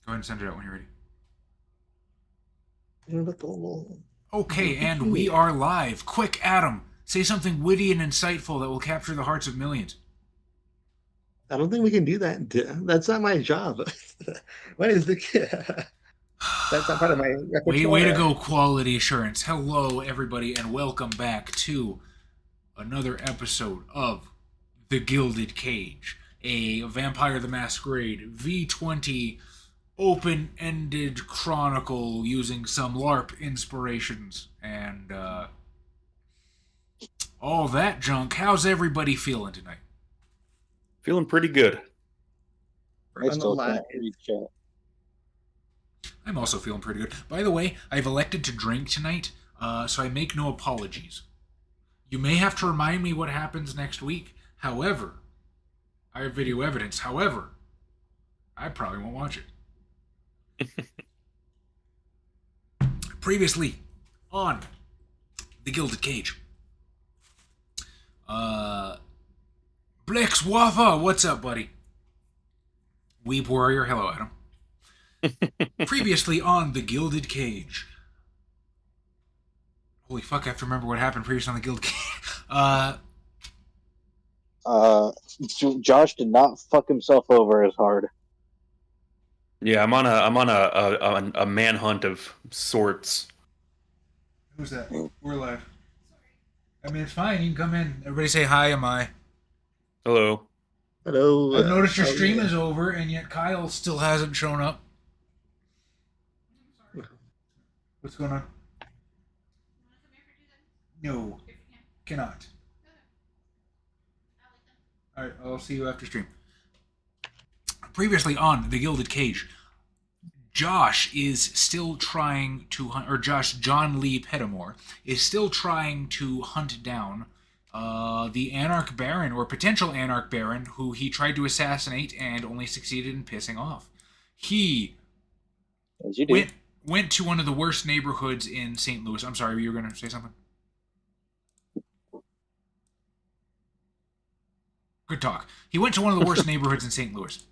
Go ahead and send it out when you're ready. I Okay, and we are live. Quick, Adam, say something witty and insightful that will capture the hearts of millions. don't think we can do that. That's not my job. What is the? That's not part of my repertoire. Way to go, quality assurance. Hello, everybody, and welcome back to another episode of The Gilded Cage, a Vampire the Masquerade V20 open-ended chronicle using some LARP inspirations and all that junk. How's everybody feeling tonight? Feeling pretty good. I still can't read chat. I'm also feeling pretty good. By the way, I've elected to drink tonight, so I make no apologies. You may have to remind me what happens next week. However, I have video evidence. However, I probably won't watch it. Previously on The Gilded Cage. Blix Wafa, what's up, buddy? Weep Warrior, hello, Adam. Previously on The Gilded Cage. Holy fuck, I have to remember what happened previously on The Gilded Cage. Josh did not fuck himself over as hard. Yeah, I'm on a manhunt of sorts. Who's that? We're live. I mean, it's fine. You can come in. Everybody say hi, am I? Hello. Hello. I've noticed your stream is over, and yet Kyle still hasn't shown up. What's going on? No, cannot. Alright, I'll see you after stream. Previously on The Gilded Cage, Josh is still trying to hunt, or John Lee Pettimore, is still trying to hunt down the Anarch Baron, or potential Anarch Baron, who he tried to assassinate and only succeeded in pissing off. He went to one of the worst neighborhoods in St. Louis. I'm sorry, you were going to say something? Good talk. He went to one of the worst neighborhoods in St. Louis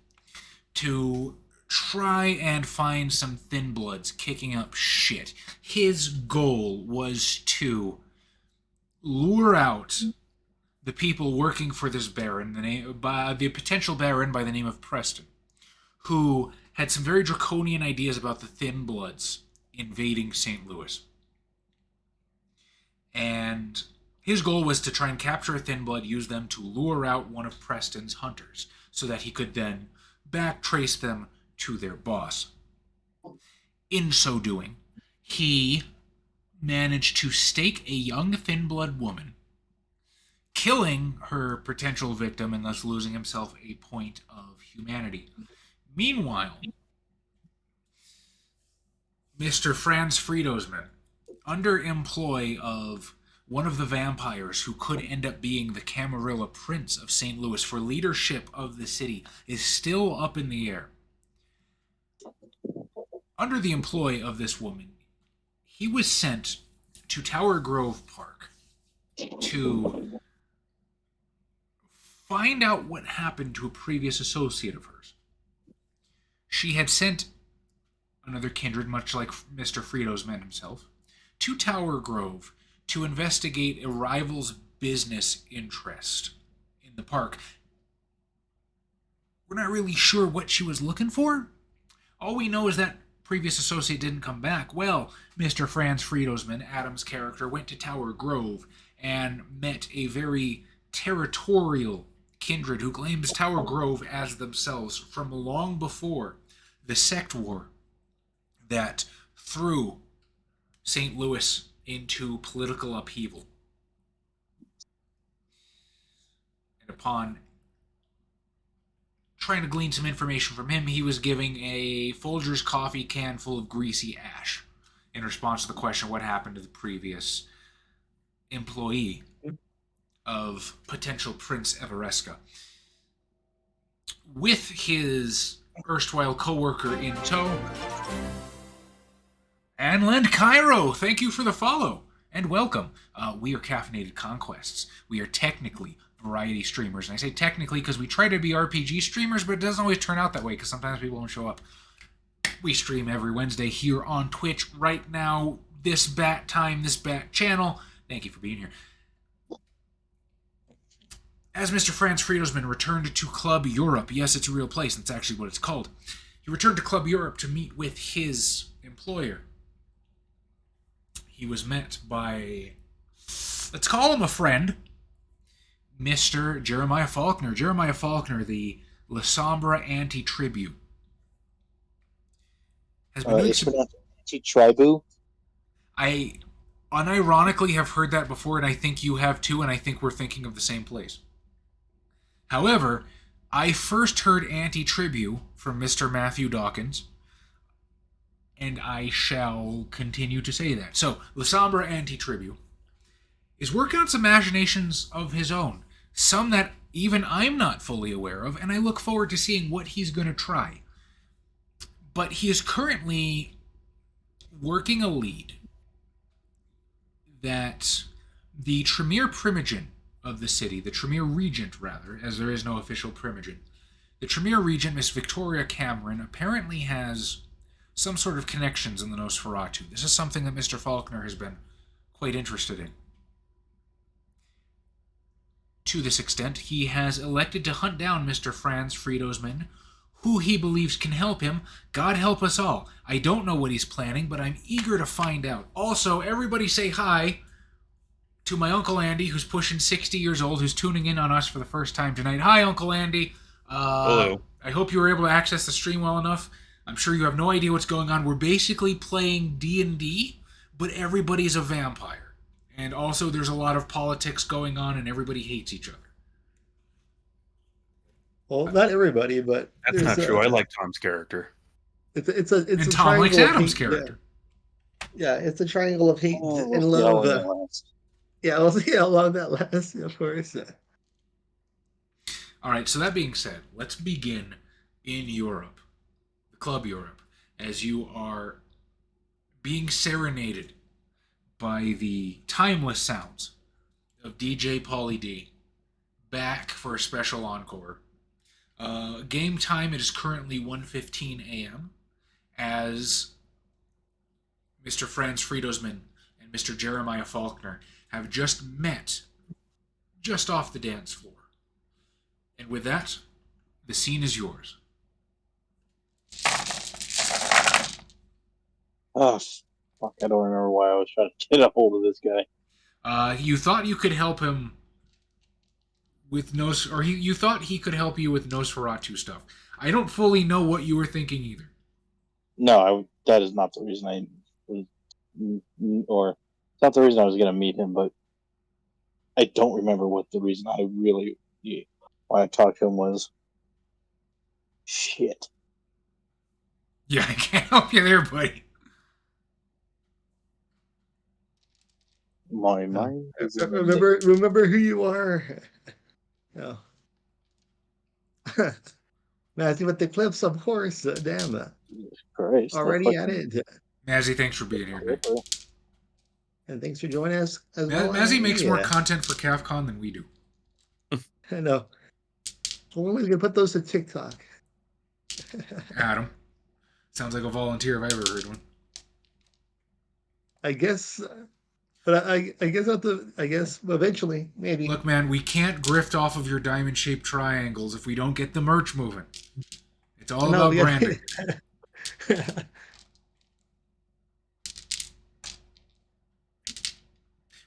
to try and find some thin bloods kicking up shit. His goal was to lure out the people working for this baron, the potential baron by the name of Preston, who had some very draconian ideas about the thin bloods invading St. Louis. And his goal was to try and capture a thin blood, use them to lure out one of Preston's hunters, so that he could then backtrace them to their boss. In so doing, he managed to stake a young thin blood woman, killing her potential victim and thus losing himself a point of humanity. Meanwhile, Mr. Franz Friedosman, under employ of one of the vampires who could end up being the Camarilla Prince of St. Louis for leadership of the city, is still up in the air. Under the employ of this woman, he was sent to Tower Grove Park to find out what happened to a previous associate of hers. She had sent another kindred, much like Mr. Friedosman himself, to Tower Grove to investigate a rival's business interest in the park. We're not really sure what she was looking for. All we know is that previous associate didn't come back. Well, Mr. Franz Friedosman, Adam's character, went to Tower Grove and met a very territorial kindred who claims Tower Grove as themselves from long before the sect war that threw St. Louis into political upheaval. And upon trying to glean some information from him, he was giving a Folgers coffee can full of greasy ash in response to the question what happened to the previous employee of potential Prince Everesca. With his erstwhile co-worker in tow, Anland Cairo, thank you for the follow, and welcome. We are Caffeinated Conquests. We are technically variety streamers, and I say technically because we try to be RPG streamers, but it doesn't always turn out that way, because sometimes people don't show up. We stream every Wednesday here on Twitch right now, this bat time, this bat channel. Thank you for being here. As Mr. Franz Friedelsman returned to Club Europe, yes, it's a real place, that's actually what it's called. He returned to Club Europe to meet with his employer. He was met by, let's call him a friend, Mr. Jeremiah Faulkner. Jeremiah Faulkner, the La Sombra anti-tribute. Has been doing some... Anti-tribu? I unironically have heard that before, and I think you have too, and I think we're thinking of the same place. However, I first heard anti-tribu from Mr. Matthew Dawkins, and I shall continue to say that. So, La Sombra anti-tribu is working on some machinations of his own, some that even I'm not fully aware of, and I look forward to seeing what he's going to try. But he is currently working a lead that the Tremere Primogen of the city, the Tremere Regent rather, as there is no official Primogen, the Tremere Regent, Miss Victoria Cameron, apparently has some sort of connections in the Nosferatu. This is something that Mr. Faulkner has been quite interested in. To this extent, he has elected to hunt down Mr. Franz Friedelsman, who he believes can help him. God help us all. I don't know what he's planning, but I'm eager to find out. Also, everybody say hi to my Uncle Andy, who's pushing 60 years old, who's tuning in on us for the first time tonight. Hi, Uncle Andy. Hello. I hope you were able to access the stream well enough. I'm sure you have no idea what's going on. We're basically playing D&D, but everybody's a vampire. And also there's a lot of politics going on, and everybody hates each other. Well, not everybody, but That's not true. I like Tom's character. It's And a Tom likes triangle of Adam's hate. character. Yeah, it's a triangle of hate Oh, and love. Along that last, of course. All right, so that being said, let's begin in Europe, the Club Europe, as you are being serenaded by the timeless sounds of DJ Pauly D, back for a special encore. Game time, it is currently 1:15 a.m. as Mr. Franz Friedelsman and Mr. Jeremiah Faulkner have just met just off the dance floor. And with that, the scene is yours. Oh, fuck, I don't remember why I was trying to get a hold of this guy. You thought you could help him with you thought he could help you with Nosferatu stuff. I don't fully know what you were thinking either. No, that is not the reason I was, or it's not the reason I was going to meet him, but I don't remember what the reason why I talked to him was. Shit. Yeah, I can't help you there, buddy. My mind is Remember who you are. No. Matthew with the clips, of course. Damn. Christ, already at it. Mazzy, thanks for being here, man. And thanks for joining us as well. Mazzy makes more content for CAFCON than we do. I know. Well, when are we going to put those to TikTok? Adam. Sounds like a volunteer if I ever heard one. I guess... But I guess eventually, maybe. Look, man, we can't grift off of your diamond-shaped triangles if we don't get the merch moving. It's all about branding.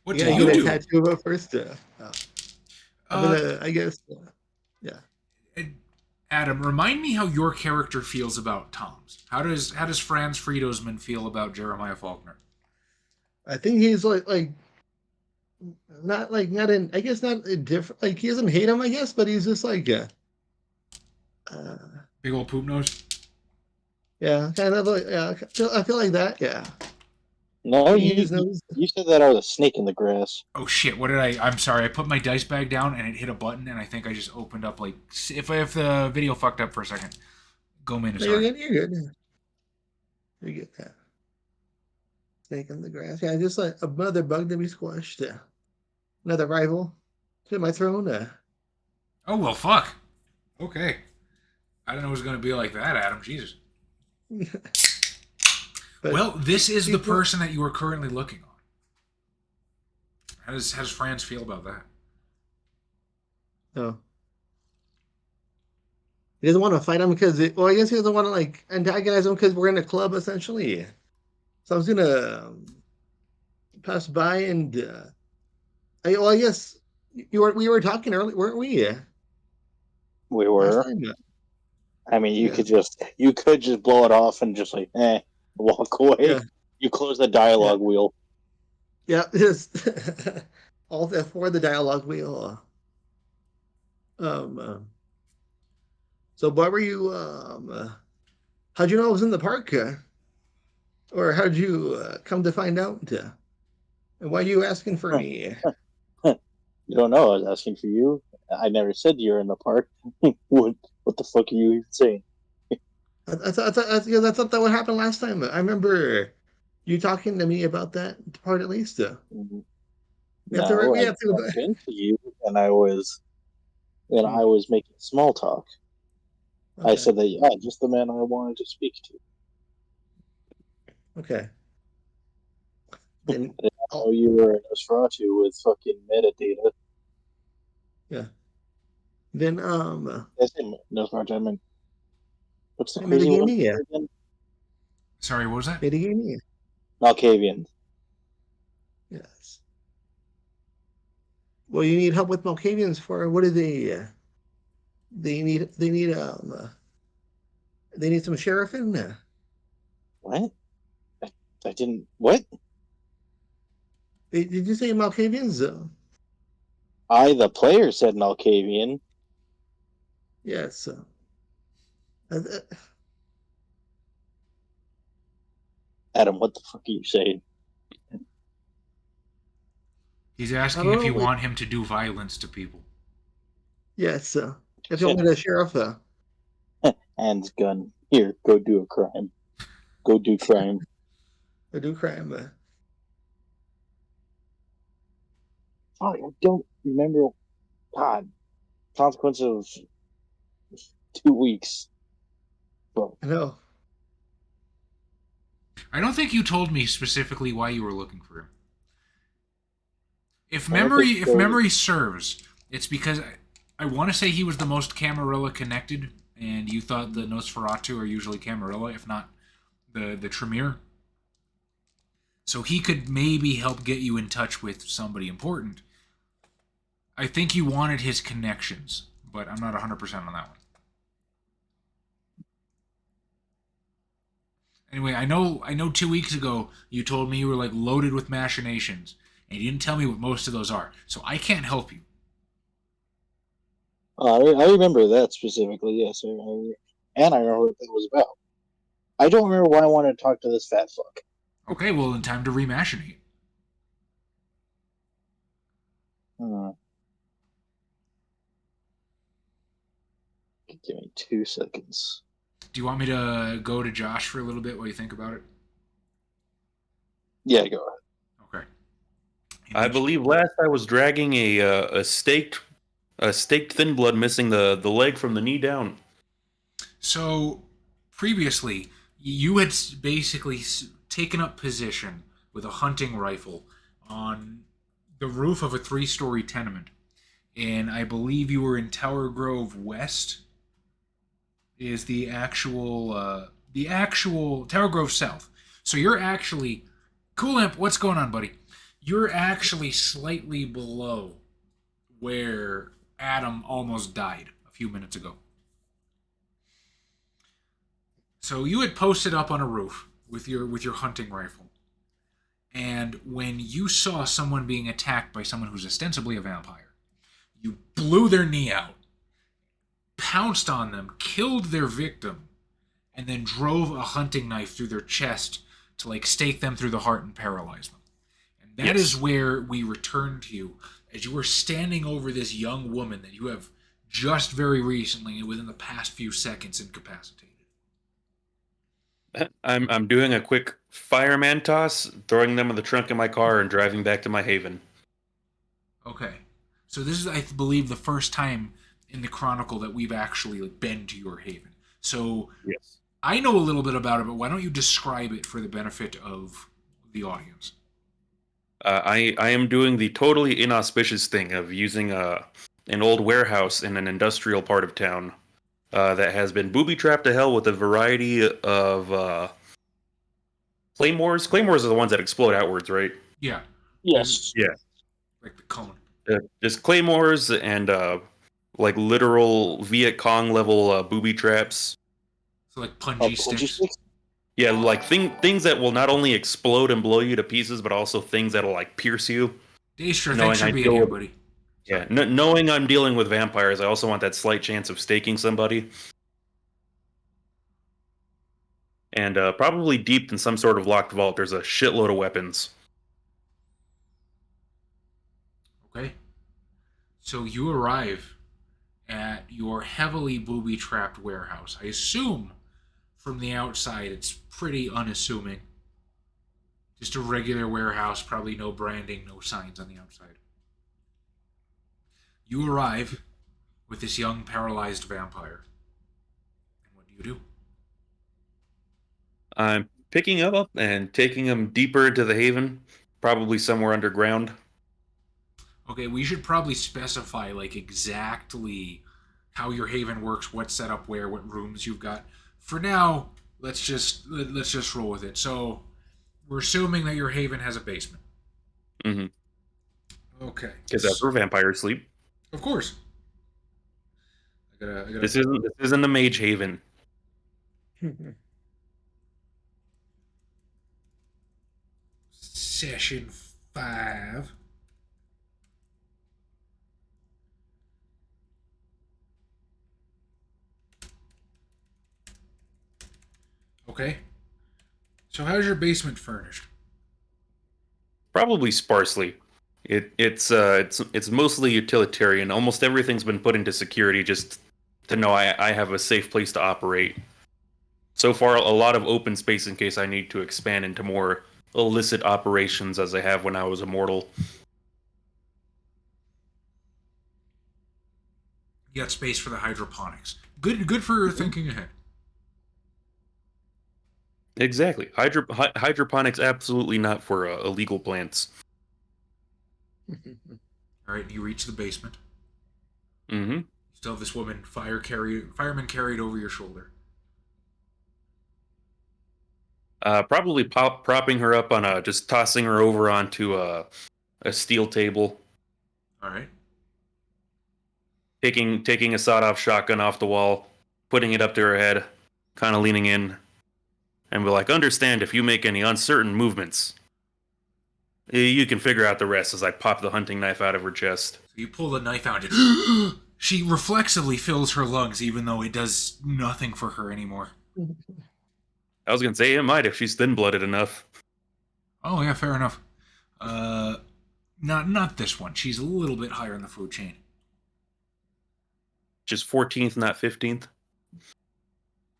What do you do? Tattoo of it first. I guess. Yeah. Adam, remind me how your character feels about Tom's. How does Franz Friedelsman feel about Jeremiah Faulkner? I think he's not indifferent. Like, he doesn't hate him, I guess, but he's just like big old poop nose. Yeah, kind of like I feel like that. Yeah. No, you said that I was a snake in the grass. Oh shit! What did I'm sorry. I put my dice bag down and it hit a button, and I think I just opened up like if the video fucked up for a second. Go man. You're good. You're good. Yeah. Snake in the grass. Yeah, just like another bug to be squashed. Another rival to my throne. Oh, well, fuck. Okay. I didn't know it was going to be like that, Adam. Jesus. But Well, this is the people- person that you are currently looking on. How does Franz feel about that? No. He doesn't want to fight him because, I guess he doesn't want to like antagonize him because we're in a club essentially. So I was gonna pass by and, I guess we were talking earlier, weren't we? We Last were. time. I mean, you Yeah. could just blow it off and just like, walk away. Yeah. You close the dialogue wheel. Yeah, just all for the dialogue wheel. So why were you? How'd you know I was in the park? Or how'd you come to find out? And why are you asking for me? You don't know. I was asking for you. I never said you're in the park. What the fuck are you even saying? I thought that would happen last time. I remember you talking to me about that part at least. Mhm. We have to. No, We I have to. bumped into you, and I was making small talk. I Okay. said that just the man I wanted to speak to. Okay. I Then, didn't know you were an Nosferatu with fucking metadata. yeah. Then I say Nosferatu. I mean, what's the I crazy one metagaming, yeah. again? Sorry, what was that? Metagaming, Malkavian. yes. Well, you need help with Malkavians for what do they? They need some sheriffing. What? I didn't. What? Did you say Malkavians? The player, said Malkavian. Yes. Adam, what the fuck are you saying? He's I asking don't if know, you but- want him to do violence to people. Yes. If you want me to sheriff, Hands gun. Here, go do a crime. Go do crime. I do crime. Fuck, I don't remember. God. Consequence of 2 weeks. Bro. No. I don't think you told me specifically why you were looking for him. If Well, memory serves, it's because I want to say he was the most Camarilla connected, and you thought the Nosferatu are usually Camarilla, if not the Tremere. So he could maybe help get you in touch with somebody important. I think you wanted his connections, but I'm not 100% on that one. Anyway, I know 2 weeks ago you told me you were like loaded with machinations, and you didn't tell me what most of those are, so I can't help you. I remember that specifically, yes. And I remember what that was about. I don't remember why I wanted to talk to this fat fuck. Okay, well, then time to remachinate. Give me 2 seconds. Do you want me to go to Josh for a little bit while you think about it? Yeah, go ahead. Okay. I believe last I was dragging a staked thin blood missing the leg from the knee down. So, previously, you had basically taken up position with a hunting rifle on the roof of a 3-story tenement. And I believe you were in Tower Grove West. Is the actual Tower Grove South. So you're actually... Cool Imp, what's going on, buddy? You're actually slightly below where Adam almost died a few minutes ago. So you had posted up on a roof with your hunting rifle. And when you saw someone being attacked by someone who's ostensibly a vampire, you blew their knee out, pounced on them, killed their victim, and then drove a hunting knife through their chest to like stake them through the heart and paralyze them. And that is where we return to you as you were standing over this young woman that you have just very recently, within the past few seconds, incapacitated. I'm doing a quick fireman toss, throwing them in the trunk of my car, and driving back to my haven. Okay. So this is, I believe, the first time in the Chronicle that we've actually been to your haven. So Yes. I know a little bit about it, but why don't you describe it for the benefit of the audience? I am doing the totally inauspicious thing of using an old warehouse in an industrial part of town that has been booby-trapped to hell with a variety of claymores. Claymores are the ones that explode outwards, right? Yeah, Yes. Yeah. like the cone. Just claymores and like literal Viet Cong level booby traps. So like punji sticks. Yeah, like things that will not only explode and blow you to pieces, but also things that'll like pierce you. Daystra, Knowing thanks for I being deal here, with- buddy. Yeah, knowing I'm dealing with vampires, I also want that slight chance of staking somebody. And probably deep in some sort of locked vault, there's a shitload of weapons. Okay. So you arrive at your heavily booby-trapped warehouse. I assume from the outside it's pretty unassuming. Just a regular warehouse, probably no branding, no signs on the outside. You arrive with this young paralyzed vampire. And what do you do? I'm picking him up and taking him deeper into the haven, probably somewhere underground. Okay, we should probably specify like exactly how your haven works, what's set up where, what rooms you've got. For now, let's just roll with it. So we're assuming that your haven has a basement. Mm-hmm. Okay. Because that's where vampires sleep. Of course. I gotta This isn't a mage haven. Session 5. Okay. So how's your basement furnished? Probably sparsely. It's mostly utilitarian. Almost everything's been put into security just to know I have a safe place to operate. So far, a lot of open space in case I need to expand into more illicit operations as I have when I was immortal. You got space for the hydroponics. Good for thinking ahead. Exactly. Hydroponics absolutely not for illegal plants. All right, you reach the basement. Mm-hmm. You still have this woman fireman carried over your shoulder. Probably propping her up on just tossing her over onto a steel table. All right. Taking a sawed-off shotgun off the wall, putting it up to her head, kind of leaning in, and be like, understand if you make any uncertain movements, you can figure out the rest as I pop the hunting knife out of her chest. So you pull the knife out and she reflexively fills her lungs even though it does nothing for her anymore. I was going to say it might if she's thin-blooded enough. Oh yeah, fair enough. Not this one. She's a little bit higher in the food chain. Just 14th, not 15th.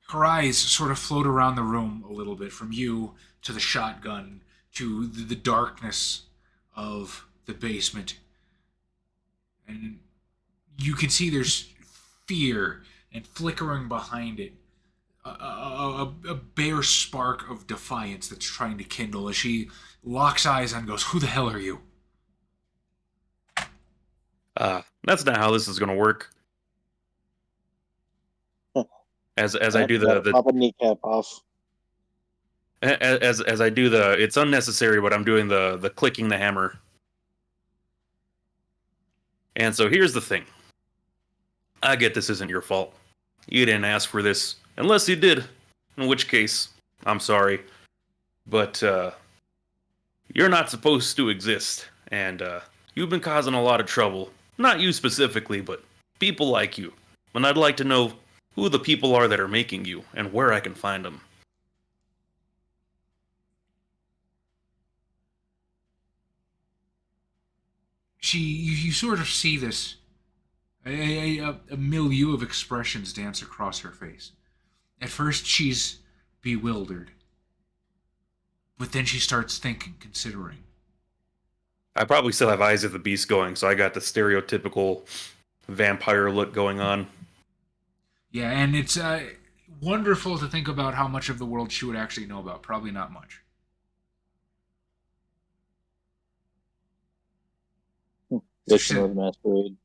Her eyes sort of float around the room a little bit, from you to the shotgun to the darkness of the basement. And you can see there's fear and flickering behind it. A bare spark of defiance that's trying to kindle as she locks eyes and goes, "Who the hell are you?" That's not how this is going to work. As I do pop a kneecap off. as I do it's unnecessary, but I'm doing the clicking the hammer. And so here's the thing. I get this isn't your fault. You didn't ask for this, unless you did, in which case, I'm sorry. But you're not supposed to exist, and you've been causing a lot of trouble. Not you specifically, but people like you. And I'd like to know who the people are that are making you, and where I can find them. You sort of see this, a milieu of expressions dance across her face. At first, she's bewildered, but then she starts thinking, considering. I probably still have Eyes of the Beast going, so I got the stereotypical vampire look going on. Yeah, and it's wonderful to think about how much of the world she would actually know about. Probably not much. This was Masquerade.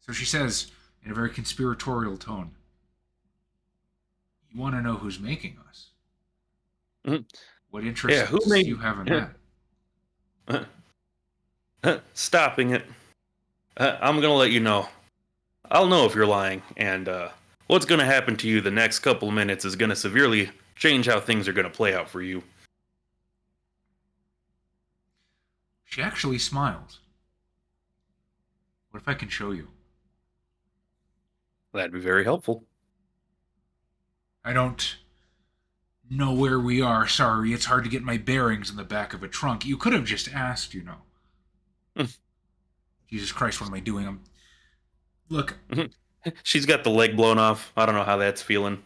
So she says, in a very conspiratorial tone, "You want to know who's making us? Mhm. What interest Yeah, who do made- you have in that?" Stopping it. I'm gonna let you know. I'll know if you're lying, and what's gonna happen to you the next couple of minutes is gonna severely change how things are gonna play out for you. She actually smiles. "What if I can show you?" That'd be very helpful. "I don't know where we are. Sorry, it's hard to get my bearings in the back of a trunk. You could have just asked, you know." Jesus Christ, what am I doing? Look, She's got the leg blown off. I don't know how that's feeling.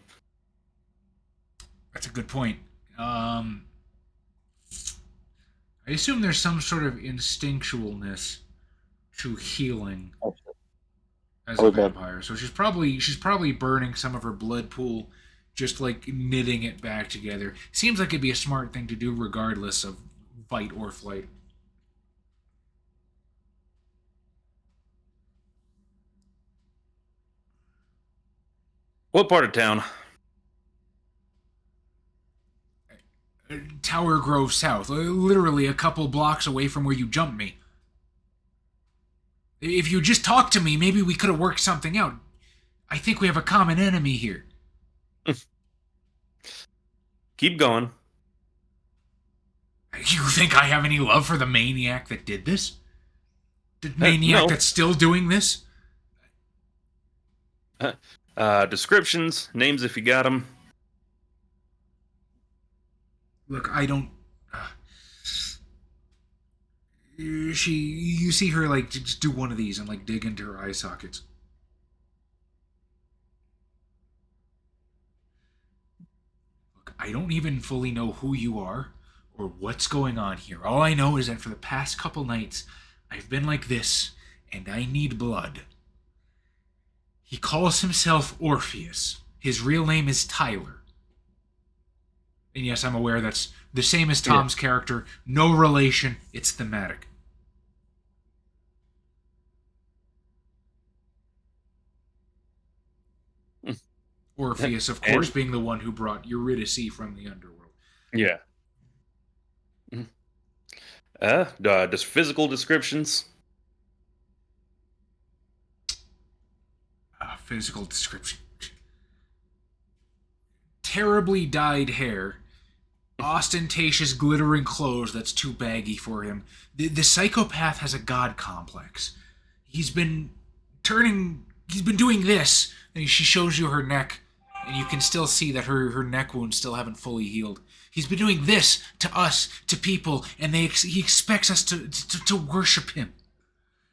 that's a good point. I assume there's some sort of instinctualness to healing as a Okay. vampire. So she's probably burning some of her blood pool, just like knitting it back together. Seems like it'd be a smart thing to do regardless of fight or flight. What part of town? Tower Grove South, literally a couple blocks away from where you jumped me. If you just talked to me, maybe we could have worked something out. I think we have a common enemy here. Keep going. You think I have any love for the maniac that did this? The maniac no. that's still doing this? Descriptions, names if you got them. Look, I don't. You see her like just do one of these and like dig into her eye sockets. Look, I don't even fully know who you are or what's going on here. All I know is that for the past couple nights, I've been like this, and I need blood. He calls himself Orpheus. His real name is Tyler. And yes, I'm aware that's the same as Tom's character. No relation. It's thematic. Orpheus, of course, being the one who brought Eurydice from the underworld. Yeah. Just physical descriptions. Physical description. Terribly dyed hair. Ostentatious, glittering clothes that's too baggy for him. The psychopath has a god complex. He's been doing this, and she shows you her neck, and you can still see that her neck wounds still haven't fully healed. He's been doing this to us, to people, and he expects us to worship him.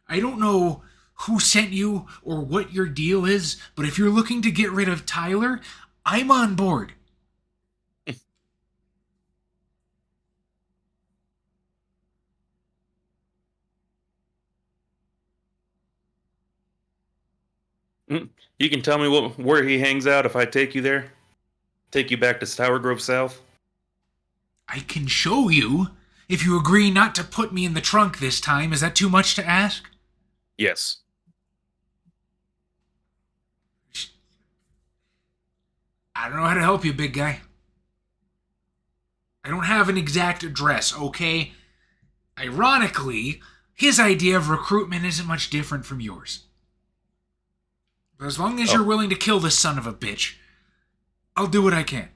I don't know who sent you or what your deal is, but if you're looking to get rid of Tyler, I'm on board. You can tell me where he hangs out if I take you there? Take you back to Tower Grove South? I can show you, if you agree not to put me in the trunk this time. Is that too much to ask? Yes. I don't know how to help you, big guy. I don't have an exact address, okay? Ironically, his idea of recruitment isn't much different from yours. But as long as you're willing to kill this son of a bitch, I'll do what I can.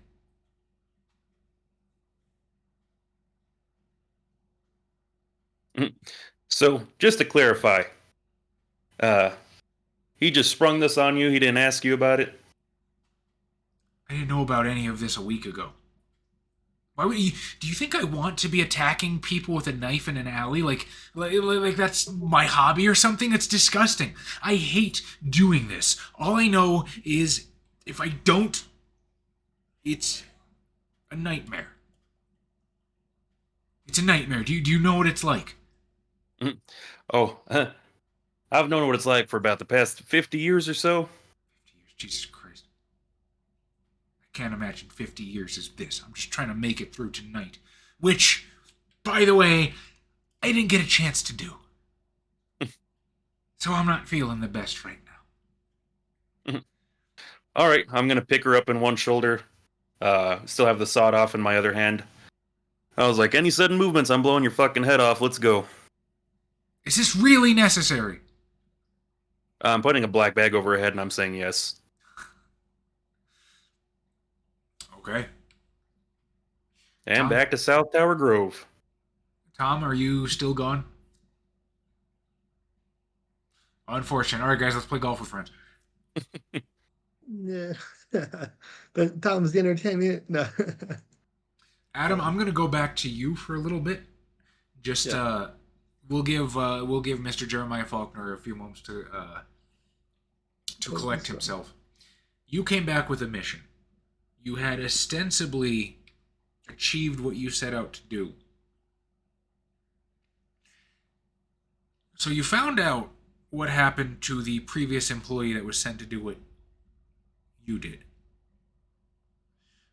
So, just to clarify, he just sprung this on you? He didn't ask you about it? I didn't know about any of this a week ago. Why would you? Do you think I want to be attacking people with a knife in an alley? Like that's my hobby or something? That's disgusting. I hate doing this. All I know is if I don't, it's a nightmare. It's a nightmare. Do you know what it's like? I've known what it's like for about the past 50 years or so. 50 years, Jesus Christ. can't imagine 50 years as this. I'm just trying to make it through tonight. Which, by the way, I didn't get a chance to do. So I'm not feeling the best right now. All right, I'm gonna pick her up in one shoulder. Still have the sawed off in my other hand. I was like, any sudden movements, I'm blowing your fucking head off. Let's go. Is this really necessary? I'm putting a black bag over her head, and I'm saying yes. Okay. And Tom? back to South Tower Grove. Tom, are you still gone? Unfortunate. All right, guys, let's play golf with friends. Yeah. But Tom's the entertainment. No. Adam, I'm gonna go back to you for a little bit. Just we'll give Mr. Jeremiah Faulkner a few moments to collect himself. You came back with a mission. You had ostensibly achieved what you set out to do. So you found out what happened to the previous employee that was sent to do what you did.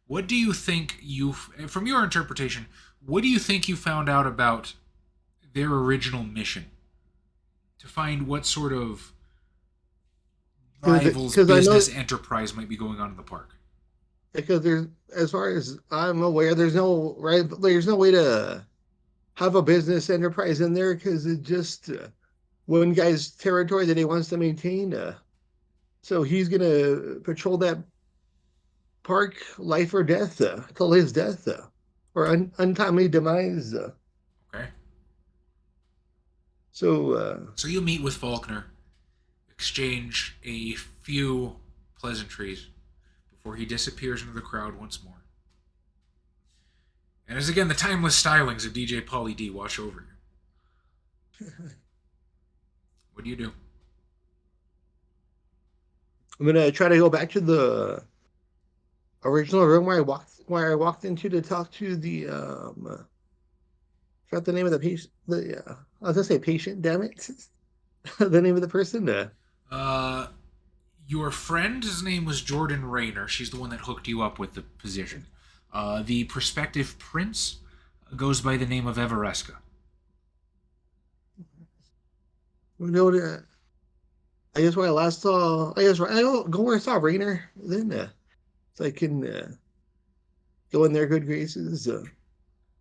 What do you think from your interpretation, what do you think you found out about their original mission? To find what sort of rivals business enterprise might be going on in the park. Because there's, as far as I'm aware, there's no way to have a business enterprise in there because it's just one guy's territory that he wants to maintain. So he's gonna patrol that park, life or death, till his death, or untimely demise. Okay. So you meet with Faulkner, exchange a few pleasantries before he disappears into the crowd once more. And as again, the timeless stylings of DJ Pauly D wash over you. What do you do? I'm gonna try to go back to the original room where I walked into to talk to the forgot the name of the patient. I was gonna say patient. Damn it, the name of the person. Your friend's name was Jordan Rayner. She's the one that hooked you up with the position. The prospective prince goes by the name of Everesca. We go to. I guess where I last saw. I guess I go where I saw Rayner. Then so I can go in their good graces.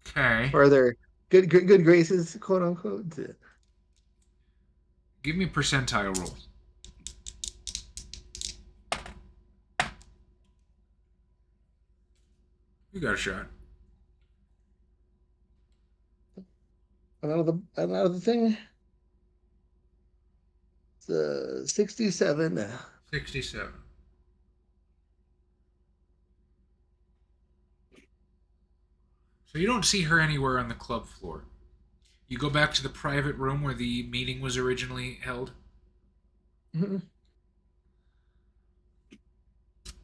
Okay. Or their good graces, quote unquote. Give me a percentile roll. You got a shot. And out of the thing. It's 67. 67. So you don't see her anywhere on the club floor. You go back to the private room where the meeting was originally held. Mm-hmm.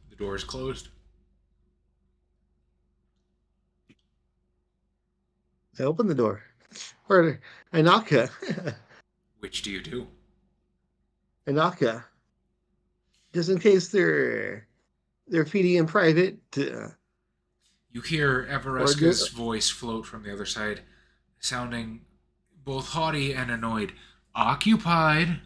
The door is closed. I open the door. Or I knock. Which do you do? I knock. Just in case they're feeding in private. You hear Everesca's voice float from the other side, sounding both haughty and annoyed. Occupied.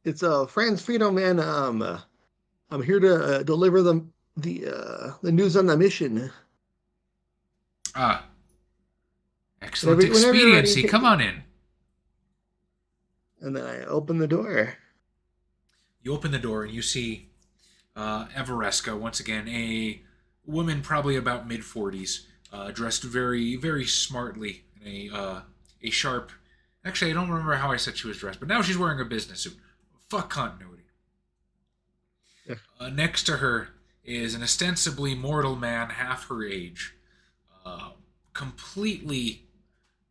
It's Franz Freedom, man. I'm here to deliver the news on the mission. Ah. Excellent expediency. Come on in. And then I open the door. You open the door and you see Everesca, once again, a woman probably about mid-40s, dressed very, very smartly in a sharp... Actually, I don't remember how I said she was dressed, but now she's wearing a business suit. Fuck continuity. Yeah. Next to her is an ostensibly mortal man, half her age, completely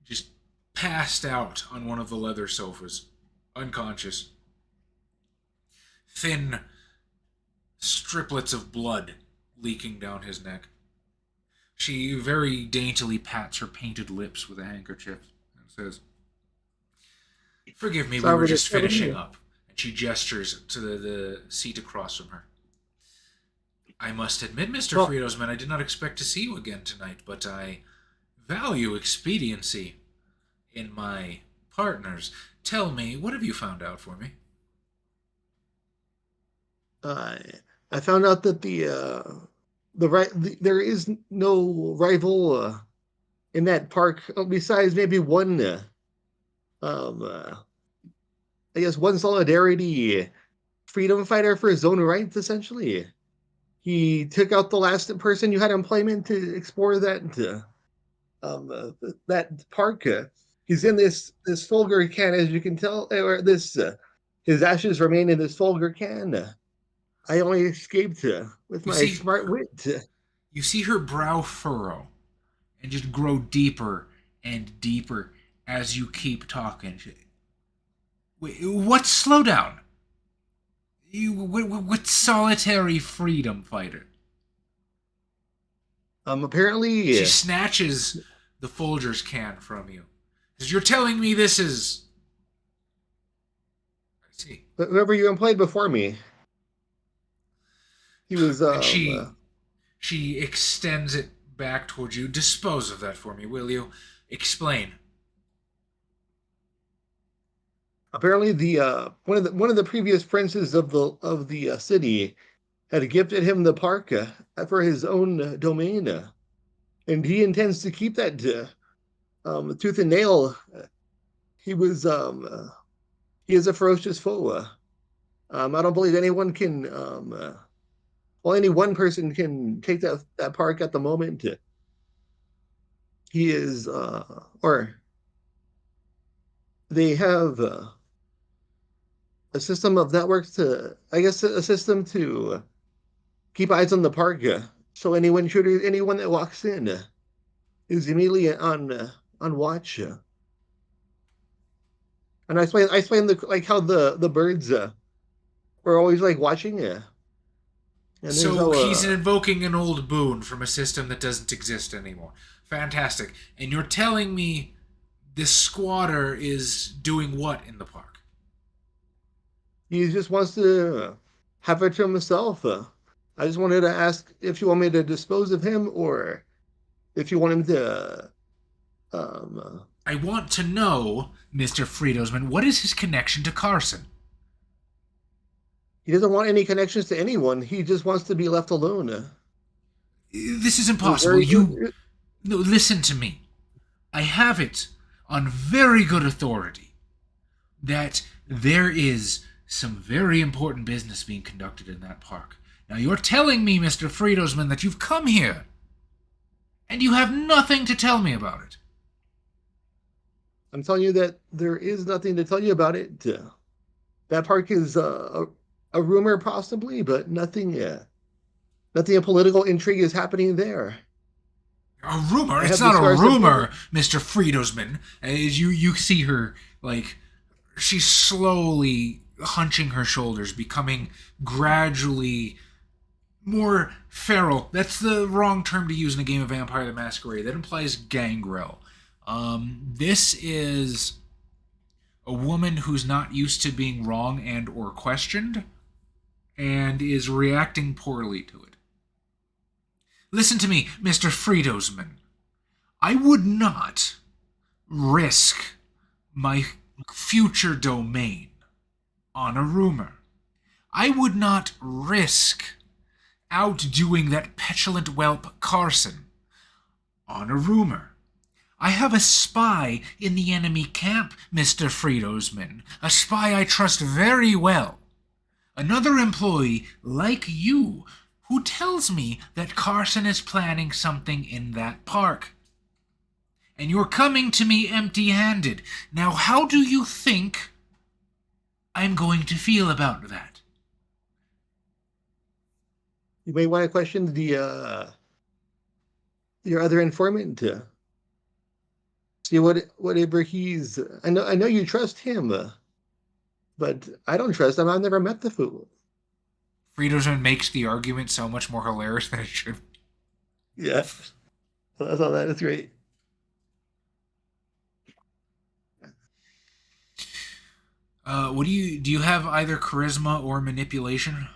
just passed out on one of the leather sofas, unconscious. Thin striplets of blood leaking down his neck. She very daintily pats her painted lips with a handkerchief and says, "Forgive me, we were just finishing up." And she gestures to the seat across from her. I must admit, Mr. Friedosman, I did not expect to see you again tonight, but I value expediency in my partners. Tell me, what have you found out for me? I found out that there is no rival in that park besides maybe one. I guess one solidarity freedom fighter for his own rights. Essentially, he took out the last person you had employment to explore that park. He's in this Folger can, as you can tell, or this his ashes remain in this Folger can. I only escaped with my smart wit. You see her brow furrow and just grow deeper and deeper as you keep talking. Wait, what? Slow down. What solitary freedom fighter? Apparently... She snatches the Folgers can from you. You're telling me this is... I see. But whoever you employed before me. He was... She extends it back towards you. Dispose of that for me, will you? Explain. Apparently, one of the previous princes of the city had gifted him the park for his own domain, and he intends to keep that tooth and nail. He is a ferocious foe. I don't believe anyone can. Only one person can take that park at the moment. He is, or they have a system of networks to, I guess, a system to keep eyes on the park. So anyone that walks in is immediately on watch. And I explained how the birds were always watching. And so he's invoking an old boon from a system that doesn't exist anymore. Fantastic. And you're telling me this squatter is doing what in the park? He just wants to have it to himself. I just wanted to ask if you want me to dispose of him or if you want him to... I want to know, Mr. Friedosman, what is his connection to Carson? He doesn't want any connections to anyone. He just wants to be left alone. This is impossible. No, listen to me. I have it on very good authority that there is some very important business being conducted in that park. Now, you're telling me, Mr. Friedosman, that you've come here and you have nothing to tell me about it. I'm telling you that there is nothing to tell you about it. That park is a rumor, possibly, but nothing of political intrigue is happening there. A rumor? It's not a rumor, Mr. Friedosman. As you see her, she's slowly hunching her shoulders, becoming gradually more feral. That's the wrong term to use in a game of Vampire the Masquerade. That implies gangrel. This is a woman who's not used to being wrong and or questioned, and is reacting poorly to it. Listen to me, Mr. Friedosman. I would not risk my future domain on a rumor. I would not risk outdoing that petulant whelp Carson on a rumor. I have a spy in the enemy camp, Mr. Friedosman. A spy I trust very well. Another employee like you who tells me that Carson is planning something in that park. And you're coming to me empty-handed. Now, how do you think I'm going to feel about that? You may want to question your other informant. See whatever he's... I know you trust him, but I don't trust him. I've never met the fool. Friedosman makes the argument so much more hilarious than it should. Yeah. I thought that is great. What do you have either charisma or manipulation?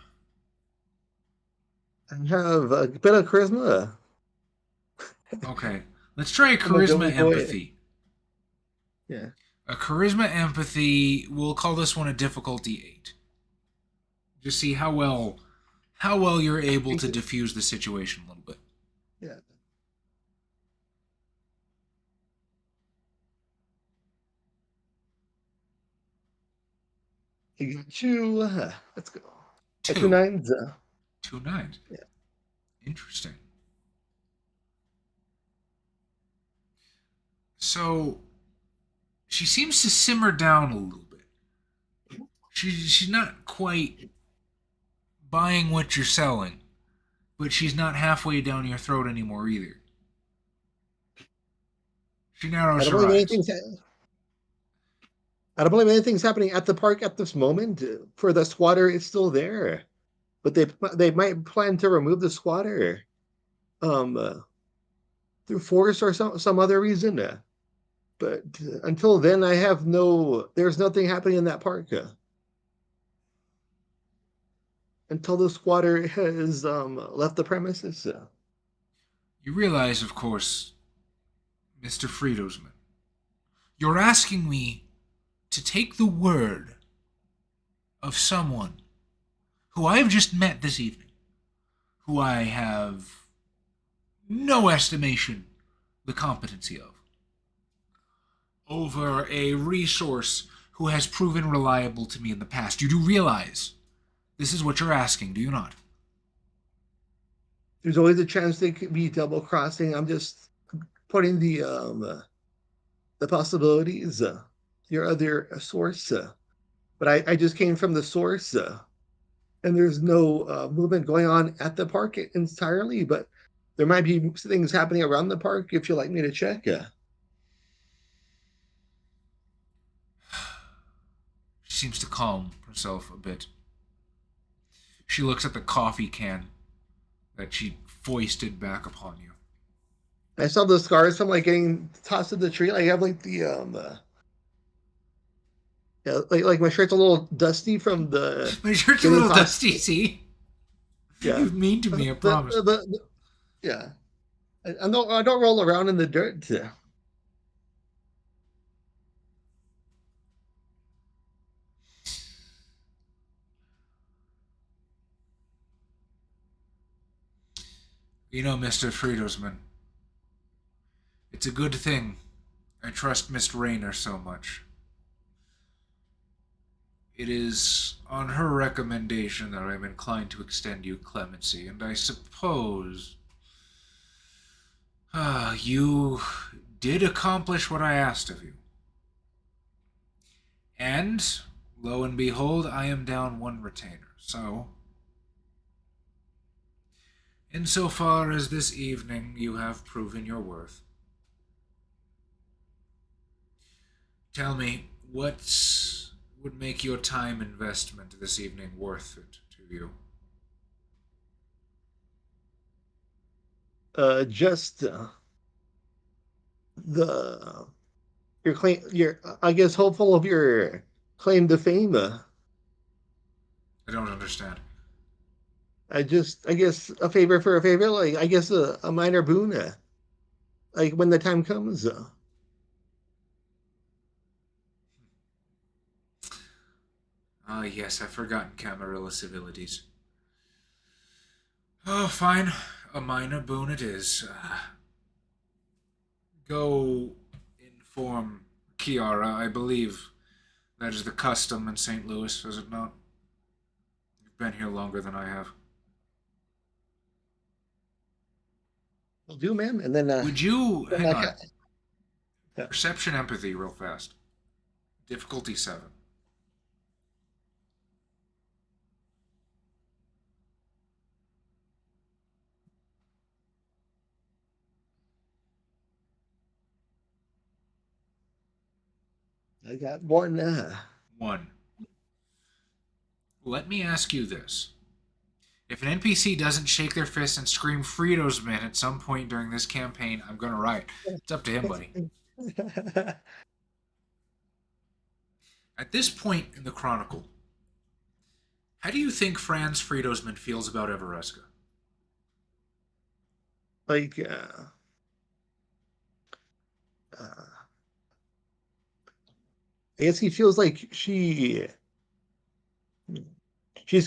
I have a bit of charisma. Okay. Let's try a I'm a charisma Billy boy. empathy. Yeah. A charisma empathy, we'll call this one a difficulty 8. Just see how well you're able to diffuse the situation a little bit. Yeah. You got two. Let's go. Two 9s. 2 9s. Yeah. Interesting. So she seems to simmer down a little bit. She's not quite buying what you're selling, but she's not halfway down your throat anymore either. She I narrows don't her believe eyes. anything's. I don't believe anything's happening at the park at this moment. For the squatter, it's still there, but they might plan to remove the squatter, through force or some other reason. But until then, there's nothing happening in that park. Until the squatter has left the premises. You realize, of course, Mr. Friedelsman, you're asking me to take the word of someone who I have just met this evening, who I have no estimation the competency of, over a resource who has proven reliable to me in the past. You do realize this is what you're asking, do you not? There's always a chance they could be double crossing. I'm just putting the possibilities. Your other source, but I just came from the source, and there's no movement going on at the park entirely. But there might be things happening around the park if you'd like me to check. She seems to calm herself a bit. She looks at the coffee can that she foisted back upon you. I saw the scars from like getting tossed in the tree. I have like the yeah, like my shirt's a little dusty from the. My shirt's a getting little tossed- dusty, see? Yeah, You're mean to me, I promise. Yeah, I don't roll around in the dirt. You know, Mr. Friedelsman, it's a good thing I trust Miss Rayner so much. It is on her recommendation that I'm inclined to extend you clemency, and I suppose you did accomplish what I asked of you. And, lo and behold, I am down one retainer. So, insofar as this evening you have proven your worth, tell me, what would make your time investment this evening worth it to you? Just the your claim. Your I guess hopeful of your claim to fame. I don't understand. I guess a favor for a favor. Like I guess a minor boon. Like when the time comes. Ah, yes, I've forgotten Camarilla civilities. Oh, fine. A minor boon it is. Go inform Kiara. I believe that is the custom in St. Louis, is it not? You've been here longer than I have. Will do, ma'am. And then Would you... then Hang I on. ca- Yeah. Perception empathy real fast. Difficulty 7. I got one. 1. Let me ask you this. If an NPC doesn't shake their fist and scream Fritos Man at some point during this campaign, I'm gonna riot. It's up to him, buddy. At this point in the Chronicle, how do you think Franz Friedosman feels about Evereska? Like, I guess he feels like she's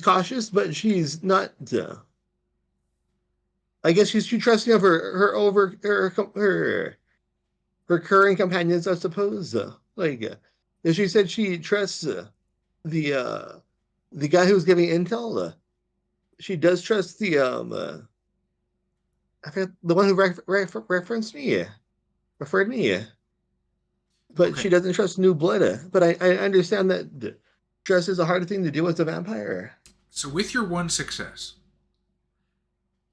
cautious, but she's not. I guess she's too trusting of her current companions, I suppose. If she said she trusts the guy who's giving intel, she does trust I forgot the one who referenced me, referred me. But Okay. she doesn't trust new blood. But I understand that trust is a hard thing to do with a vampire. So with your one success,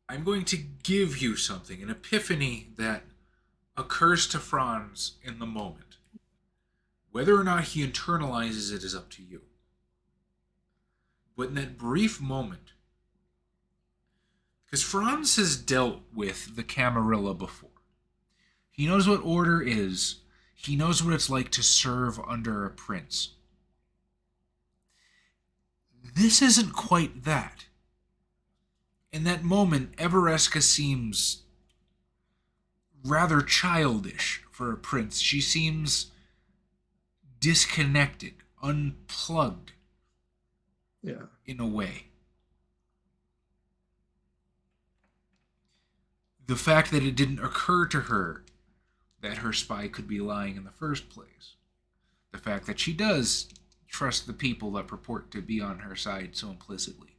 I'm going to give you something, an epiphany that occurs to Franz in the moment. Whether or not he internalizes it is up to you. But in that brief moment, because Franz has dealt with the Camarilla before. He knows what order is. He knows what it's like to serve under a prince. This isn't quite that. In that moment, Evereska seems rather childish for a prince. She seems disconnected, unplugged, in a way. The fact that it didn't occur to her that her spy could be lying in the first place. The fact that she does trust the people that purport to be on her side so implicitly.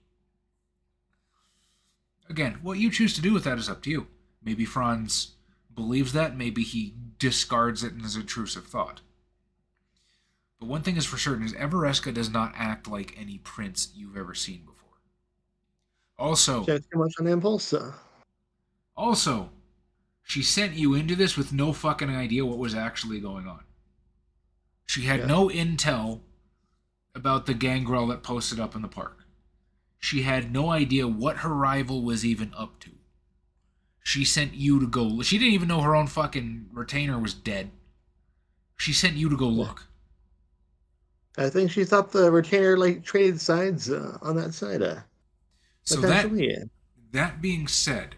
Again, what you choose to do with that is up to you. Maybe Franz believes that, maybe he discards it as an intrusive thought. But one thing is for certain is Evereska does not act like any prince you've ever seen before. Also, She has too much on impulse. Also, she sent you into this with no fucking idea what was actually going on. She had no intel about the gangrel that posted up in the park. She had no idea what her rival was even up to. She sent you to go... She didn't even know her own fucking retainer was dead. She sent you to go look. I think she thought the retainer traded sides on that side. So that being said,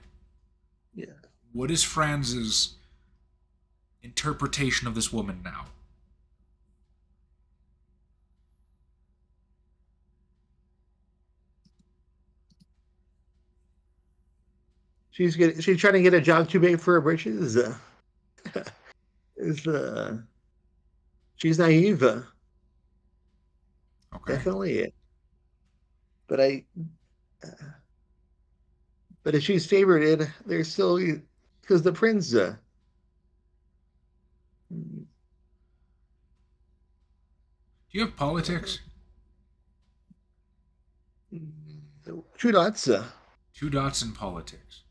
what is Franz's interpretation of this woman now? She's trying to get a job too big for her britches. She's naive. Okay. Definitely. But but if she's favorited, there's still because the prince. Do you have politics? 2 dots. 2 dots in politics.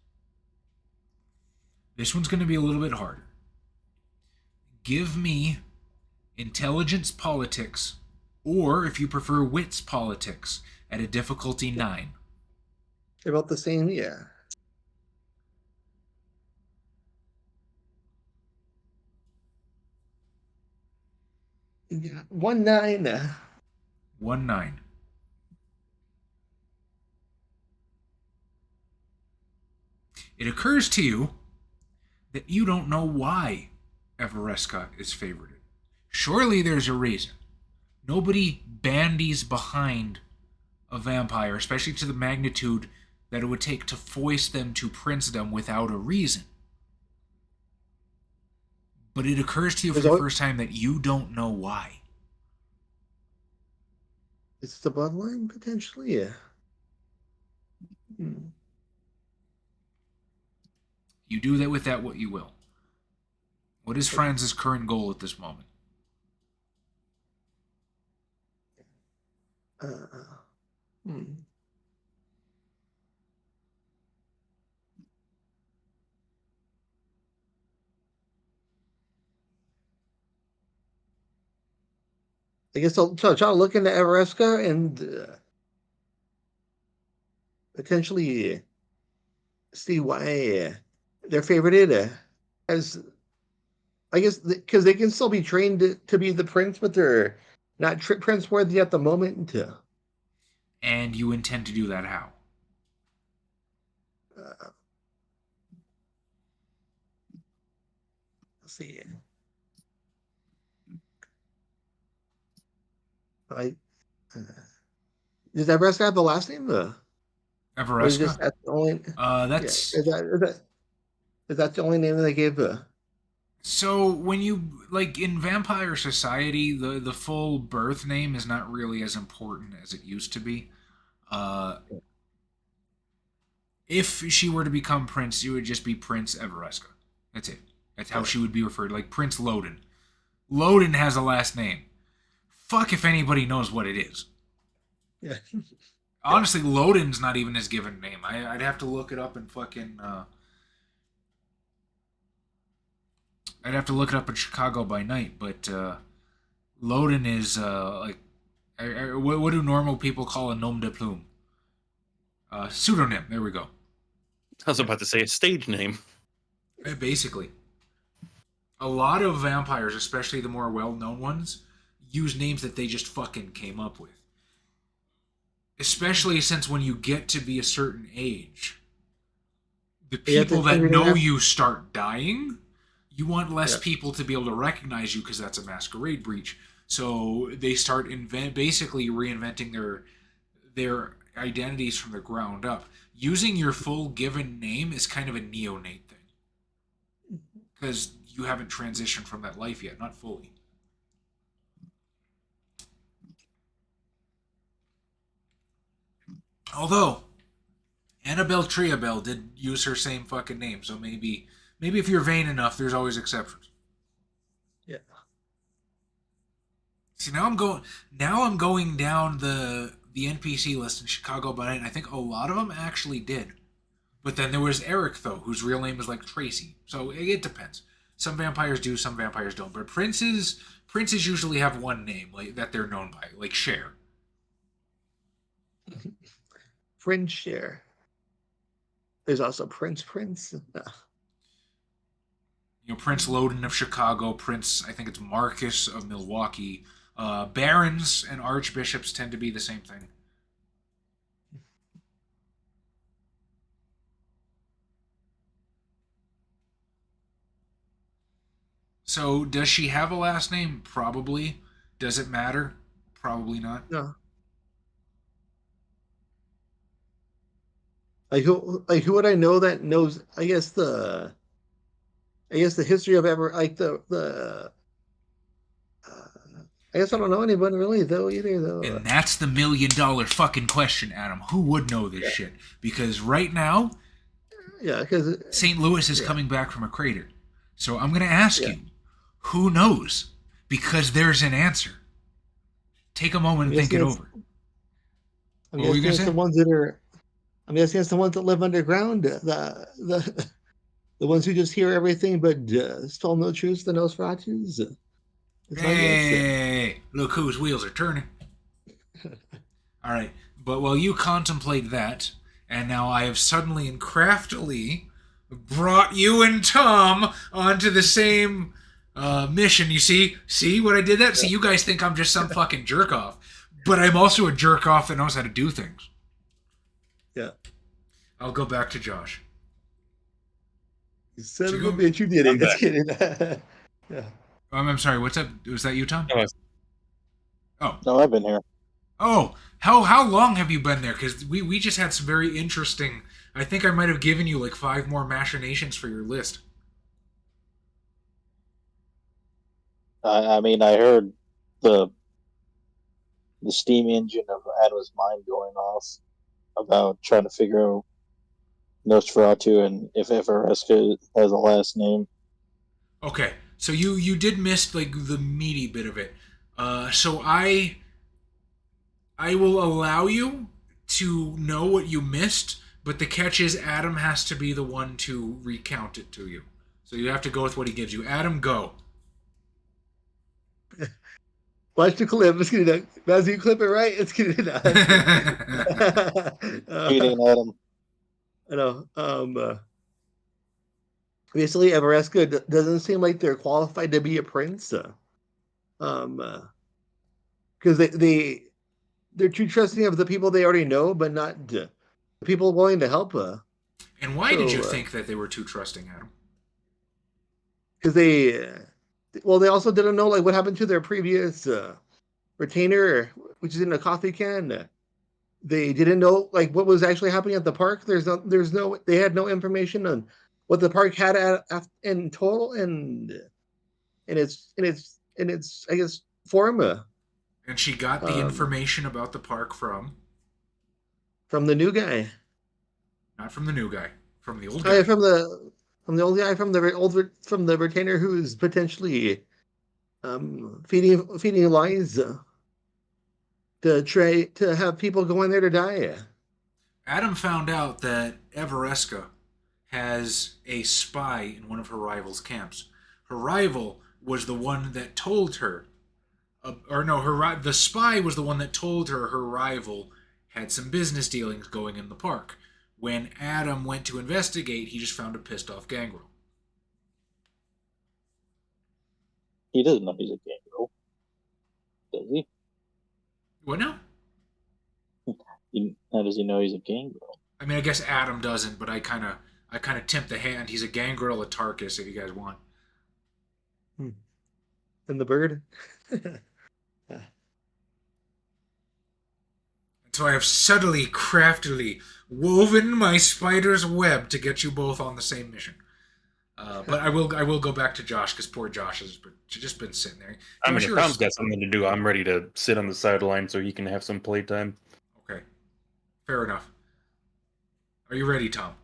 This one's going to be a little bit harder. Give me intelligence politics, or if you prefer wits politics, at a difficulty 9. They're about the same, 1-9. 1-9. It occurs to you that you don't know why Evereska is favorited. Surely there's a reason. Nobody bandies behind a vampire, especially to the magnitude that it would take to foist them to princedom without a reason. But it occurs to you for the first time that you don't know why. It's the bloodline, potentially, You do that with that what you will. What is Franz's current goal at this moment? I guess I'll try to look into Evereska and potentially see why they're favorited. As I guess because they can still be trained to be the prince, but they're not prince worthy at the moment. And you intend to do that how? Let's see. Does Everesca have the last name? Or is Everesca? just that's the only? That's... Yeah, is that the only name that they gave? So when you, like, in Vampire Society, the full birth name is not really as important as it used to be. If she were to become Prince, it would just be Prince Everesca. That's it. That's how she would be referred, like Prince Loden. Loden has a last name. Fuck if anybody knows what it is. Yeah. Honestly, Loden's not even his given name. I'd have to look it up and fucking... I'd have to look it up in Chicago by night, but Loden is like... what do normal people call a nom de plume? Pseudonym, there we go. I was about to say a stage name. Basically. A lot of vampires, especially the more well-known ones, use names that they just fucking came up with. Especially since when you get to be a certain age, the people that know you start dying, you want less people to be able to recognize you because that's a masquerade breach. So they start basically reinventing their identities from the ground up. Using your full given name is kind of a neonate thing. Because you haven't transitioned from that life yet, not fully. Although, Annabelle Triabelle did use her same fucking name, so maybe if you're vain enough, there's always exceptions. Yeah. See, now I'm going down the NPC list in Chicago by night, and I think a lot of them actually did. But then there was Eric, though, whose real name is like Tracy. So it depends. Some vampires do, some vampires don't. But princes usually have one name like that they're known by, like Cher. Prince Cher. There's also Prince. Prince Loden of Chicago, Prince, I think it's Marcus of Milwaukee. Barons and archbishops tend to be the same thing. So, does she have a last name? Probably. Does it matter? Probably not. No. Who would I know that knows? I guess the history of I guess I don't know anybody really though. And that's the $1 million fucking question, Adam. Who would know this shit? Because right now, because St. Louis is coming back from a crater. So I'm going to ask you, who knows? Because there's an answer. Take a moment and think it over. I'm guessing it's the ones that live underground. The ones who just hear everything but tell no truth, the Nosferatus. Hey, look whose wheels are turning. All right, but while you contemplate that, and now I have suddenly and craftily brought you and Tom onto the same mission. You see what I did that? See, you guys think I'm just some fucking jerk off, but I'm also a jerk off that knows how to do things. Yeah. I'll go back to Josh. You son of a bitch, you did it. Just kidding. Yeah. I'm sorry, what's up? Was that you, Tom? Oh. No, I've been here. Oh, how long have you been there? Because we just had some very interesting... I think I might have given you like 5 more machinations for your list. I mean, I heard the steam engine of Adam's mind going off about trying to figure out Nosferatu and if Everesca has a last name. Okay, so you did miss like the meaty bit of it. So I will allow you to know what you missed, but the catch is Adam has to be the one to recount it to you. So you have to go with what he gives you. Adam, go. Watch the clip. Let's get it done. As you clip it right, let's get it done. Cheating, Adam. I know. Basically, Everesca doesn't seem like they're qualified to be a prince. because they're too trusting of the people they already know, but not the people willing to help. And why did you think that they were too trusting, Adam? Because they also didn't know like what happened to their previous retainer, which is in a coffee can. They didn't know like what was actually happening at the park. They had no information on what the park had in total and in its I guess form. And she got the information about the park from the new guy. Not from the new guy, from the old guy. From the old guy, from the retainer who's potentially feeding lies to have people go in there to die. Adam found out that Evereska has a spy in one of her rival's camps. Her rival was the one that told her, the spy was the one that told her rival had some business dealings going in the park. When Adam went to investigate, he just found a pissed off gangrel. He doesn't know he's a gangrel, does he? What now? How does he know he's a gangrel? I mean, I guess Adam doesn't, but I kind of tip the hand. He's a gangrel at Tarkus, if you guys want. And the bird. So I have subtly, craftily woven my spider's web to get you both on the same mission. But I will go back to Josh, because poor Josh has just been sitting there. I mean, if Tom's got something to do, I'm ready to sit on the sideline so he can have some playtime. Okay. Fair enough. Are you ready, Tom?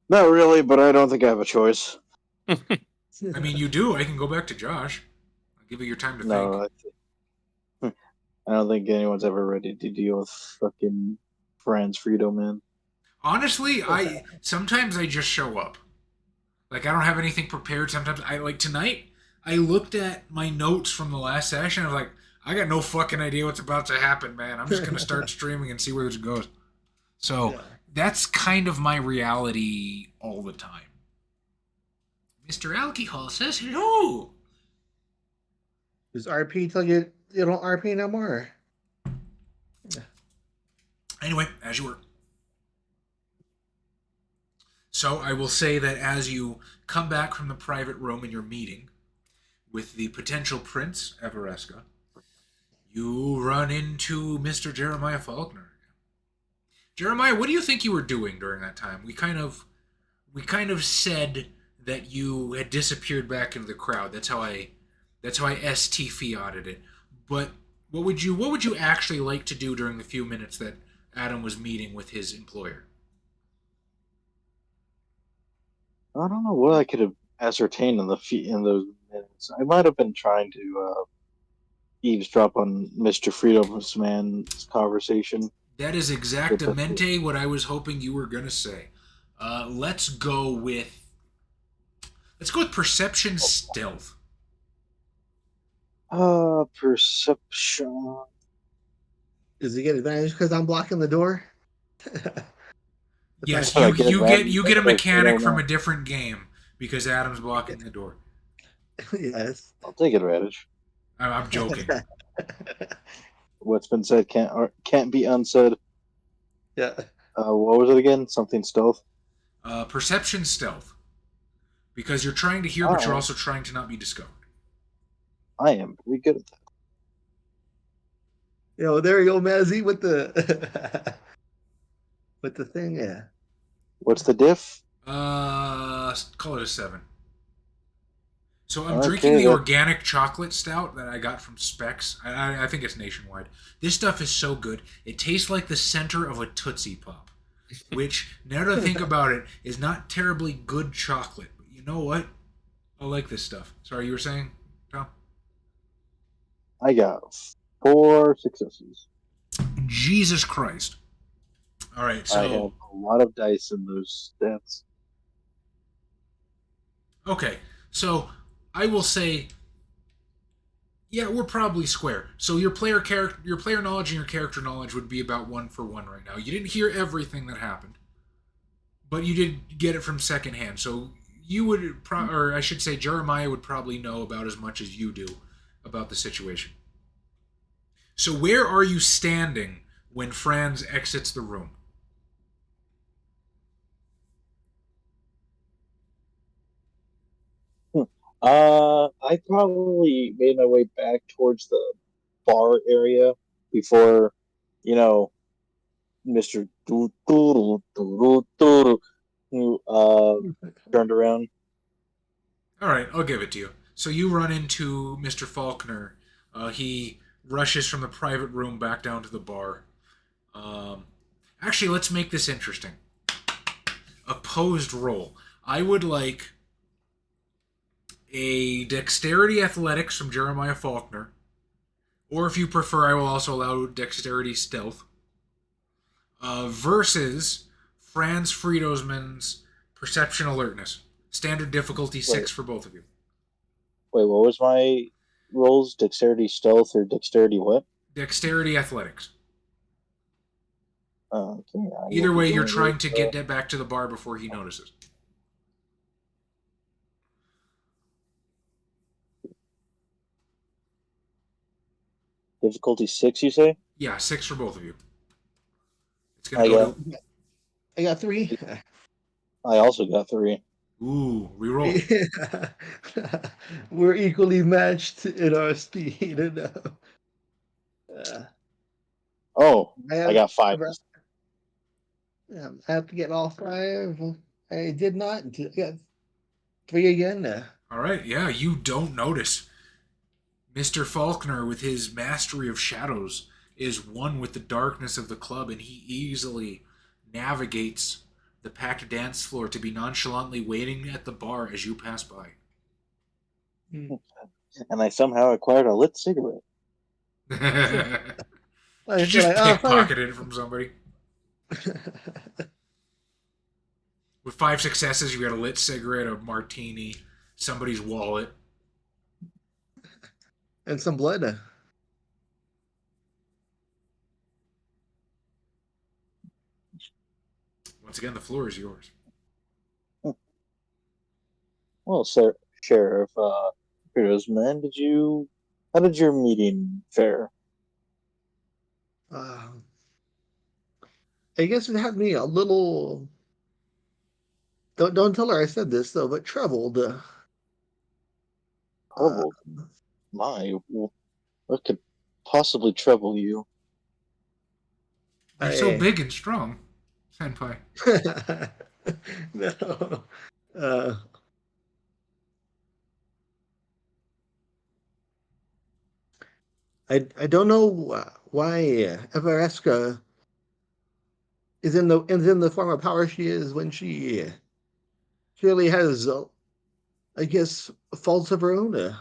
Not really, but I don't think I have a choice. I mean, you do. I can go back to Josh. I'll give you your time to think. I don't think anyone's ever ready to deal with fucking Franz Friedo, man. Honestly, sometimes I just show up. Like, I don't have anything prepared. Sometimes tonight, I looked at my notes from the last session. I was like, I got no fucking idea what's about to happen, man. I'm just going to start streaming and see where this goes. So, that's kind of my reality all the time. Mr. Alcohol says hello. Does RP tell you don't RP no more? Anyway, as you were. So I will say that as you come back from the private room in your meeting with the potential prince, Evereska, you run into Mr. Jeremiah Faulkner. Jeremiah, what do you think you were doing during that time? We kind of said that you had disappeared back into the crowd. That's how I ST fiated it. But what would you actually like to do during the few minutes that Adam was meeting with his employer? I don't know what I could have ascertained in those minutes. I might have been trying to eavesdrop on Mr. Friedo's man's conversation. That is exactamente what I was hoping you were gonna say. Let's go with perception stealth. Perception. Does he get advantage because I'm blocking the door? Yes, you get a mechanic from a different game because Adam's blocking the door. Yes. I'll take advantage. I'm joking. What's been said can't be unsaid. Yeah. What was it again? Something stealth? Perception stealth. Because you're trying to hear, but you're also trying to not be discovered. I am pretty good at that. There you go, Mazzy, with the with the thing, yeah. What's the diff? Call it a 7. So I'm drinking the organic chocolate stout that I got from Specs. I think it's nationwide. This stuff is so good. It tastes like the center of a Tootsie Pop, which, now that I think about it, is not terribly good chocolate. But you know what? I like this stuff. Sorry, you were saying, Tom? I got 4 successes. Jesus Christ. All right, so... I have a lot of dice in those stats. Okay, so... I will say, yeah, we're probably square. So your player knowledge and your character knowledge would be about 1 for 1 right now. You didn't hear everything that happened, but you did get it from secondhand. So you would, or I should say, Jeremiah would probably know about as much as you do about the situation. So where are you standing when Franz exits the room? I probably made my way back towards the bar area before, Mr. Turned around. All right, I'll give it to you. So you run into Mr. Faulkner. He rushes from the private room back down to the bar. Um, actually, let's make this interesting. Opposed roll. I would like a dexterity athletics from Jeremiah Faulkner. Or if you prefer, I will also allow dexterity stealth. Versus Franz Friedosman's perception alertness. Standard difficulty 6 for both of you. Wait, what was my rolls? Dexterity stealth or dexterity what? Dexterity athletics. Okay. Either way, you're trying to get back to the bar before he notices. Difficulty 6, you say? Yeah, 6 for both of you. It's gonna go to. I got 3. I also got 3. Ooh, reroll. We're equally matched in our speed. I got 5. I have to get all 5. I did not. I got 3 again. All right, yeah, you don't notice. Mr. Faulkner, with his mastery of shadows, is one with the darkness of the club, and he easily navigates the packed dance floor to be nonchalantly waiting at the bar as you pass by. And I somehow acquired a lit cigarette. You just pickpocketed it from somebody. With 5 successes, you got a lit cigarette, a martini, somebody's wallet. And some blood. Once again, the floor is yours. Well, sir, Sheriff man, how did your meeting fare? I guess it had me a little. Don't tell her I said this though, but troubled. Troubled? What could possibly trouble you? You're so big and strong, Senpai. No. I don't know why Evereska is in the form of power she is when she clearly has, I guess, faults of her own.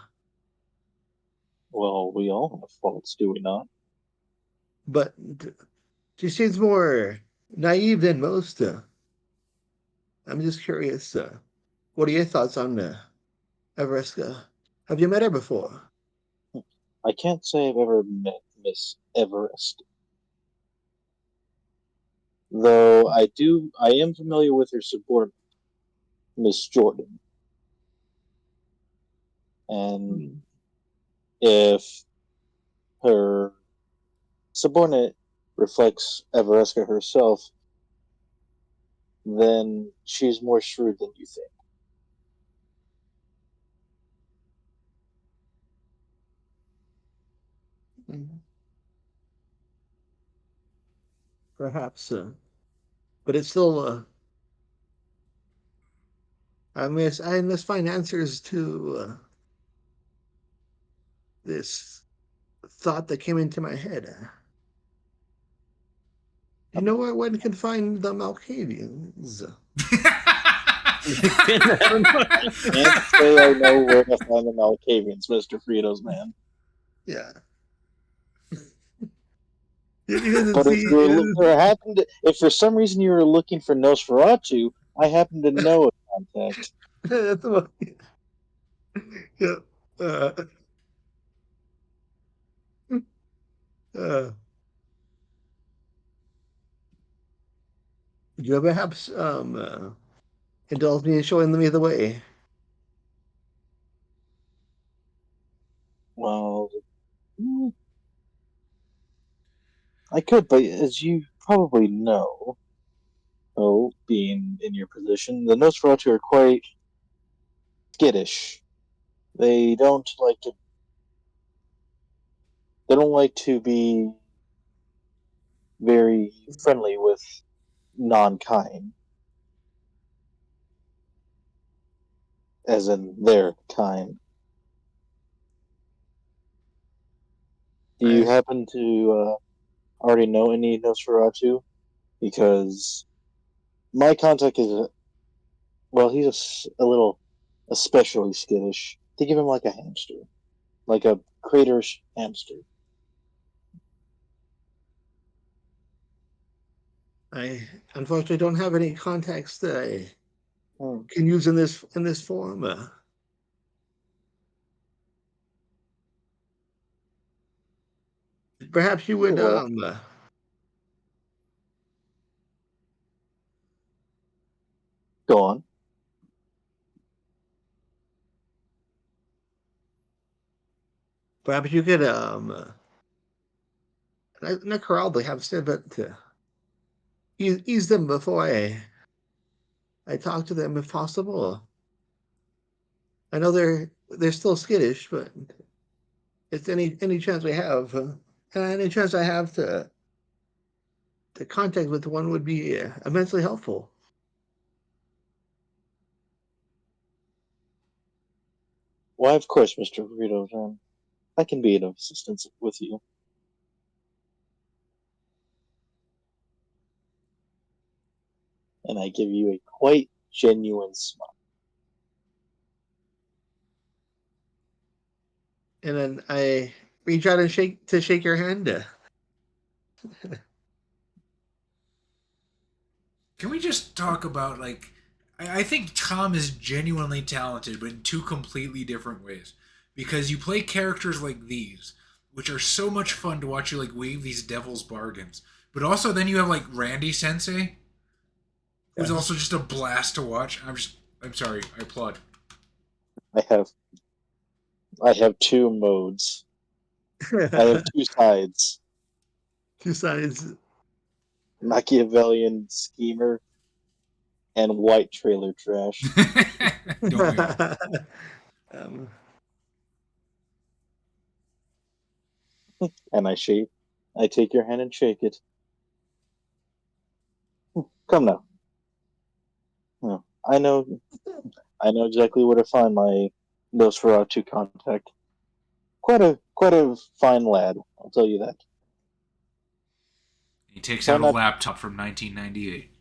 Well, we all have faults, do we not? But she seems more naive than most. I'm just curious. What are your thoughts on Evereska? Have you met her before? I can't say I've ever met Miss Everest. Though I am familiar with her subordinate, Miss Jordan. And if her subordinate reflects Evereska herself, then she's more shrewd than you think. Perhaps, but it's still. I must find answers to this thought that came into my head. You know where one can find the Malkavians? Can't say I know where to find the Malkavians, Mr. Fritos, man. Yeah. But if for some reason you were looking for Nosferatu, I happen to know a contact. That's what. Yeah. Uh, do you ever have indulge me in showing me the way? Well, I could, but as you probably know, being in your position, the Nosferatu are quite skittish. They don't like to. They don't like to be very friendly with non-kind, as in their kind. Do you happen to already know any Nosferatu? Because my contact is, he's a little especially skittish. Think of him like a hamster, like a crater's hamster. I unfortunately don't have any contacts that I Hmm. can use in this form. Perhaps you would Well, go on. perhaps you could not corral the hamster, but ease them before I talk to them if possible. I know they're still skittish, but it's any chance we have, any chance I have to contact with one would be immensely helpful. Why, of course, Mr. Burrito. I can be of assistance with you. And I give you a quite genuine smile. And then I reach out and shake your hand. Can we just talk about, like, I think Tom is genuinely talented, but in two completely different ways. Because you play characters like these, which are so much fun to watch you, like, weave these devil's bargains. But also then you have, like, Randy Sensei, who's also just a blast to watch. I'm sorry, I applaud. I have two modes. I have two sides. Two sides. Machiavellian schemer and white trailer trash. Don't we all? And I take your hand and shake it. Come now. No, I know exactly where to find my Nosferatu contact. Quite a fine lad, I'll tell you that. He takes out a laptop from 1998.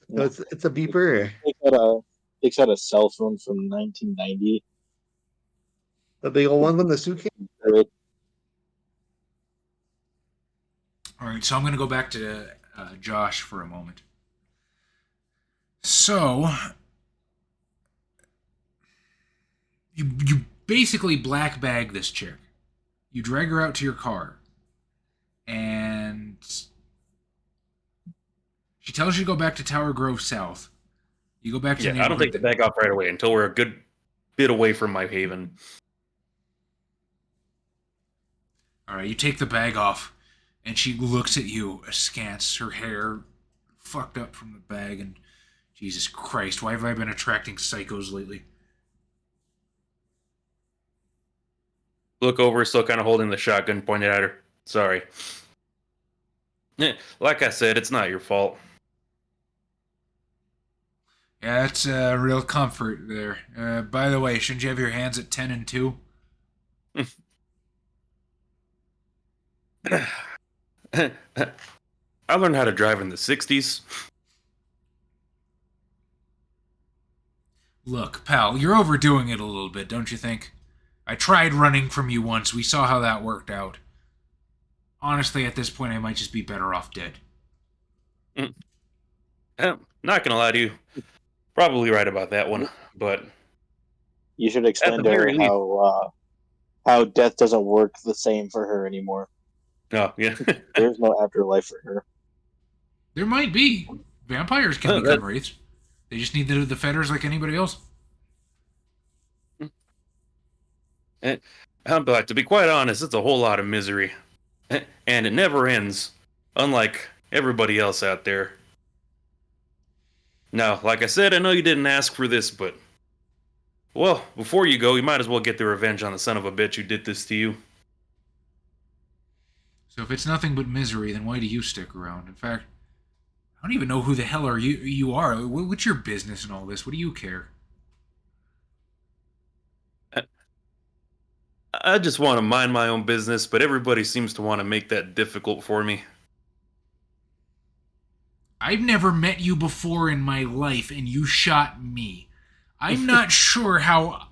No, it's a beeper. Takes out a cell phone from 1990. The big old one from the suitcase. All right, so I'm going to go back to Josh for a moment. So, you basically black bag this chick. You drag her out to your car, and she tells you to go back to Tower Grove South. You go back to the I don't take the bag off right away until we're a good bit away from my haven. All right, you take the bag off, and she looks at you askance, her hair fucked up from the bag, and Jesus Christ, why have I been attracting psychos lately? Look over, still kind of holding the shotgun pointed at her. Sorry. Like I said, it's not your fault. Yeah, that's a real comfort there. By the way, shouldn't you have your hands at 10 and 2? I learned how to drive in the 60s. Look, pal, you're overdoing it a little bit, don't you think? I tried running from you once. We saw how that worked out. Honestly, at this point, I might just be better off dead. Not gonna lie to you. Probably right about that one, but you should explain to her how death doesn't work the same for her anymore. Oh, yeah. There's no afterlife for her. There might be. Vampires can become wraiths. They just need the fetters like anybody else. But to be quite honest, it's a whole lot of misery. And it never ends, unlike everybody else out there. Now, like I said, I know you didn't ask for this, but... Well, before you go, you might as well get the revenge on the son of a bitch who did this to you. So if it's nothing but misery, then why do you stick around? In fact, I don't even know who the hell you are. What's your business in all this? What do you care? I just want to mind my own business, but everybody seems to want to make that difficult for me. I've never met you before in my life, and you shot me. I'm not sure how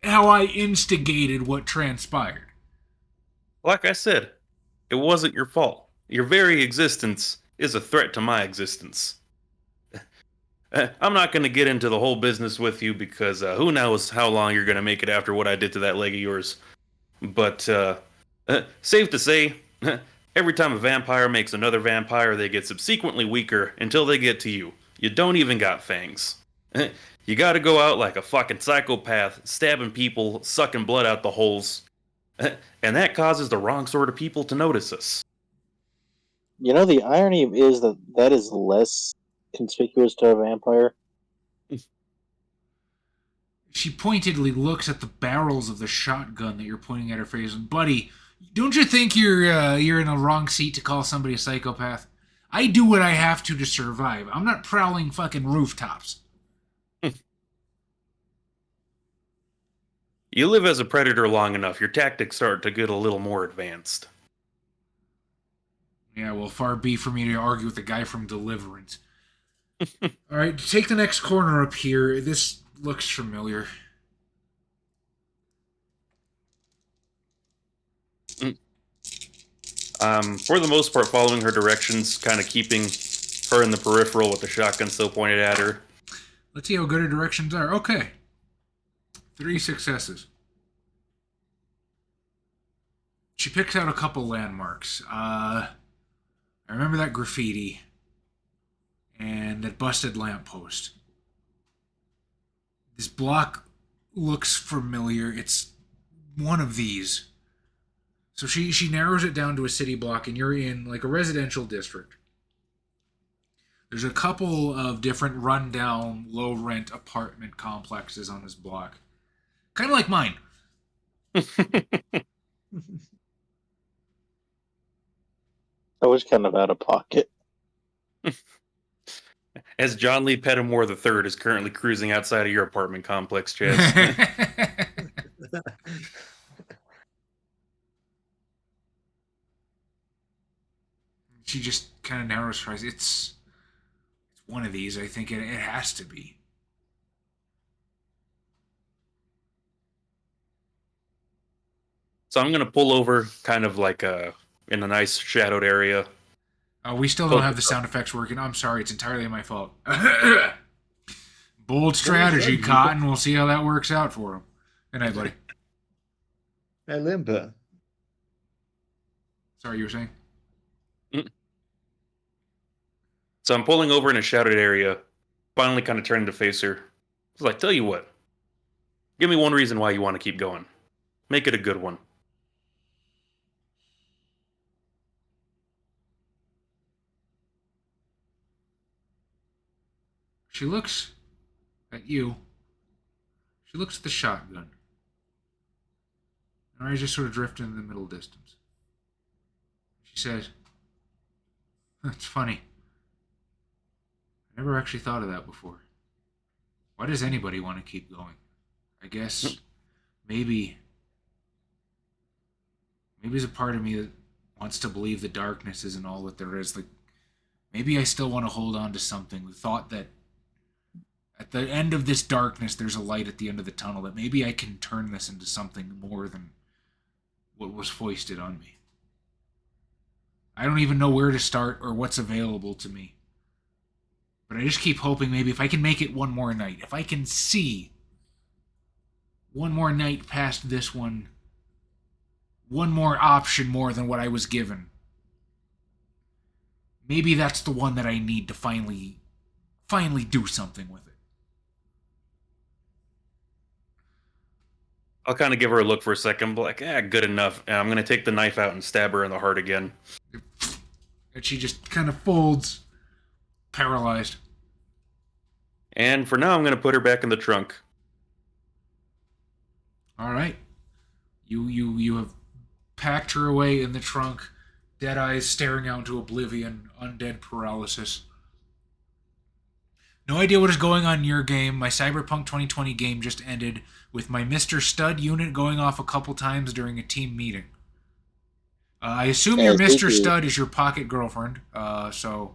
I instigated what transpired. Like I said, it wasn't your fault. Your very existence is a threat to my existence. I'm not going to get into the whole business with you because who knows how long you're going to make it after what I did to that leg of yours. But safe to say, every time a vampire makes another vampire, they get subsequently weaker until they get to you. You don't even got fangs. You gotta go out like a fucking psychopath, stabbing people, sucking blood out the holes. And that causes the wrong sort of people to notice us. You know, the irony is that is less conspicuous to a vampire. She pointedly looks at the barrels of the shotgun that you're pointing at her face. And, buddy, don't you think you're in a wrong seat to call somebody a psychopath? I do what I have to survive. I'm not prowling fucking rooftops. You live as a predator long enough, your tactics start to get a little more advanced. Yeah, well, far be for me to argue with the guy from Deliverance. Alright, take the next corner up here. This looks familiar. For the most part, following her directions, kind of keeping her in the peripheral with the shotgun still pointed at her. Let's see how good her directions are. Okay. 3 successes. She picks out a couple landmarks. I remember that graffiti and that busted lamppost. This block looks familiar. It's one of these. So she narrows it down to a city block, and you're in like a residential district. There's a couple of different rundown, low-rent apartment complexes on this block. Kind of like mine. I was kind of out of pocket. As John Lee Pettimore III is currently cruising outside of your apartment complex, Chaz. She just kind of narrows her eyes. It's one of these. I think it has to be. So I'm going to pull over kind of like in a nice shadowed area. We still don't have the sound effects working. I'm sorry. It's entirely my fault. Bold strategy, Cotton. We'll see how that works out for him. Good night, buddy. Hey, Limpa. Sorry, you were saying? So I'm pulling over in a shadowed area, finally kind of turning to face her. I was like, tell you what, give me one reason why you want to keep going. Make it a good one. She looks at you. She looks at the shotgun. And I just sort of drift into the middle distance. She says, "It's funny. I never actually thought of that before. Why does anybody want to keep going? I guess maybe there's a part of me that wants to believe the darkness isn't all that there is. Like, maybe I still want to hold on to something. The thought that at the end of this darkness, there's a light at the end of the tunnel, that maybe I can turn this into something more than what was foisted on me. I don't even know where to start or what's available to me. But I just keep hoping maybe if I can make it one more night, if I can see one more night past this one more option more than what I was given. maybe that's the one that I need to finally do something with it. I'll kind of give her a look for a second, but like, good enough. And I'm going to take the knife out and stab her in the heart again. And she just kind of folds, paralyzed. And for now, I'm going to put her back in the trunk. All right. You have packed her away in the trunk, dead eyes staring out into oblivion, undead paralysis. No idea what is going on in your game. My Cyberpunk 2020 game just ended with my Mr. Stud unit going off a couple times during a team meeting. I assume your Mr. Stud is your pocket girlfriend, so,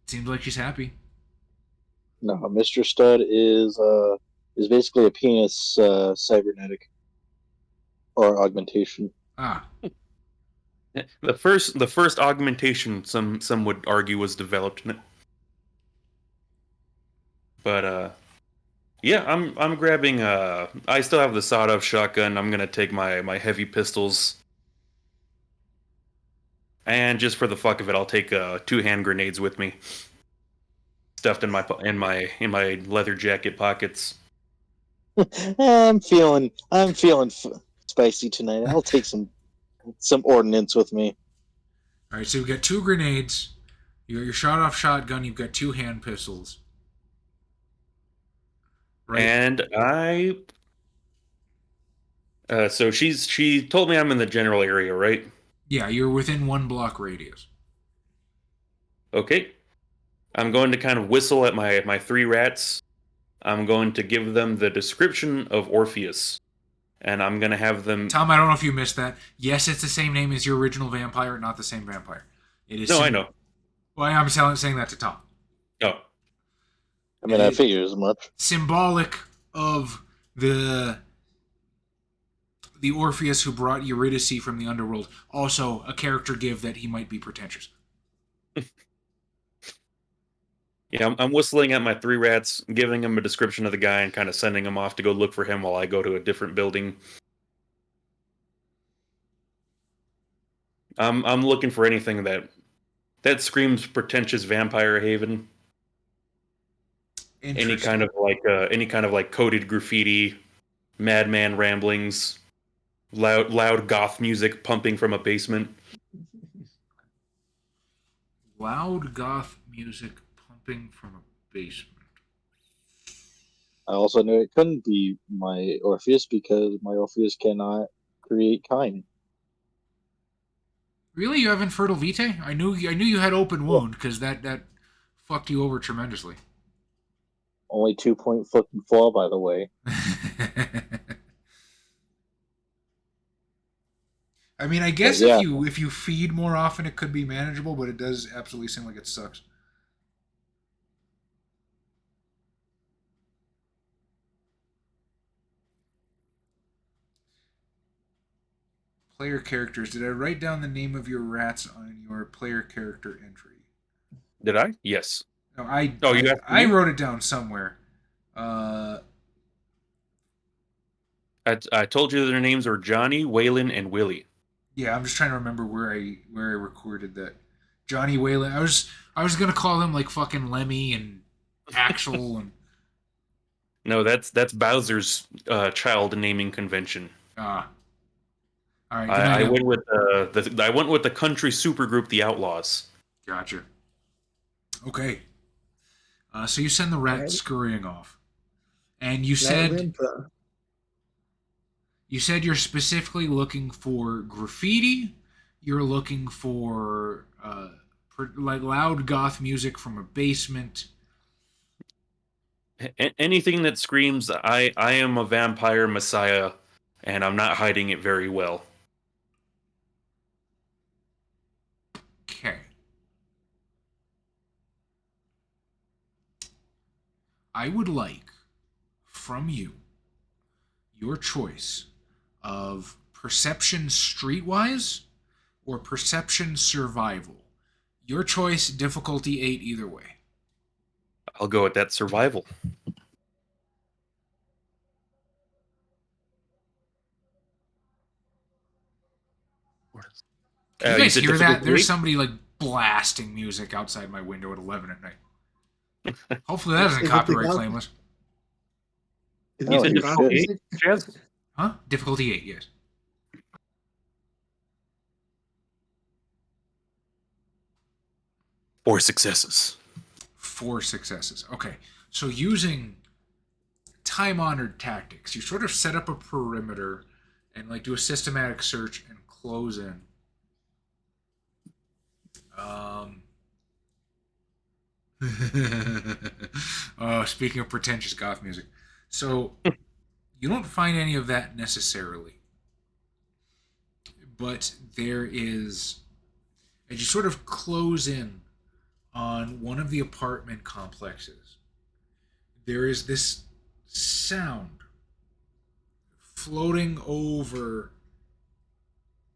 seems like she's happy. No, Mr. Stud is basically a penis cybernetic or augmentation. Ah. The first augmentation, some would argue, was developed. But yeah, I'm grabbing. I still have the sawed-off shotgun. I'm gonna take my heavy pistols, and just for the fuck of it, I'll take 2 hand grenades with me, stuffed in my leather jacket pockets. I'm feeling spicy tonight. I'll take some ordnance with me. All right, so you've got 2 grenades. You got your shot-off shotgun. You've got 2 hand pistols. Right. And so she told me I'm in the general area, right? Yeah, you're within 1 block radius. Okay. I'm going to kind of whistle at my 3 rats. I'm going to give them the description of Orpheus. And I'm going to have them... Tom, I don't know if you missed that. Yes, it's the same name as your original vampire, not the same vampire. It is. No, I know. Well, I'm saying that to Tom. Oh. I mean, I figured as much. Symbolic of the Orpheus who brought Eurydice from the underworld. Also, a character give that he might be pretentious. Yeah, I'm whistling at my 3 rats, giving them a description of the guy, and kind of sending them off to go look for him while I go to a different building. I'm looking for anything that screams pretentious vampire haven. Any kind of like coded graffiti, madman ramblings, loud goth music pumping from a basement. Loud goth music pumping from a basement. I also knew it couldn't be my Orpheus because my Orpheus cannot create kind. Really, you have infertile vitae? I knew you had open wound because that fucked you over tremendously. Only 2-point fucking flaw, by the way. I mean, I guess if you feed more often, it could be manageable, but it does absolutely seem like it sucks. Player characters. Did I write down the name of your rats on your player character entry? Did I? Yes. No, I wrote it down somewhere. I told you their names are Johnny, Waylon, and Willie. Yeah, I'm just trying to remember where I recorded that. Johnny Waylon. I was gonna call him like fucking Lemmy and Axel and. No, that's Bowser's child naming convention. Ah. All right. I went with the country supergroup, the Outlaws. Gotcha. Okay. So you send the rat scurrying off, and you said you're specifically looking for graffiti. You're looking for like loud goth music from a basement. Anything that screams, I am a vampire messiah, and I'm not hiding it very well. Okay. I would like from you your choice of perception streetwise or perception survival. Your choice, difficulty 8 either way. I'll go with that survival. Can you guys hear that? There's somebody like blasting music outside my window at 11 at night. Hopefully that isn't Is it copyright the claimless. Is Oh, it you goth should. music? Chaz? Huh? Difficulty 8, yes. Four successes. 4 successes. Okay. So using time-honored tactics, you sort of set up a perimeter and like do a systematic search and close in. Speaking of pretentious goth music. So you don't find any of that necessarily. But there is, as you sort of close in on one of the apartment complexes, there is this sound floating over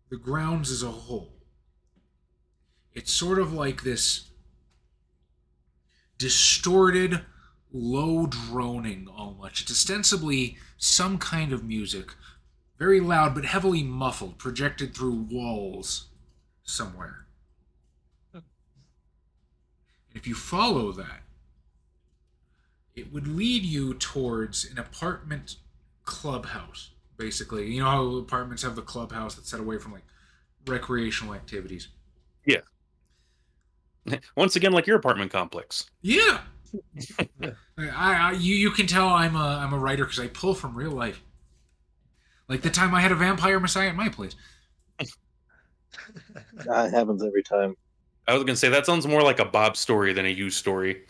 the grounds as a whole. It's sort of like this distorted, low droning almost. It's ostensibly some kind of music, very loud but heavily muffled, projected through walls somewhere. If you follow that, it would lead you towards an apartment clubhouse, basically. You know how apartments have the clubhouse that's set away from like recreational activities? Yeah. Once again, like your apartment complex. Yeah. You can tell I'm a writer because I pull from real life. Like the time I had a vampire messiah at my place. That happens every time. I was gonna say that sounds more like a Bob story than a you story.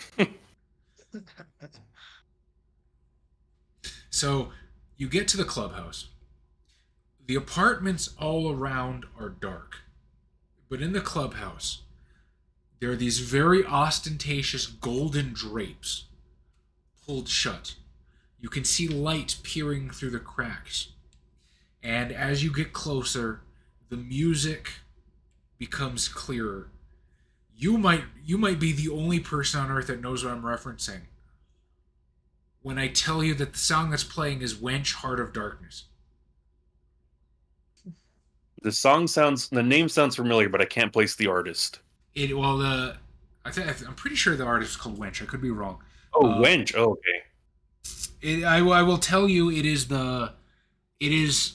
So you get to the clubhouse. The apartments all around are dark. But in the clubhouse, there are these very ostentatious golden drapes pulled shut. You can see light peering through the cracks. And as you get closer, the music becomes clearer. You might be the only person on earth that knows what I'm referencing when I tell you that the song that's playing is Wench Heart of Darkness. The name sounds familiar, but I can't place the artist. I'm pretty sure the artist is called Wench. I could be wrong. Oh, Wench. Oh, okay. I will tell you, it is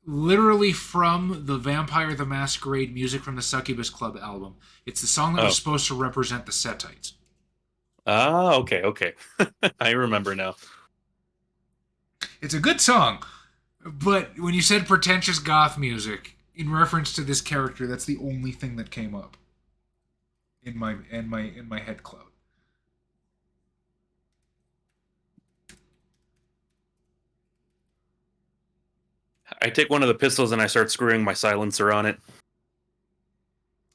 literally from the Vampire the Masquerade music from the Succubus Club album. It's the song that was supposed to represent the Setites. Ah, okay. I remember now. It's a good song, but when you said pretentious goth music in reference to this character, that's the only thing that came up in my head cloud. I take one of the pistols and I start screwing my silencer on it.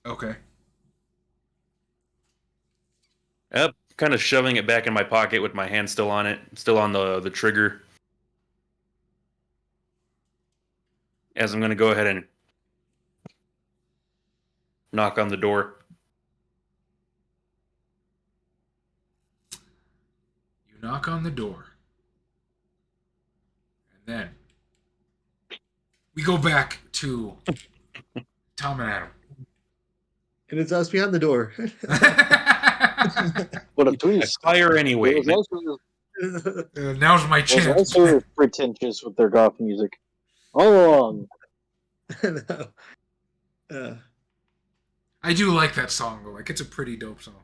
Okay. Yep, kind of shoving it back in my pocket with my hand still on it, still on the trigger. As I'm going to go ahead and knock on the door. You knock on the door. And then we go back to Tom and Adam. And it's us behind the door. But a twist. Fire anyway. It was Now's my chance. also pretentious with their goth music. All along. I do like that song though. Like it's a pretty dope song.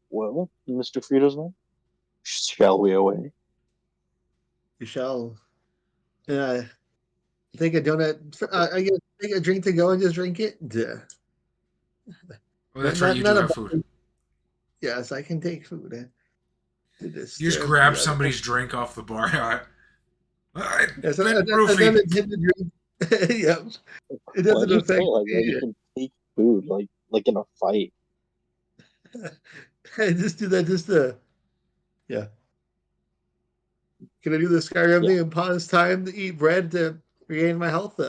Well, Mr. Frito's man, shall we away? You shall. Take a donut. I guess take a drink to go and just drink it. Duh. Oh, that's right. You do have food. Yes, I can take food. You just grab somebody's drink off the bar. Yes, and then it's hit the drink. Yeah, it doesn't affect like me. you can take food like in a fight. I just do that just to, yeah. Can I do the Skyrim thing and pause time to eat bread to regain my health?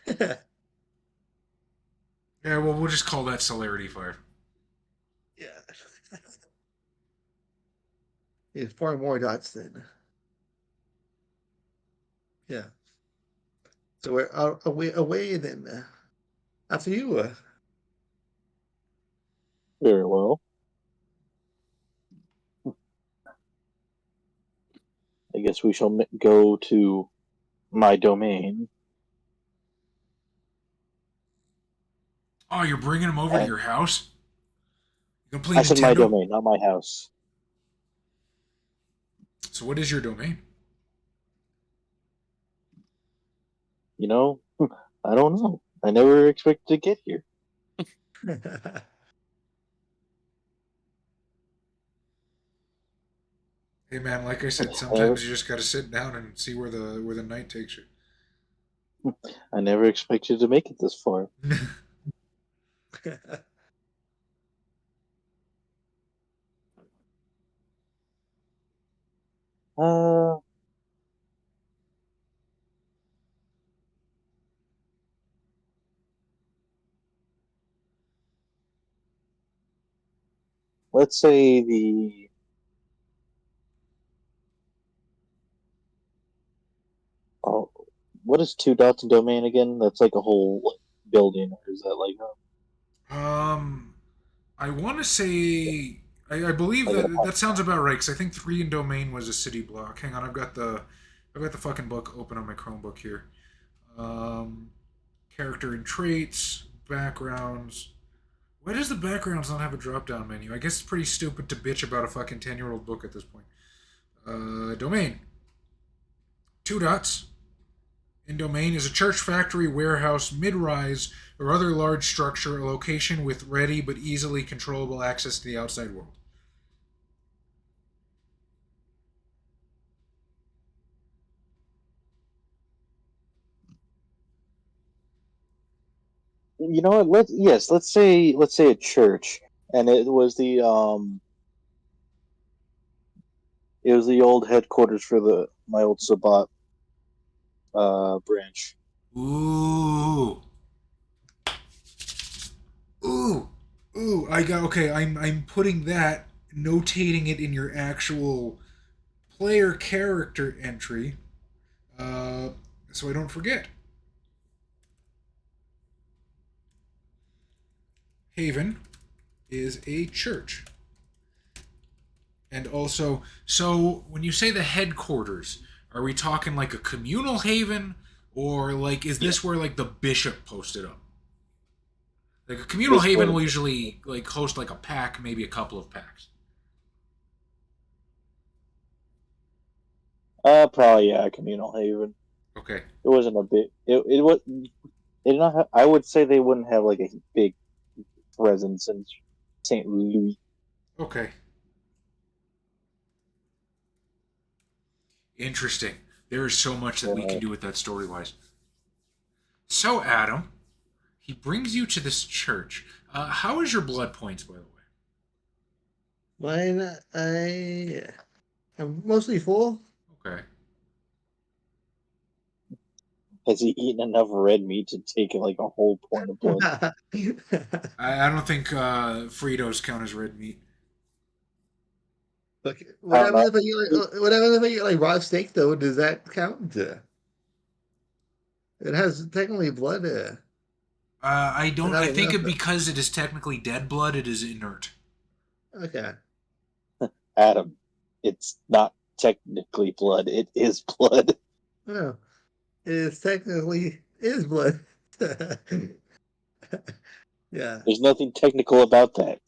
Yeah, well, we'll just call that celerity fire. Yeah. It's 4 more dots then. Yeah. So we're away then. After you. Very well. I guess we shall go to my domain. Oh, you're bringing him over to your house? You gonna play I said my Nintendo? domain, not my house. So what is your domain? You know, I don't know. I never expected to get here. Hey man, like I said, sometimes you just gotta sit down and see where the night takes you. I never expected to make it this far. Uh, let's say the oh, what is 2 dots in domain again? That's like a whole building, or is that like I want to say I believe like an that sounds about right because I think 3 in domain was a city block. Hang on, I've got the fucking book open on my Chromebook here. Um, Character and traits, backgrounds. Why does the backgrounds not have a drop down menu? I guess it's pretty stupid to bitch about a fucking 10-year-old book at this point. Domain. 2 dots. In domain is a church, factory, warehouse, mid-rise, or other large structure, a location with ready but easily controllable access to the outside world. you know what? Let's say a church, and it was the old headquarters for the my old Sabat branch. Ooh. Ooh. Ooh. Okay, I'm putting that, notating it in your actual player character entry. So I don't forget. Huivn is a church. And also, so when you say the headquarters, are we talking like a communal haven, or like is this where like the bishop posted up? Like a communal This haven way. will usually like host like a pack, maybe a couple of packs. Probably yeah, communal haven. Okay. It wasn't a big. It was. They did not have, I would say they wouldn't have like a big presence in St. Louis. Okay. Interesting. There is so much that we can do with that story wise. So Adam, he brings you to this church. How is your blood points, by the way? Mine, I'm mostly full. Okay. Has he eaten enough red meat to take like a whole point of blood? I don't think Fritos count as red meat. Look, I don't know. what happens if I get like raw steak though? Does that count? It has technically blood. I But don't. not I think enough. it because it is technically dead blood. It is inert. Okay. Adam, it's not technically blood. It is blood. No, it is technically is blood. Yeah. There's nothing technical about that.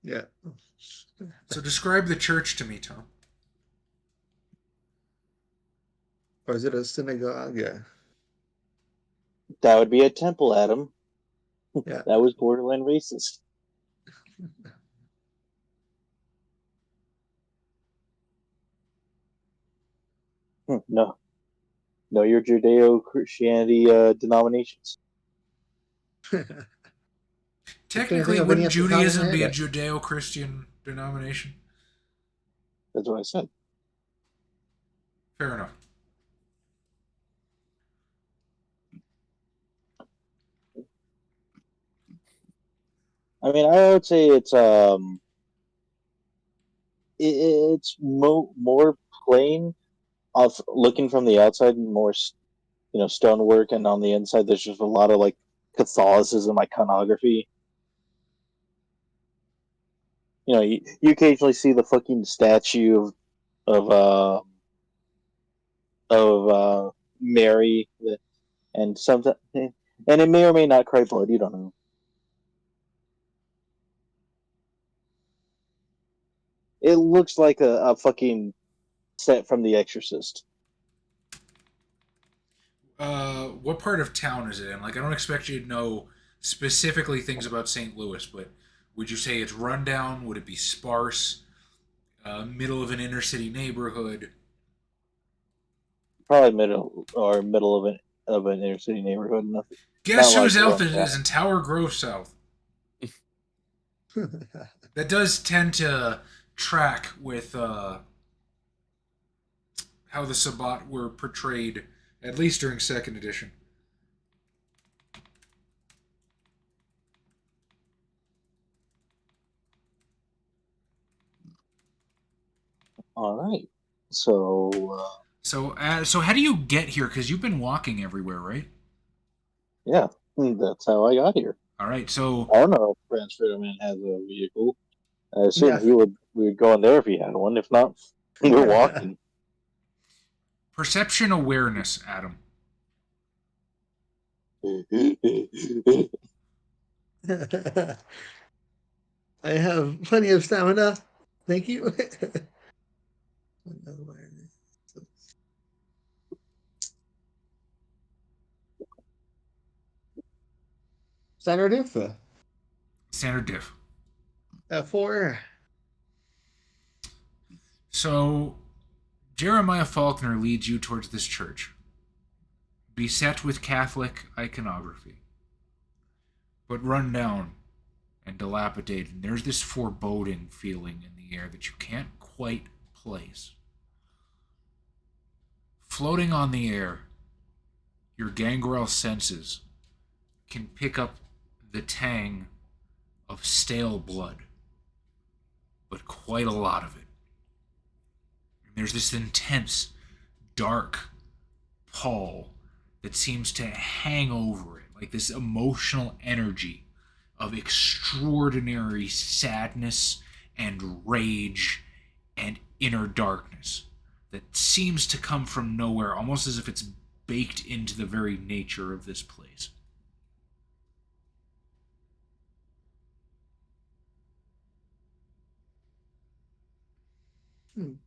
Yeah. So describe the church to me, Tom. Or is it a synagogue? Yeah. That would be a temple, Adam. Yeah. That was borderline racist. No, no, your Judeo-Christianity denominations. Couldn't think Technically, of any wouldn't at the top of my Judaism be a head. Judeo-Christian denomination? That's what I said. Fair enough. I mean, I would say it's it's more plain off looking from the outside, and more stonework, and on the inside there's just a lot of like Catholicism iconography. You occasionally see the fucking statue of Mary, and sometimes, and it may or may not cry blood. You don't know. It looks like a fucking set from The Exorcist. What part of town is it in? Like, I don't expect you to know specifically things about St. Louis, but would you say it's rundown? Would it be sparse? Middle of an inner city neighborhood? Probably middle of an inner city neighborhood. Nothing. Guess Not whose like elf that. it is in Tower Grove South? That does tend to track with how the Sabbat were portrayed, at least during second edition. All right. So So how do you get here? Because you've been walking everywhere, right? yeah, that's how I got here. All right. So I don't know if Transferman has a vehicle. I assume Yeah. we would go in there if he had one. If not, we're walking. perception awareness, Adam. I have plenty of stamina. Thank you. Standard diff. Standard diff. 4. So Jeremiah Faulkner leads you towards this church, beset with Catholic iconography, but run down and dilapidated. And there's this foreboding feeling in the air that you can't quite place. Floating on the air, your gangrel senses can pick up the tang of stale blood, but quite a lot of it. And there's this intense, dark pall that seems to hang over it, like this emotional energy of extraordinary sadness and rage and inner darkness that seems to come from nowhere, almost as if it's baked into the very nature of this place. Can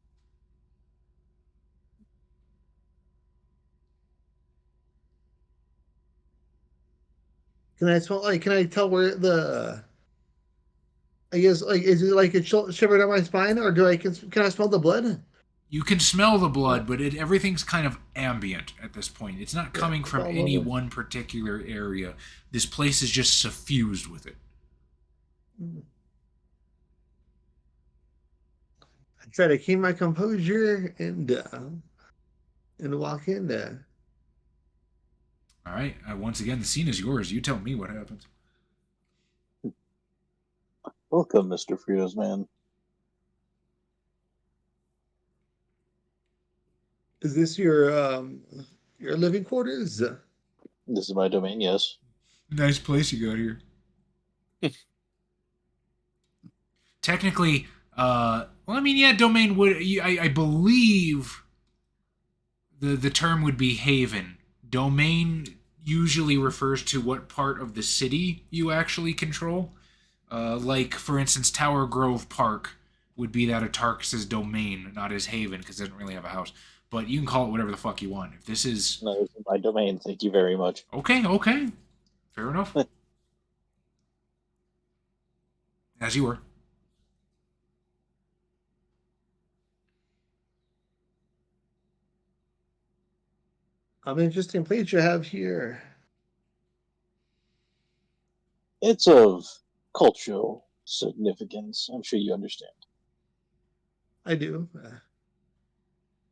I smell? Like, can I tell where the? I guess, like, is it like it shivered down my spine, or can I smell the blood? You can smell the blood, but everything's kind of ambient at this point. It's not coming from all any over. one particular area. This place is just suffused with it. I try to keep my composure and walk in there. All right. Once again, the scene is yours. You tell me what happens. Welcome, Mr. Fritos Man. Is this your living quarters? This is my domain, yes. Nice place you got here. Technically, well, I mean, yeah, domain would. I believe the term would be haven. Domain usually refers to what part of the city you actually control. Like, for instance, Tower Grove Park would be that of Tarkus's domain, not his haven, because it doesn't really have a house. But you can call it whatever the fuck you want. If this is... No, this is my domain. Thank you very much. Okay. Fair enough. As you were. Interesting place you have here. It's of cultural significance. I'm sure you understand. I do.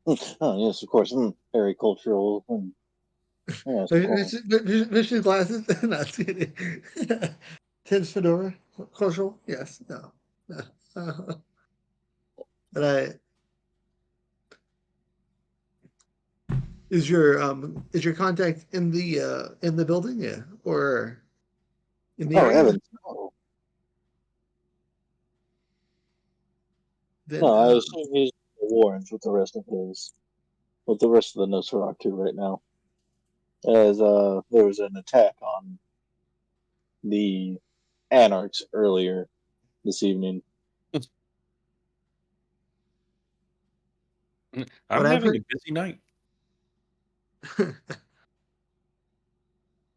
Oh, yes, of course. Very cultural. Yes, of course. Vision glasses. Not kidding. Tin's fedora. Cultural. Yes. No. But is your contact in the building, yeah, or in the Oh, area? Evans. No. Then No, I assume he's in the Warrens with the rest of the Nosferatu right now. As there was an attack on the Anarchs earlier this evening. I'm What I've having a heard- busy night.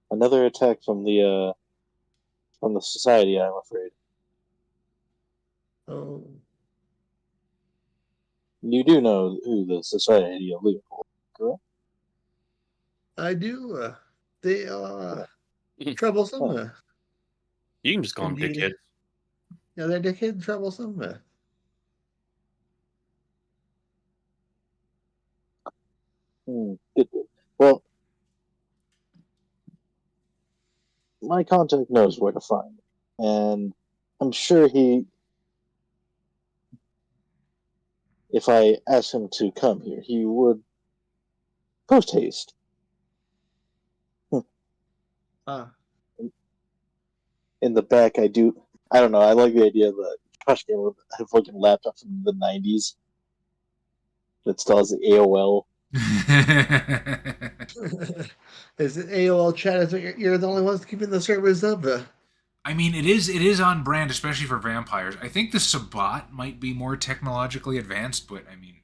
Another attack from the society, I'm afraid. Oh, You do know who the Society of Leopold is, correct? I do. They are troublesome. Oh. You can just call them Indeed. dickheads. Yeah, they're dickhead troublesome. Good. Well, my contact knows where to find me, and I'm sure if I asked him to come here, he would post haste. Ah, In the back, I don't know, I like the idea that Hottrashgamin with a fucking laptop from the 90s that still has the AOL. is it AOL chat? Is you're the only ones keeping the servers up? I mean, it is on brand, especially for vampires. I think the Sabbat might be more technologically advanced, but I mean,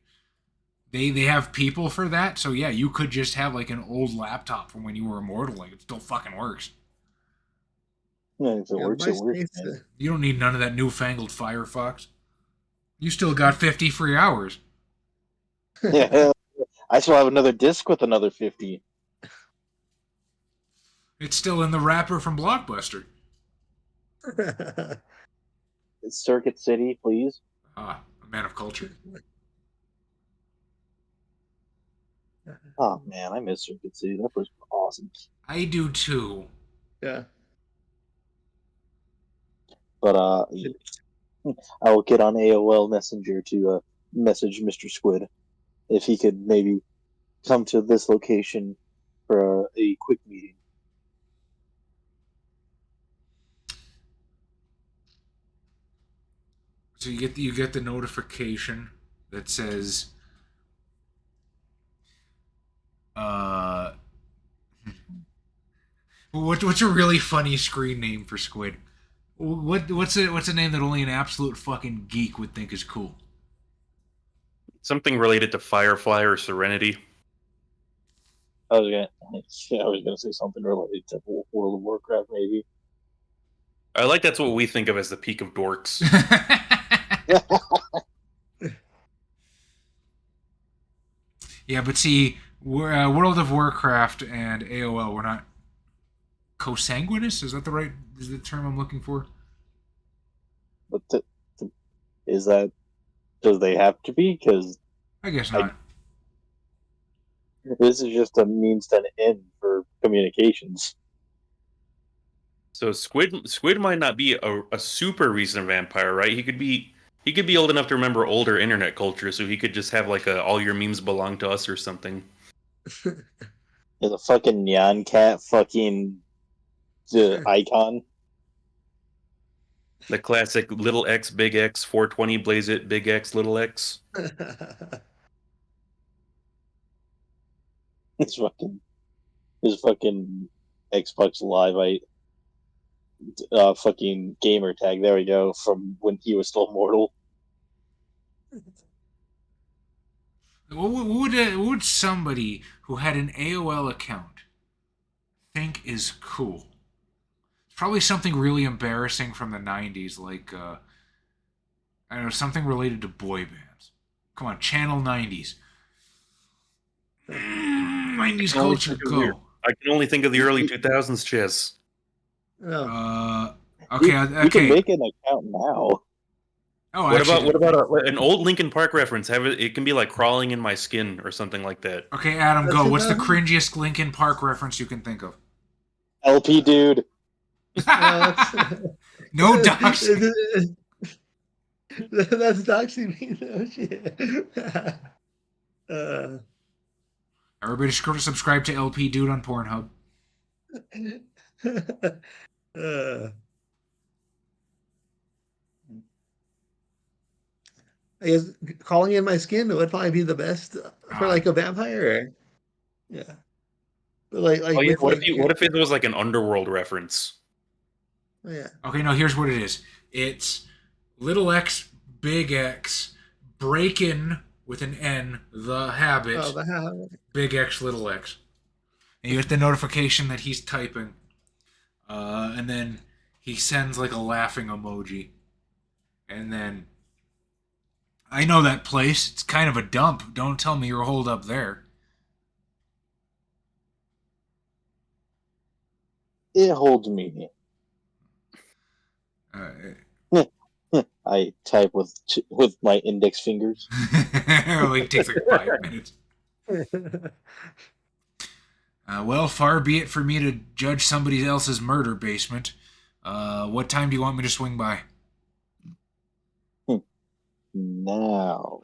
they have people for that. So yeah, you could just have like an old laptop from when you were immortal. Like it still fucking works. Yeah, if it works, it works. MySpace, Man. You don't need none of that newfangled Firefox. You still got 50 free hours. Yeah, I still have another disc with another 50. It's still in the wrapper from Blockbuster. Circuit City, please. Ah, a man of culture. Oh man, I miss Circuit City. That was awesome. I do too. Yeah. But I will get on AOL Messenger to message Mr. Squid if he could maybe come to this location for a quick meeting. So you get the notification that says what's a really funny screen name for Squid? What's a name that only an absolute fucking geek would think is cool? Something related to Firefly or Serenity. I was gonna say something related to World of Warcraft, maybe. I like that's what we think of as the peak of dorks. Yeah, but see, World of Warcraft and AOL, we're not consanguineous. Is that the term I'm looking for? But is that, does they have to be? Because I guess not. this is just a means to an end for communications. So Squid might not be a super recent vampire, right? He could be old enough to remember older internet culture, so he could just have like all your memes belong to us or something. Is a fucking Nyan Cat fucking icon? The classic little X, big X, 420 blaze it, big X, little X. His fucking Xbox Live fucking gamer tag. There we go. From when he was still mortal. What would somebody who had an AOL account think is cool? It's probably something really embarrassing from the 90s, like, I don't know, something related to boy bands. Come on, Channel 90s. 90s culture, go. I can only think of the early 2000s, Chess. Oh. Okay, You can make an account now. Oh, what about an old Linkin Park reference? It can be like crawling in my skin or something like that. Okay, Adam, go. What's the cringiest Linkin Park reference you can think of? LP dude. No docs. That's doxing me though. Shit. Everybody subscribe to LP Dude on Pornhub. I guess calling in my skin would probably be the best for like a vampire. Yeah, but like Oh yeah, with like what if it was like an underworld reference? oh, yeah. Okay, no, here's what it is. It's little x, big X, break in with an N, the habit, Oh, the hell. big X, little x. And you get the notification that he's typing. And then he sends like a laughing emoji. And then, I know that place. It's kind of a dump. Don't tell me you're holed up there. It holds me. I type with my index fingers. Like, it takes like 5 minutes. Well, far be it for me to judge somebody else's murder basement. What time do you want me to swing by? Now.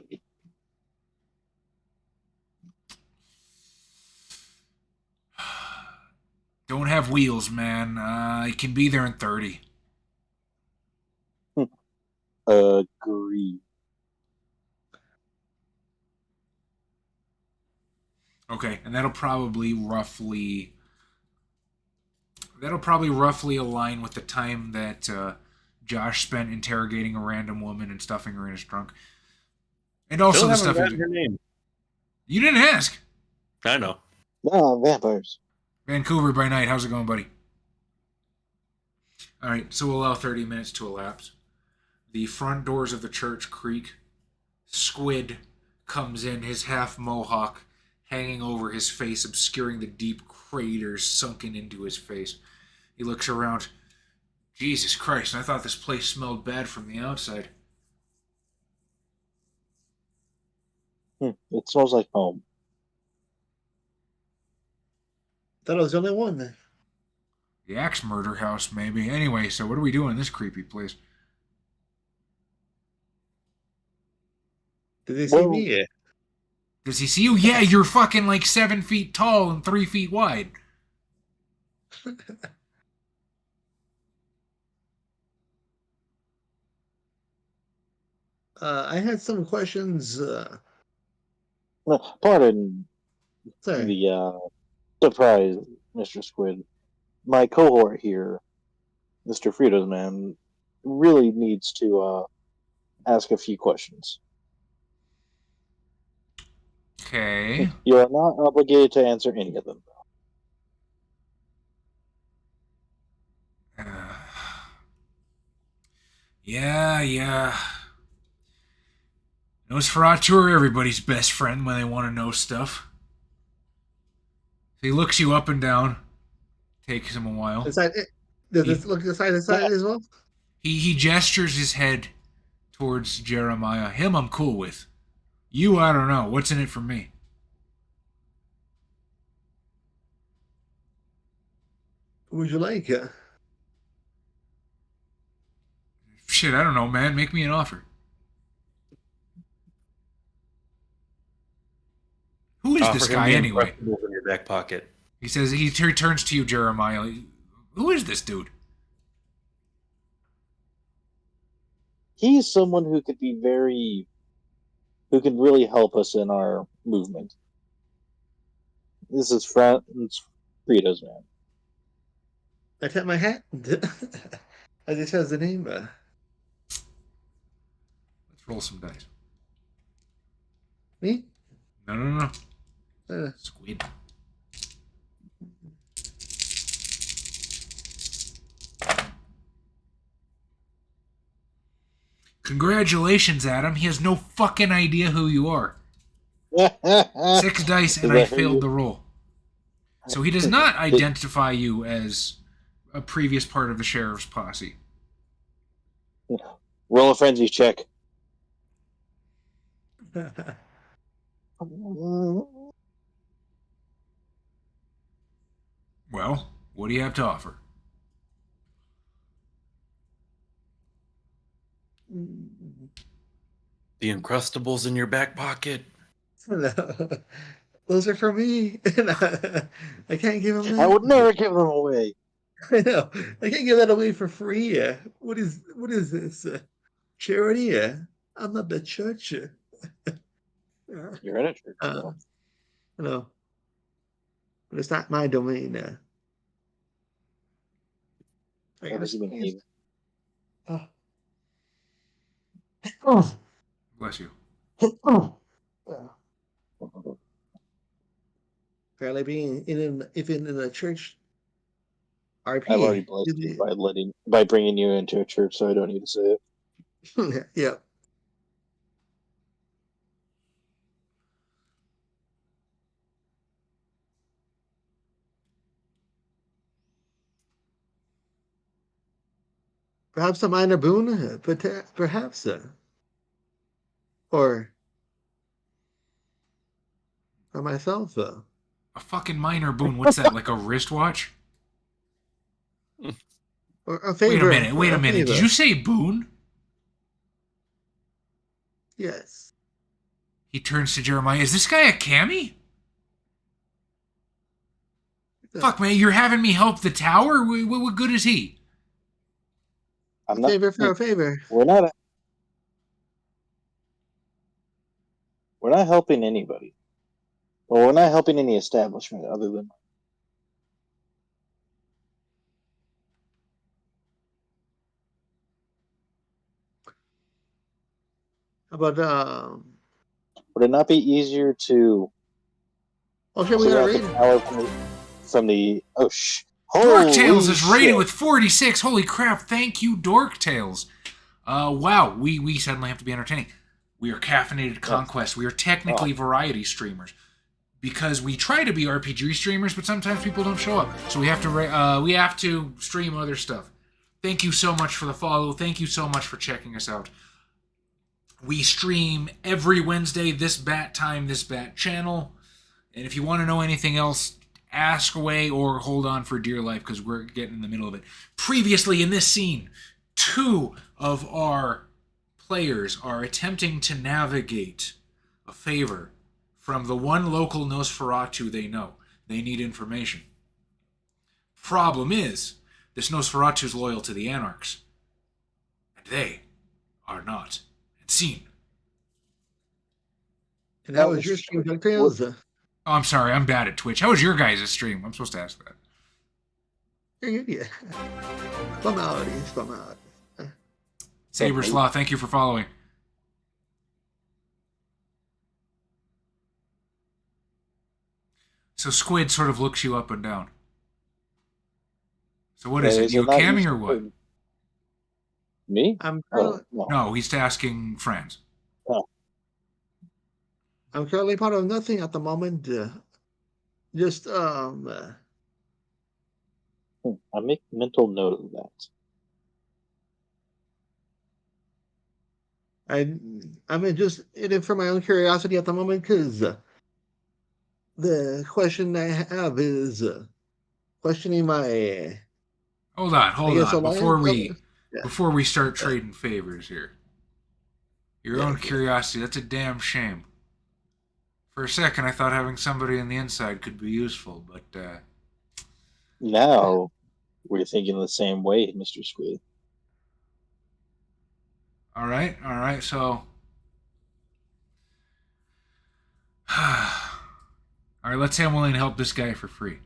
Don't have wheels, man. I can be there in 30. Agree. Okay, and that'll probably roughly align with the time that Josh spent interrogating a random woman and stuffing her in his trunk. And also the stuff your name. You didn't ask. I know. No, vampires. Vancouver by night. How's it going, buddy? All right, so we'll allow 30 minutes to elapse. The front doors of the church creak. Squid comes in, his half mohawk hanging over his face, obscuring the deep craters sunken into his face. He looks around. Jesus Christ, I thought this place smelled bad from the outside. It smells like home. Thought I was the only one then. The axe murder house, maybe. Anyway, so what are we doing in this creepy place? Did they see me? Yeah. Does he see you? Yeah, you're fucking like 7 feet tall and 3 feet wide. I had some questions. Pardon Sorry. the surprise, Mr. Squid. My cohort here, Mr. Fritos Man, really needs to ask a few questions. Okay. You are not obligated to answer any of them. Yeah. Nosferatu are everybody's best friend when they want to know stuff. He looks you up and down. Takes him a while. Does this look the side as well? He gestures his head towards Jeremiah. Him I'm cool with. You, I don't know. What's in it for me? Who would you like? Shit, I don't know, man. Make me an offer. Who is this guy anyway? In your back pocket. He says, he turns to you, Jeremiah. Who is this dude? He's someone who could really help us in our movement. This is Fritos Man. I tap my hat. I just has the name. Let's roll some dice. Me? No. Squid. Congratulations, Adam. He has no fucking idea who you are. 6 dice and I failed the roll. So he does not identify you as a previous part of the sheriff's posse. Roll a frenzy check. Well, what do you have to offer? The Uncrustables in your back pocket. No. Those are for me. I can't give them I that. would never give them away. I know. I can't give that away for free. What is this? Charity? I'm not the church. You're in a church. No. But it's not my domain. I Never guess- even even. Oh. Bless you. Apparently being even in a church RP. I've already blessed you by bringing you into a church, so I don't need to say it. Yeah. Perhaps a minor boon, but perhaps, or for myself. A fucking minor boon. What's that? Like a wristwatch? Or a favor. Wait a minute. Favor. Did you say boon? Yes. He turns to Jeremiah. Is this guy a cammie? Fuck, man, you're having me help the tower? What good is he? I'm not. Favor for a favor. We're not helping anybody. Well, we're not helping any establishment other than. How about Would it not be easier to oh shit, we clear got a out the raid. power from the Dorktails is holy rated shit. with 46. Holy crap, thank you, Dorktails. Wow, we suddenly have to be entertaining. We are caffeinated conquests. We are technically variety streamers. Because we try to be RPG streamers, but sometimes people don't show up. So we have to stream other stuff. Thank you so much for the follow. Thank you so much for checking us out. We stream every Wednesday, this bat time, this bat channel. And if you want to know anything else, ask away or hold on for dear life because we're getting in the middle of it. Previously in this scene, 2 of our players are attempting to navigate a favor from the one local Nosferatu they know. They need information. Problem is, this Nosferatu is loyal to the Anarchs. And they are not. And scene. And that was your stream, DuckTales. Oh, I'm sorry, I'm bad at Twitch. How was your guys' stream? I'm supposed to ask that. Yeah. Formality. Saberslaw, thank you for following. So Squid sort of looks you up and down. So what is it? You a cammie or what? Me? I'm No, he's asking friends. I'm currently part of nothing at the moment. Just I make mental note of that. I'm just in it for my own curiosity at the moment because the question I have is questioning my. Hold on. Before we start trading favors here. Your own curiosity, that's a damn shame. For a second, I thought having somebody on the inside could be useful, but Now we're thinking the same way, Mr. Squid. All right. So, all right. Let's say I'm willing to help this guy for free.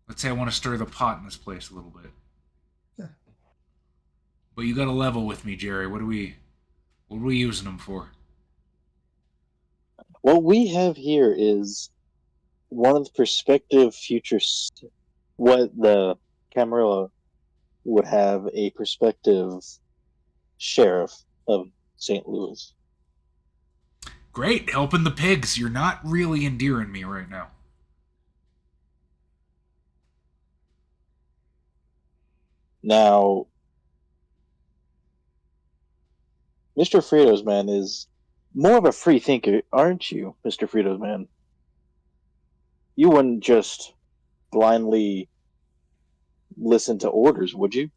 Let's say I want to stir the pot in this place a little bit. Yeah. But you got to level with me, Jerry. What are we using them for? What we have here is one of the prospective future. What the Camarilla would have a prospective sheriff of St. Louis. Great, helping the pigs. You're not really endearing me right now. Now, Mr. Frito's Man is more of a free thinker, aren't you, Mr. Frito's Man? You wouldn't just blindly listen to orders, would you?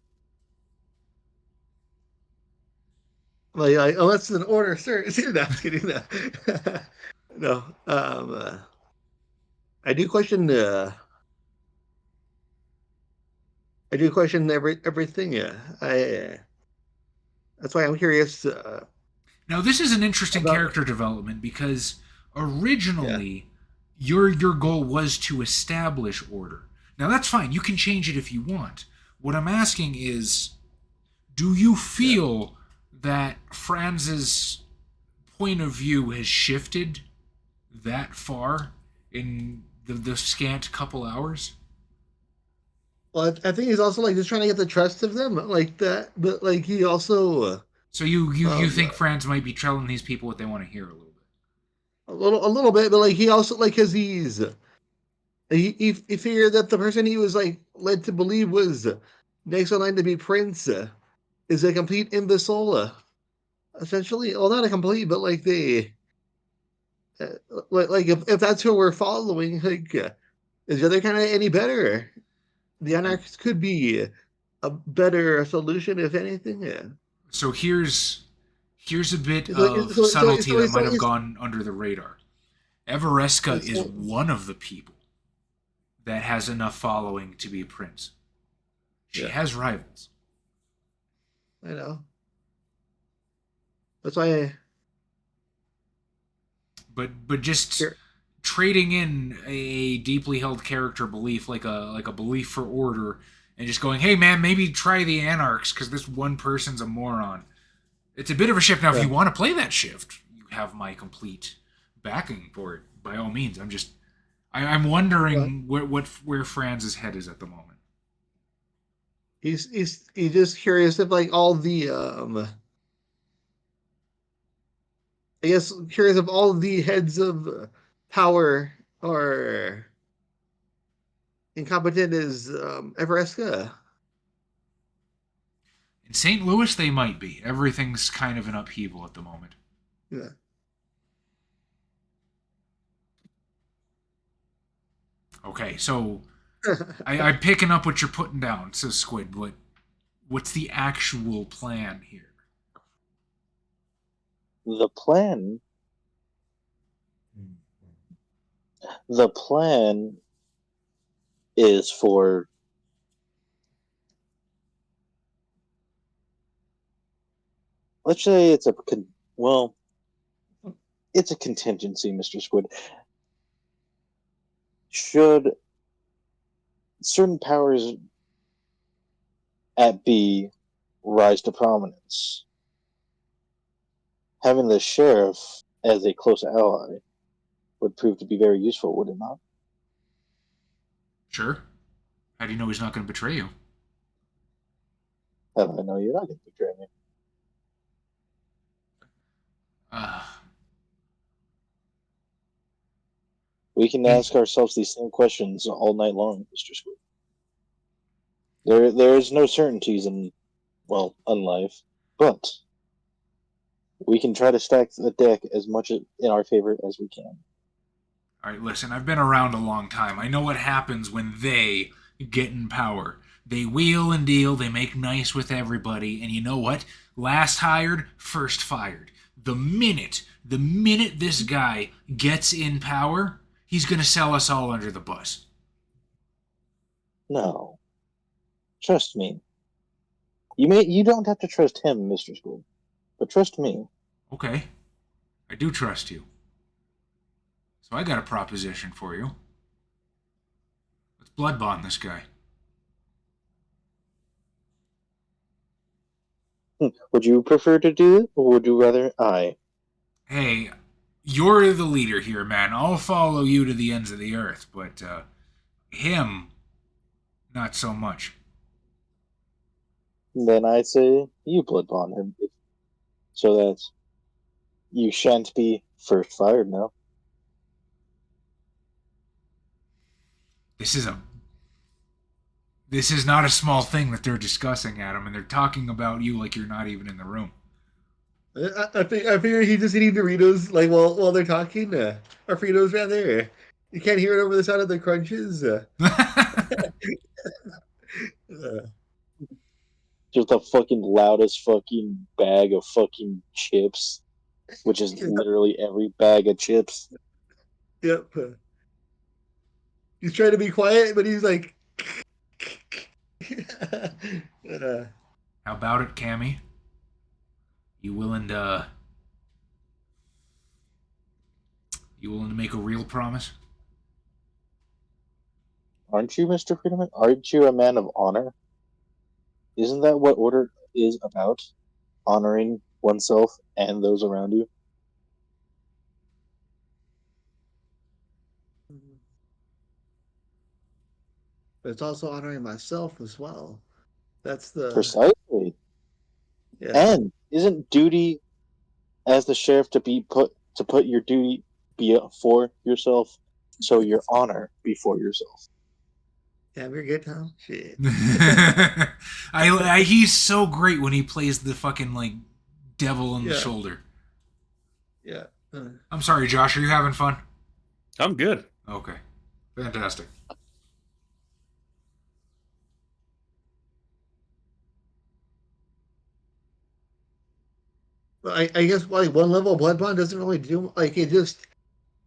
Like unless it's an order, sir. That's kidding. No. I do question. I do question everything. Yeah. That's why I'm curious. Now, this is an interesting About character development because yeah. originally your goal was to establish order. Now, that's fine. You can change it if you want. What I'm asking is, do you feel that Franz's point of view has shifted that far in the scant couple hours? Well, I think he's also like just trying to get the trust of them, like that. But like he also So you think Franz might be telling these people what they want to hear a little bit? a little bit, but like he also like because he figured that the person he was like led to believe was next in line to be Prince is a complete imbecile, essentially. Well, not a complete, but like they uh, like if that's who we're following, like is the other kind of any better? The anarchists could be a better solution, if anything. Yeah. So here's a bit So, of so, so, subtlety so, that so, might have so, gone under the radar. Evereska is so, one of the people that has enough following to be a prince. She has rivals. I know. That's why. But just Here. trading in a deeply held character belief, like a belief for order, and just going, hey man, maybe try the anarchs because this one person's a moron. It's a bit of a shift. Now, if you want to play that shift, you have my complete backing for it. By all means, I'm wondering where Franz's head is at the moment. He's just curious if like all the I guess curious if all the heads of power are incompetent as Evereska. In St. Louis, they might be. Everything's kind of an upheaval at the moment. Yeah. Okay, so I'm picking up what you're putting down. So, Squid, what's the actual plan here? The plan. The plan is for let's say it's it's a contingency, Mr. Squid. Should certain powers at B rise to prominence, having the sheriff as a close ally would prove to be very useful, would it not? Sure. How do you know he's not going to betray you? How do I know you're not going to betray me? We can ask ourselves these same questions all night long, Mr. Squid. There is no certainties in life, but we can try to stack the deck as much in our favor as we can. All right, listen, I've been around a long time. I know what happens when they get in power. They wheel and deal, they make nice with everybody, and you know what? Last hired, first fired. The minute this guy gets in power, he's going to sell us all under the bus. No. Trust me. You don't have to trust him, Mr. Squid, but trust me. Okay. I do trust you. So I got a proposition for you. Let's blood bond this guy. Would you prefer to do it, or would you rather I? Hey, you're the leader here, man. I'll follow you to the ends of the earth, but him, not so much. Then I say you blood bond him, so that you shan't be first fired now. This is not a small thing that they're discussing, Adam, and they're talking about you like you're not even in the room. I figure he just eating Doritos like while they're talking, or Fritos rather. You can't hear it over the sound of the crunches. just the fucking loudest fucking bag of fucking chips, which is literally every bag of chips. Yep. He's trying to be quiet, but he's like. But, How about it, Cammy? You willing to make a real promise? Aren't you, Mr. Friedemann? Aren't you a man of honor? Isn't that what order is about? Honoring oneself and those around you? but it's also honoring myself as well. That's the Precisely. yeah. And isn't duty as the sheriff to put your duty before yourself, so your honor before yourself? Have your good time. Shit. He's so great when he plays the fucking like devil on the Yeah. shoulder. Yeah. I'm sorry, Josh. Are you having fun? I'm good. Okay, fantastic. But I guess like one level of blood bond doesn't really do like it just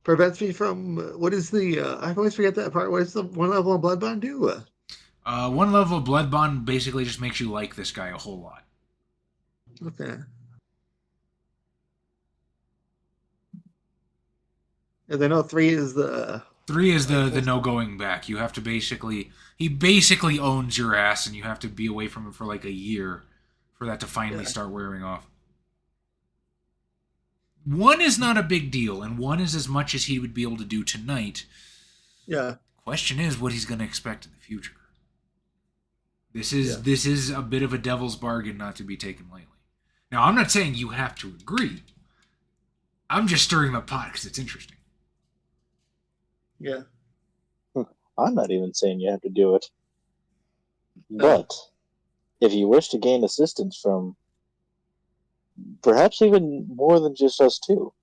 prevents me from what is the I always forget that part. What does the one level of blood bond do? One level of blood bond basically just makes you like this guy a whole lot. Okay. And then 3 is the 3 is the no going back. You have to he basically owns your ass, and you have to be away from him for like a year for that to finally start wearing off. 1 is not a big deal, and 1 is as much as he would be able to do tonight. yeah. Question is what he's going to expect in the future. This is a bit of a devil's bargain not to be taken lightly. Now, I'm not saying you have to agree. I'm just stirring the pot because it's interesting. Yeah. I'm not even saying you have to do it. But if you wish to gain assistance from perhaps even more than just us two,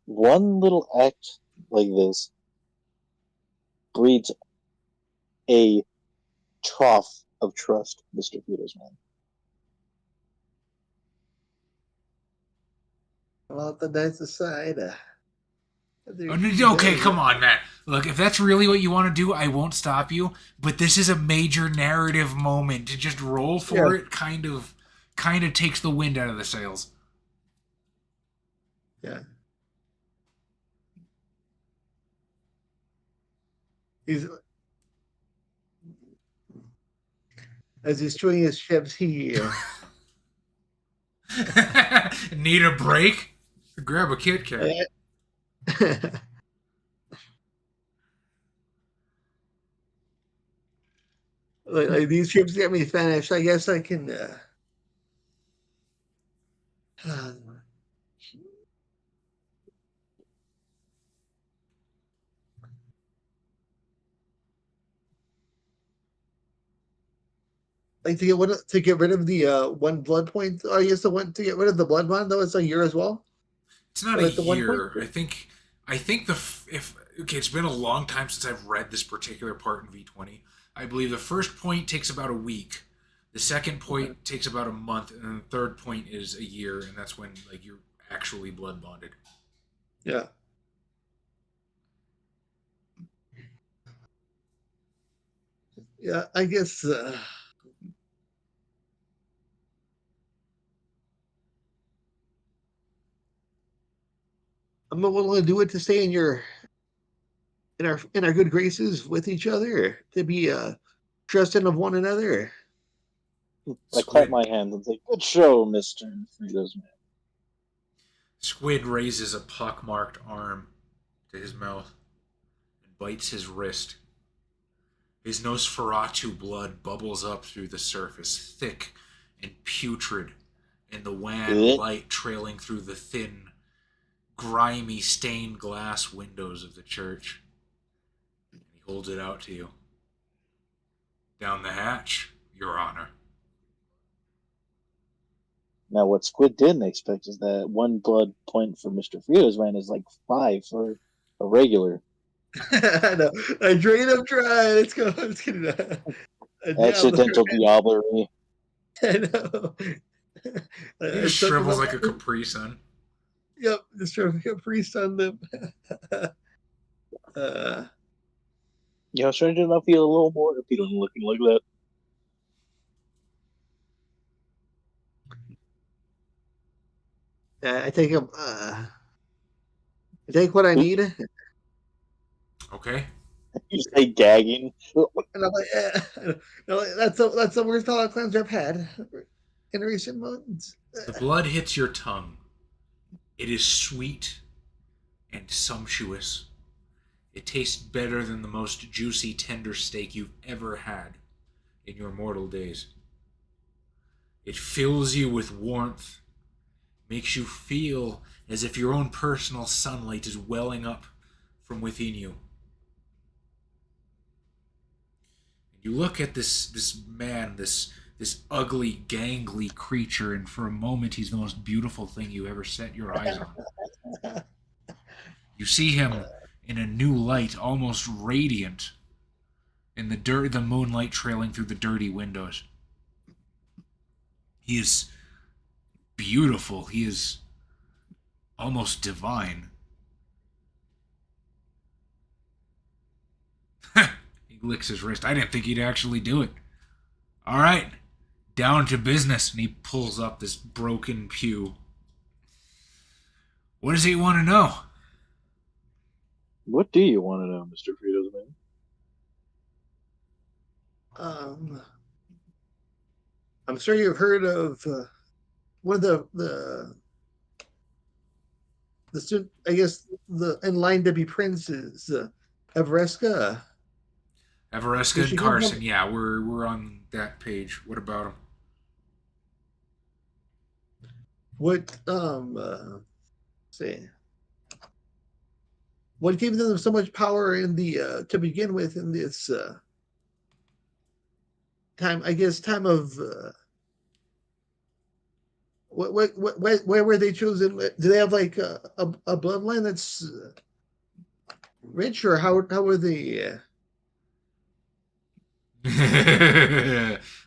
one little act like this breeds a trough of trust, Mr. Petersman. Well, the nice aside. Okay, come on, man. Look, if that's really what you want to do, I won't stop you. But this is a major narrative moment. To just roll for it kind of takes the wind out of the sails. Yeah. He's as he's chewing his chips, he Need a break? Grab a Kit Kat. like these chips get me finished. I guess I can. Like to get rid of the 1 blood point. I guess the one to get rid of the blood bond though. It's a year as well. It's not like a the 1 year. point? I think it's been a long time since I've read this particular part in V20. I believe the first point takes about a week. The second point takes about a month, and then the third point is a year, and that's when like you're actually blood bonded. Yeah. Yeah, I guess. I'm willing to do it to stay in our good graces with each other, to be trusting of one another. I clap my hands and say, "Good show, Mr. Petersman." Squid raises a pockmarked arm to his mouth and bites his wrist. His Nosferatu blood bubbles up through the surface, thick and putrid, in the wan light trailing through the thin, grimy stained glass windows of the church. And he holds it out to you. Down the hatch, Your Honor. Now, what Squid didn't expect is that 1 blood point for Mr. Friedelsman is like 5 for a regular I know. I drain them dry. Let's go. Let's get it. Accidental diablerie. I know. He just shrivels like a Capri Sun. Yep, just Capri Sun them. Strange enough, feel a little more appealing looking like that. I take him. I take what I need. And Okay. You say gagging. I'm like, that's the worst palate cleanser I've had in recent months. The blood hits your tongue. It is sweet and sumptuous. It tastes better than the most juicy, tender steak you've ever had in your mortal days. It fills you with warmth, makes you feel as if your own personal sunlight is welling up from within you. You look at this man, this ugly, gangly creature, and for a moment he's the most beautiful thing you ever set your eyes on. You see him in a new light, almost radiant, in the moonlight trailing through the dirty windows. He is beautiful. He is almost divine. He licks his wrist. I didn't think he'd actually do it. All right, down to business. And he pulls up this broken pew. What does he want to know? What do you want to know, Mr. Fritos Man? I'm sure you've heard of one of the student, I guess, the in line to be princes, Everesca. Everesca and Carson, yeah, we're on that page. What about him? What say? What gave them so much power in the to begin with in this time? I guess time of where were they chosen? Do they have like a bloodline that's rich, or how were they?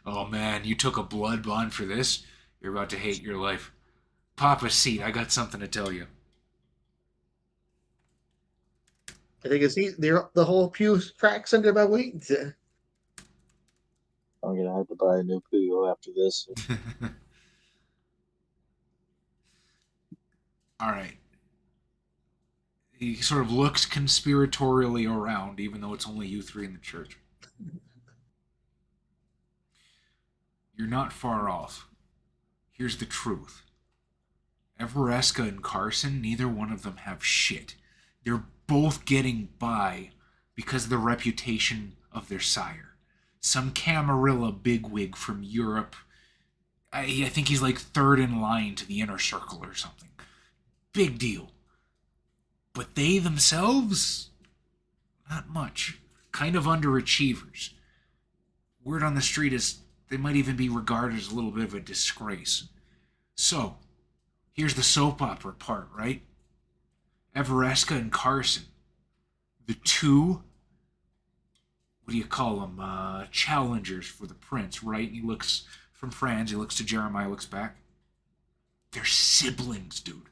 Oh man, you took a blood bond for this? You're about to hate your life. Pop a seat, I got something to tell you. I think it's the whole pew cracks under my weight. I'm gonna have to buy a new pew after this. All right. He sort of looks conspiratorially around, even though it's only you three in the church. You're not far off. Here's the truth. Everesca and Carson, neither one of them have shit. They're both getting by because of the reputation of their sire. Some Camarilla bigwig from Europe. I think he's like third in line to the inner circle or something. Big deal. But they themselves, not much. Kind of underachievers. Word on the street is they might even be regarded as a little bit of a disgrace. So, here's the soap opera part, right? Everesca and Carson. The two, what do you call them? Challengers for the prince, right? He looks from Franz, he looks to Jeremiah, looks back. They're siblings, dude.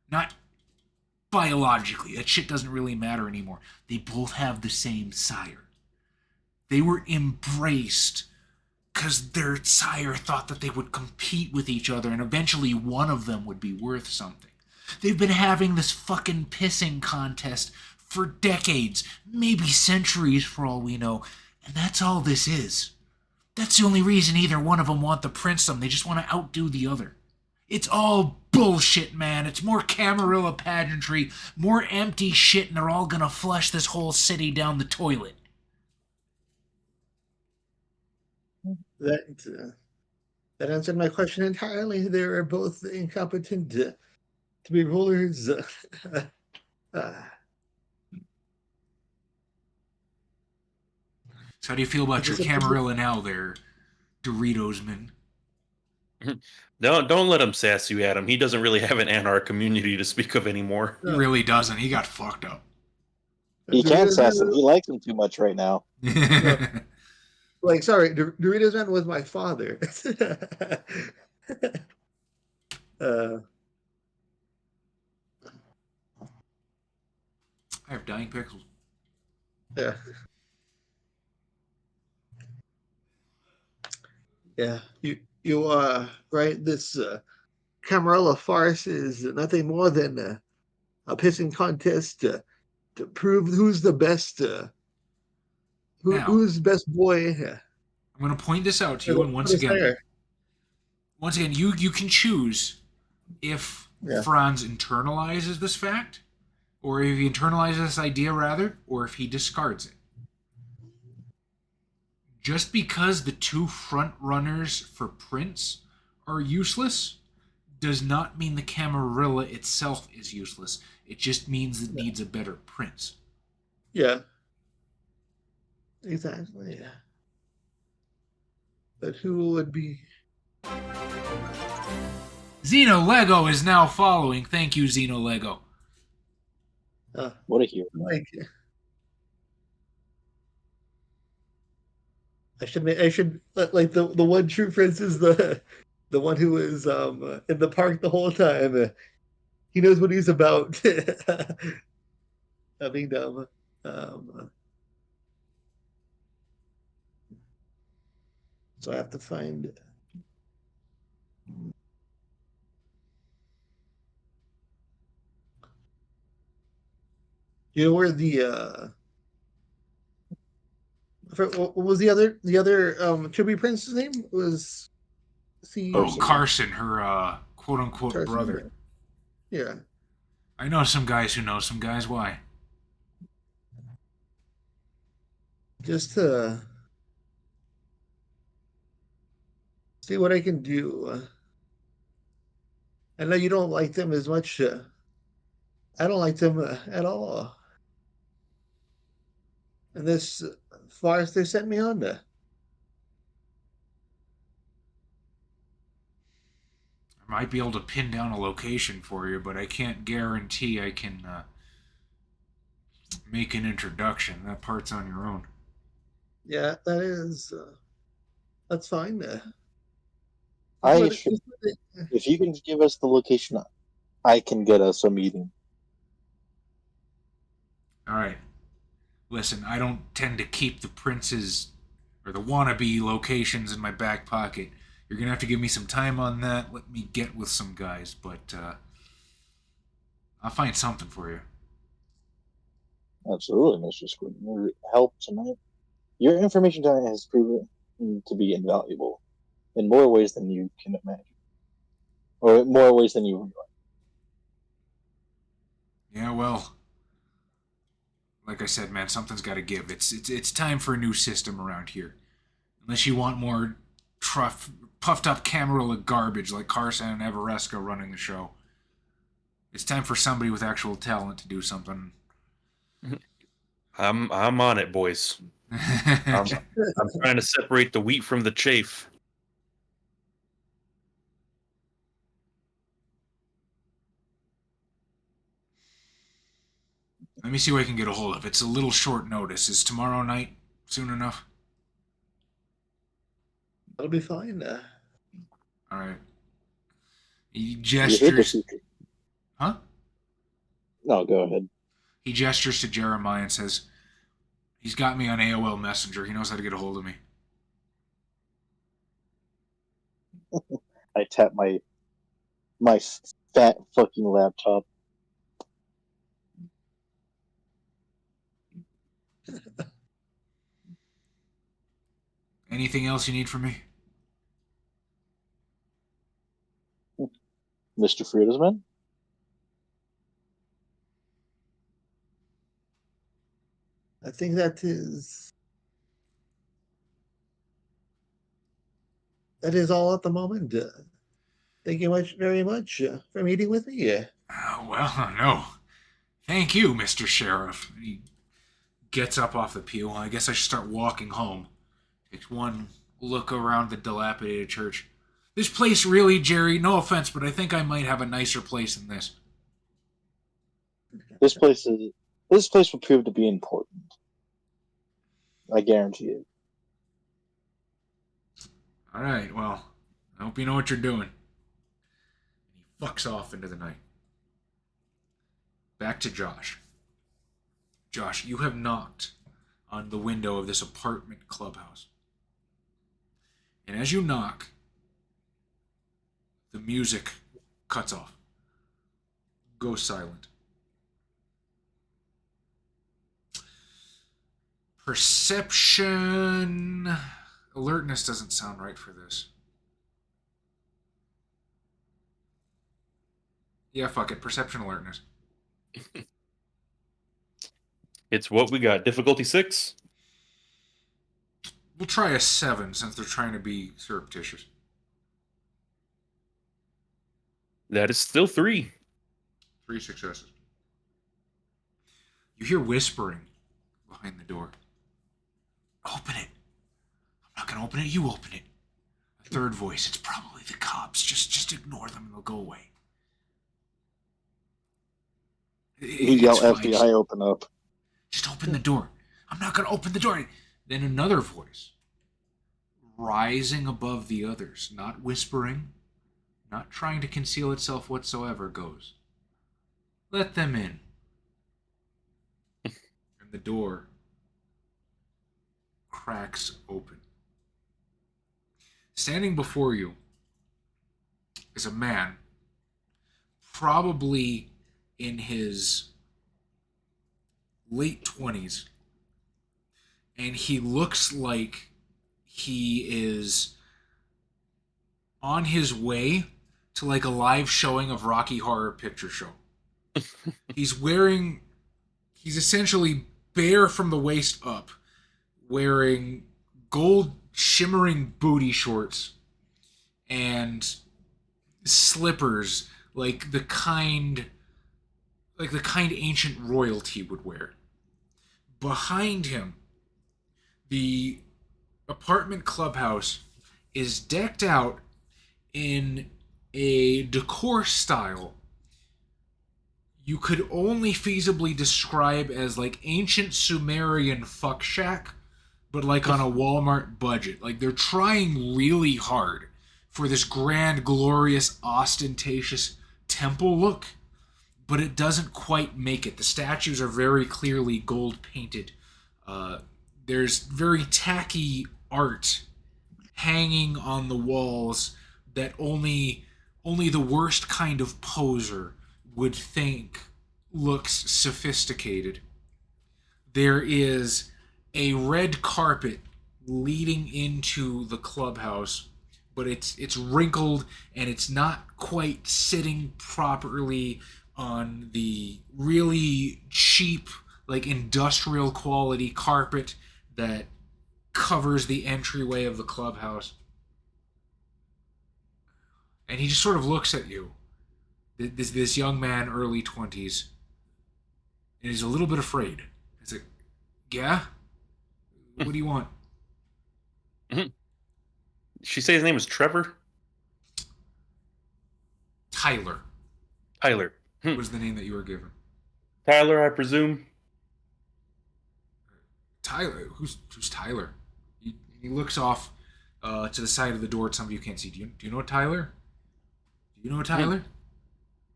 Not biologically. That shit doesn't really matter anymore. They both have the same sire. They were embraced because their sire thought that they would compete with each other and eventually one of them would be worth something. They've been having this fucking pissing contest for decades, maybe centuries for all we know, and that's all this is. That's the only reason either one of them want the princedom. They just want to outdo the other. It's all bullshit, man. It's more Camarilla pageantry, more empty shit, and they're all gonna flush this whole city down the toilet. That answered my question entirely. They are both incompetent to be rulers. So how do you feel about your Camarilla now there, Doritos man? Don't let him sass you, Adam. He doesn't really have an Anarch community to speak of anymore. He really doesn't. He got fucked up. He can't Doritos sass him. Man, He likes him too much right now. like, sorry, Doritos Man was my father. uh, I have dying pixels. yeah. Yeah. You right, this Camarilla farce is nothing more than a pissing contest to prove who's the best Now, who's the best boy I'm going to point this out to for you, and this fair. once again, you can choose if Yeah. Franz internalizes this fact, or if he internalizes this idea, rather, or if he discards it. Just because the two front runners for Prince are useless does not mean the Camarilla itself is useless. It just means it needs a better Prince. Yeah. Exactly. Yeah. But who would be Xeno Lego is now following. Thank you, Xeno Lego. What a hero. like I should like the one true prince is the one who is in the park the whole time. He knows what he's about. Being dumb. So I have to find. You know where the what was the other Chubby Prince's name? Was Carson, her quote unquote Carson, brother. Yeah. I know some guys who know some guys. Why? Just to see what I can do. I know you don't like them as much. I don't like them at all. And this farce they sent me on there. I might be able to pin down a location for you, but I can't guarantee I can make an introduction. That part's on your own. Yeah, that is. That's fine. If you can give us the location, I can get us a meeting. All right. Listen, I don't tend to keep the prince's or the wannabe locations in my back pocket. You're going to have to give me some time on that. Let me get with some guys, but I'll find something for you. Absolutely, Mr. Squid. Your help tonight. Your information tonight has proven to be invaluable in more ways than you can imagine. Or more ways than you realize. Yeah, well, like I said, man, something's got to give. It's time for a new system around here. Unless you want more puffed up Camarilla garbage like Carson and Everesca running the show. It's time for somebody with actual talent to do something. I'm on it, boys. I'm trying to separate the wheat from the chaff. Let me see what I can get a hold of. It's a little short notice. Is tomorrow night soon enough? That'll be fine. All right. He gestures. Huh? No, go ahead. He gestures to Jeremiah and says, "He's got me on AOL Messenger. He knows how to get a hold of me." I tap my fat fucking laptop. Anything else you need from me? Mr. Friedesman? I think that is all at the moment. Thank you very much for meeting with me. Well, no. Thank you, Mr. Sheriff. He gets up off the pew. I guess I should start walking home. Takes one look around the dilapidated church. This place really, Jerry, no offense, but I think I might have a nicer place than this. This place is This place will prove to be important. I guarantee it. All right, well, I hope you know what you're doing. He fucks off into the night. Back to Josh. Josh, you have knocked on the window of this apartment clubhouse. And as you knock, the music cuts off. Goes silent. Perception... Alertness doesn't sound right for this. Yeah, fuck it. Perception alertness. It's what we got. Difficulty 6? We'll try a 7 since they're trying to be surreptitious. That is still 3. 3 successes. You hear whispering behind the door. Open it. I'm not gonna open it, you open it. A third voice. It's probably the cops. Just ignore them and they'll go away. You yell It's fine. FBI, open up. Just open the door. I'm not gonna open the door. Then another voice. Rising above the others. Not whispering. Not trying to conceal itself whatsoever, goes. Let them in. And the door cracks open. Standing before you is a man, probably in his late 20s, and he looks like he is on his way to like a live showing of Rocky Horror Picture Show. He's essentially bare from the waist up, wearing gold shimmering booty shorts and slippers like the kind ancient royalty would wear. Behind him, the apartment clubhouse is decked out in a decor style you could only feasibly describe as like ancient Sumerian fuck shack, but like on a Walmart budget. Like they're trying really hard for this grand, glorious, ostentatious temple look, but it doesn't quite make it. The statues are very clearly gold painted. There's very tacky art hanging on the walls that only the worst kind of poser would think looks sophisticated. There is a red carpet leading into the clubhouse, but it's wrinkled and it's not quite sitting properly on the really cheap, like industrial quality carpet that covers the entryway of the clubhouse. And he just sort of looks at you. This young man, early 20s, and he's a little bit afraid. He's like, yeah? What do you want? She say his name was Trevor? Tyler Tyler. was the name that you were given. Tyler, I presume. Tyler? Who's Tyler? He looks off to the side of the door at somebody you can't see. Do you know Tyler? Do you know Tyler?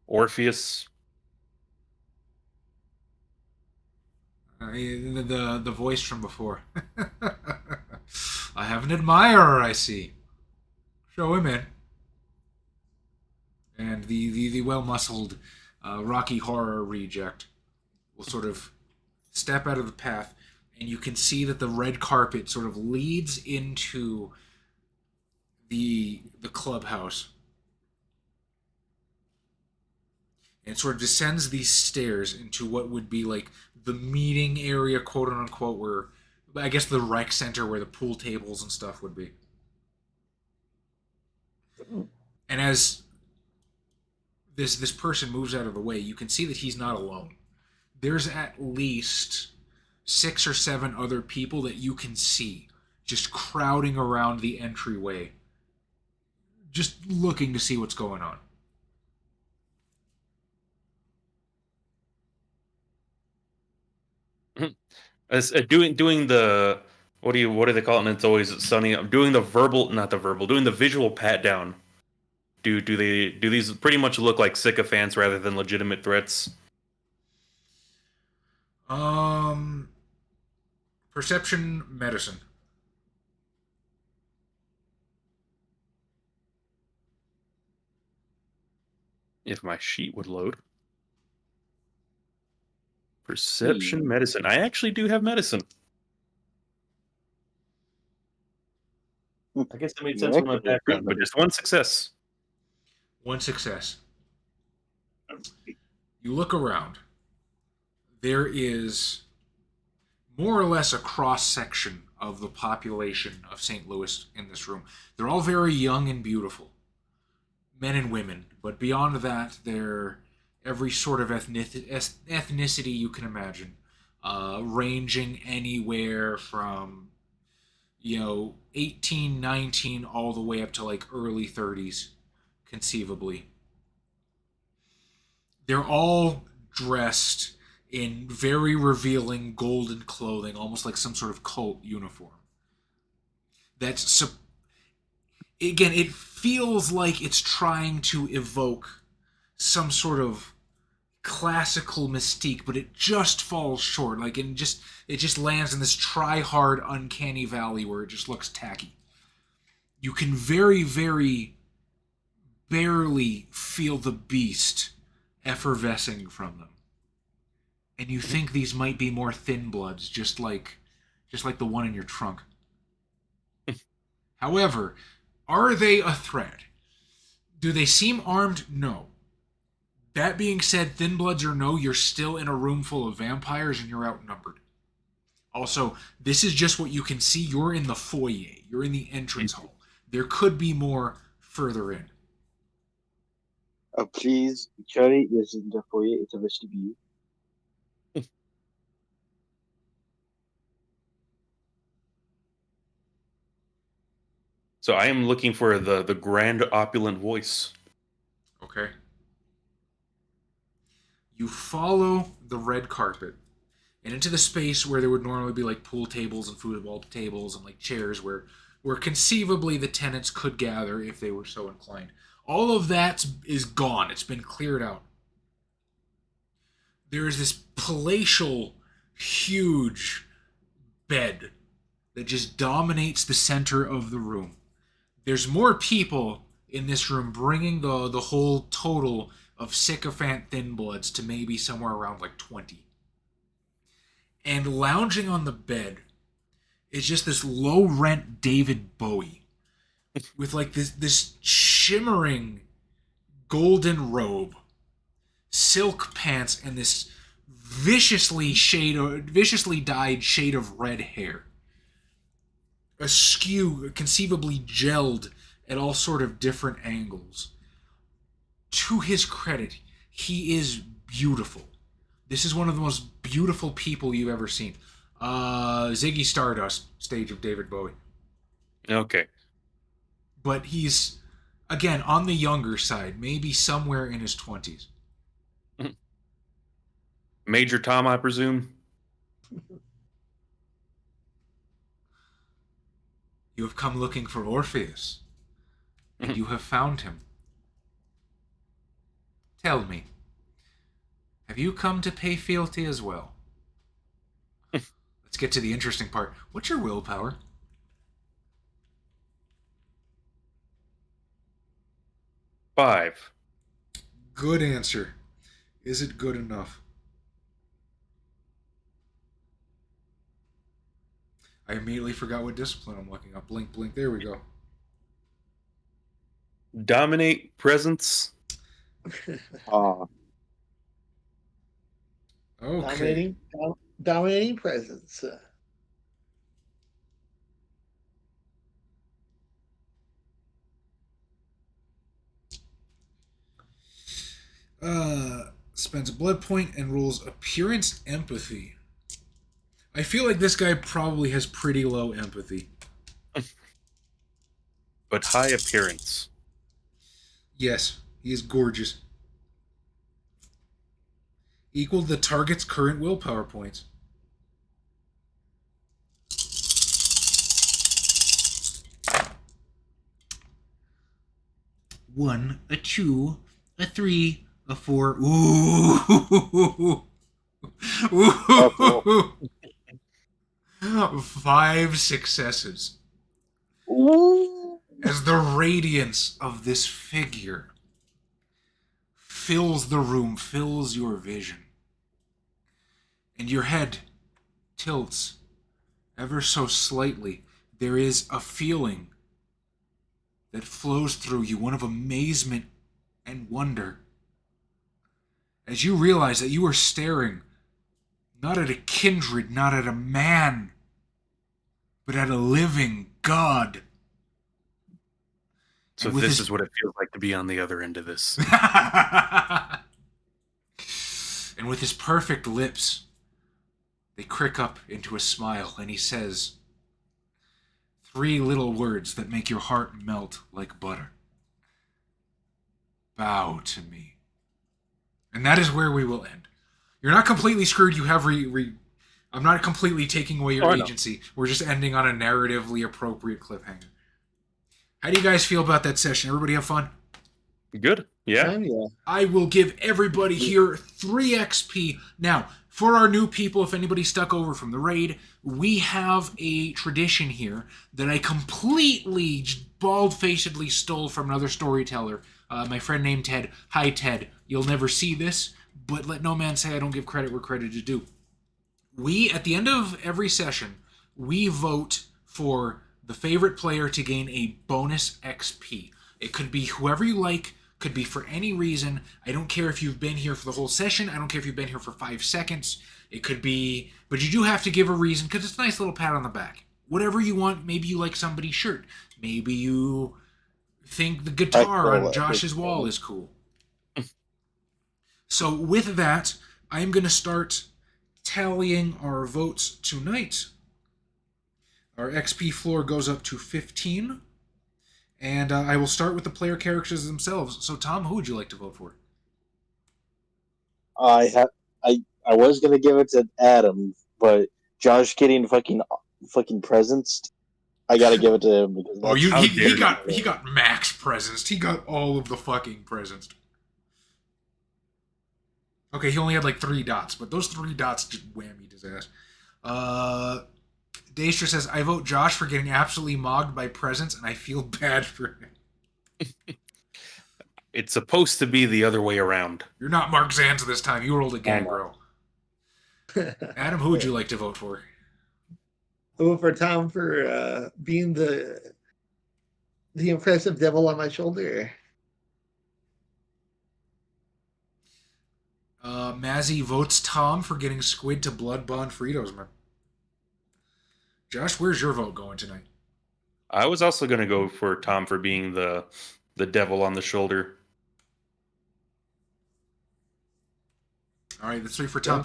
Orpheus. The voice from before. I have an admirer, I see. Show him in. And the well-muscled Rocky Horror reject will sort of step out of the path, and you can see that the red carpet sort of leads into the clubhouse. And sort of descends these stairs into what would be like the meeting area, quote unquote, where I guess the rec center where the pool tables and stuff would be. And as this person moves out of the way, you can see that he's not alone. There's at least 6 or 7 other people that you can see just crowding around the entryway, just looking to see what's going on. As doing the what do they call it? And it's always sunny. I'm doing the doing the visual pat down. Do these pretty much look like sycophants rather than legitimate threats? Perception, medicine. If my sheet would load. Perception, medicine. I actually do have medicine. I guess it made sense with my background, but just one success. One success. You look around. There is more or less a cross-section of the population of St. Louis in this room. They're all very young and beautiful. Men and women. But beyond that, they're every sort of ethnicity you can imagine. Ranging anywhere from 18, 19, all the way up to like early 30s, conceivably. They're all dressed in very revealing golden clothing, almost like some sort of cult uniform. Again, it feels like it's trying to evoke some sort of classical mystique, but it just falls short. Like it just lands in this try-hard, uncanny valley where it just looks tacky. You can very, very barely feel the beast effervescing from them. And you think these might be more thin bloods, just like the one in your trunk. However, are they a threat? Do they seem armed? No. That being said, thin bloods or no, you're still in a room full of vampires and you're outnumbered. Also, this is just what you can see. You're in the foyer. You're in the entrance hall. There could be more further in. Please, Cherry is in the foyer. It's a vestibule. So I am looking for the grand opulent voice. Okay. You follow the red carpet and into the space where there would normally be like pool tables and football tables and like chairs where conceivably the tenants could gather if they were so inclined. All of that is gone. It's been cleared out. There is this palatial, huge bed that just dominates the center of the room. There's more people in this room, bringing the whole total of sycophant thin bloods to maybe somewhere around like 20. And lounging on the bed is just this low-rent David Bowie with like this shimmering golden robe, silk pants, and this viciously dyed shade of red hair. Askew, conceivably gelled at all sort of different angles. To his credit, he is beautiful. This is one of the most beautiful people you've ever seen. Ziggy Stardust, stage of David Bowie. Okay. But he's, again, on the younger side, maybe somewhere in his 20s. Major Tom, I presume? You have come looking for Orpheus, and you have found him. Tell me, have you come to pay fealty as well? Let's get to the interesting part. What's your willpower? 5. Good answer. Is it good enough? I immediately forgot what discipline I'm looking up. Blink, blink. There we go. Dominate presence. Okay. Dominating presence. Spends a blood point and rolls appearance empathy. I feel like this guy probably has pretty low empathy. But high appearance. Yes, he is gorgeous. Equal the target's current willpower points. 1, a 2, a 3, a 4. Ooh. Ooh. 5 successes. Ooh. As the radiance of this figure fills the room, fills your vision, and your head tilts ever so slightly, there is a feeling that flows through you, one of amazement and wonder, as you realize that you are staring not at a kindred, not at a man, but at a living God. So this is what it feels like to be on the other end of this. And with his perfect lips, they crick up into a smile, and he says 3 little words that make your heart melt like butter. Bow to me. And that is where we will end. You're not completely screwed. You have I'm not completely taking away your agency. We're just ending on a narratively appropriate cliffhanger. How do you guys feel about that session? Everybody have fun? Good. Yeah. Yeah. I will give everybody here 3 XP. Now, for our new people, if anybody stuck over from the raid, we have a tradition here that I completely bald-facedly stole from another storyteller, my friend named Ted. Hi, Ted. You'll never see this, but let no man say I don't give credit where credit is due. We, at the end of every session, we vote for the favorite player to gain a bonus XP. It could be whoever you like, could be for any reason. I don't care if you've been here for the whole session. I don't care if you've been here for 5 seconds. It could be, but you do have to give a reason, because it's a nice little pat on the back. Whatever you want. Maybe you like somebody's shirt. Maybe you think the guitar on Josh's wall is cool. So with that, I am going to start tallying our votes tonight. Our XP floor goes up to 15. And I will start with the player characters themselves. So, Tom, who would you like to vote for? I was gonna give it to Adam, but Josh getting fucking presents, I gotta give it to him because he got max presents. He got all of the fucking presents. Okay, he only had like 3 dots, but those 3 dots just whammied his ass. Daystra says, I vote Josh for getting absolutely mogged by presents, and I feel bad for him. It's supposed to be the other way around. You're not Mark Zanz this time. You rolled a gangrel. Adam, who would you like to vote for? I vote for Tom for being the impressive devil on my shoulder. Mazzy votes Tom for getting squid to blood bond Fritos, man. Josh, where's your vote going tonight? I was also going to go for Tom for being the devil on the shoulder. All right, that's 3 for Tom.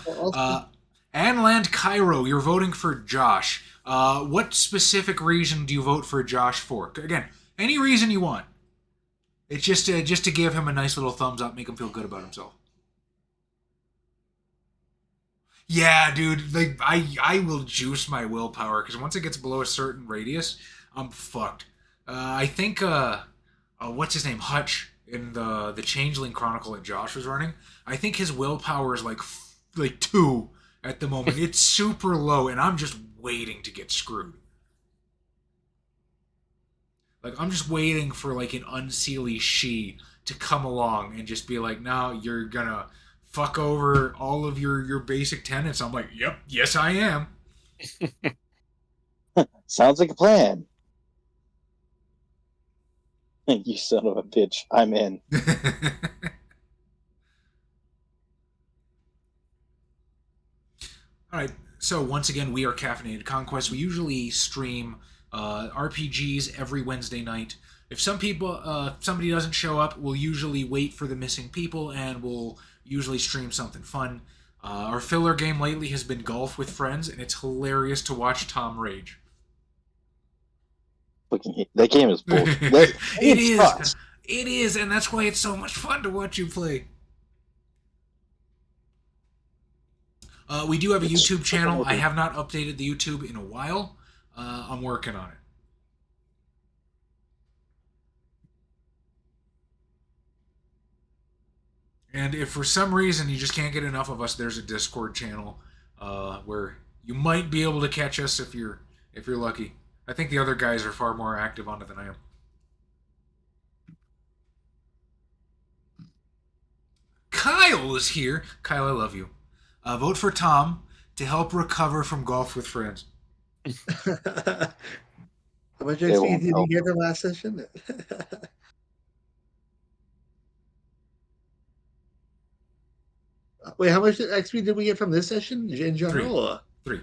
Anland Cairo, you're voting for Josh. What specific reason do you vote for Josh for? Again, any reason you want. It's just to give him a nice little thumbs up, make him feel good about himself. Yeah, dude, like I will juice my willpower, because once it gets below a certain radius, I'm fucked. I think what's his name, Hutch, in the Changeling Chronicle that Josh was running, I think his willpower is like 2 at the moment. It's super low, and I'm just waiting to get screwed. Like, I'm just waiting for like an unseelie she to come along and just be like, no, you're gonna fuck over all of your basic tenets. I'm like, yep, yes I am. Sounds like a plan. You son of a bitch. I'm in. Alright, so once again, we are Caffeinated Conquests. We usually stream RPGs every Wednesday night. If somebody doesn't show up, we'll usually wait for the missing people, and we'll usually stream something fun. Our filler game lately has been Golf with Friends, and it's hilarious to watch Tom rage. That game is bullshit. It is, and that's why it's so much fun to watch you play. We do have a YouTube channel. I have not updated the YouTube in a while. I'm working on it. And if for some reason you just can't get enough of us, there's a Discord channel where you might be able to catch us if you're lucky. I think the other guys are far more active on it than I am. Kyle is here. Kyle, I love you. Vote for Tom to help recover from golf with friends. How much They XP won't did you help. get from last session? Wait, how much XP did we get from this session in general? 3.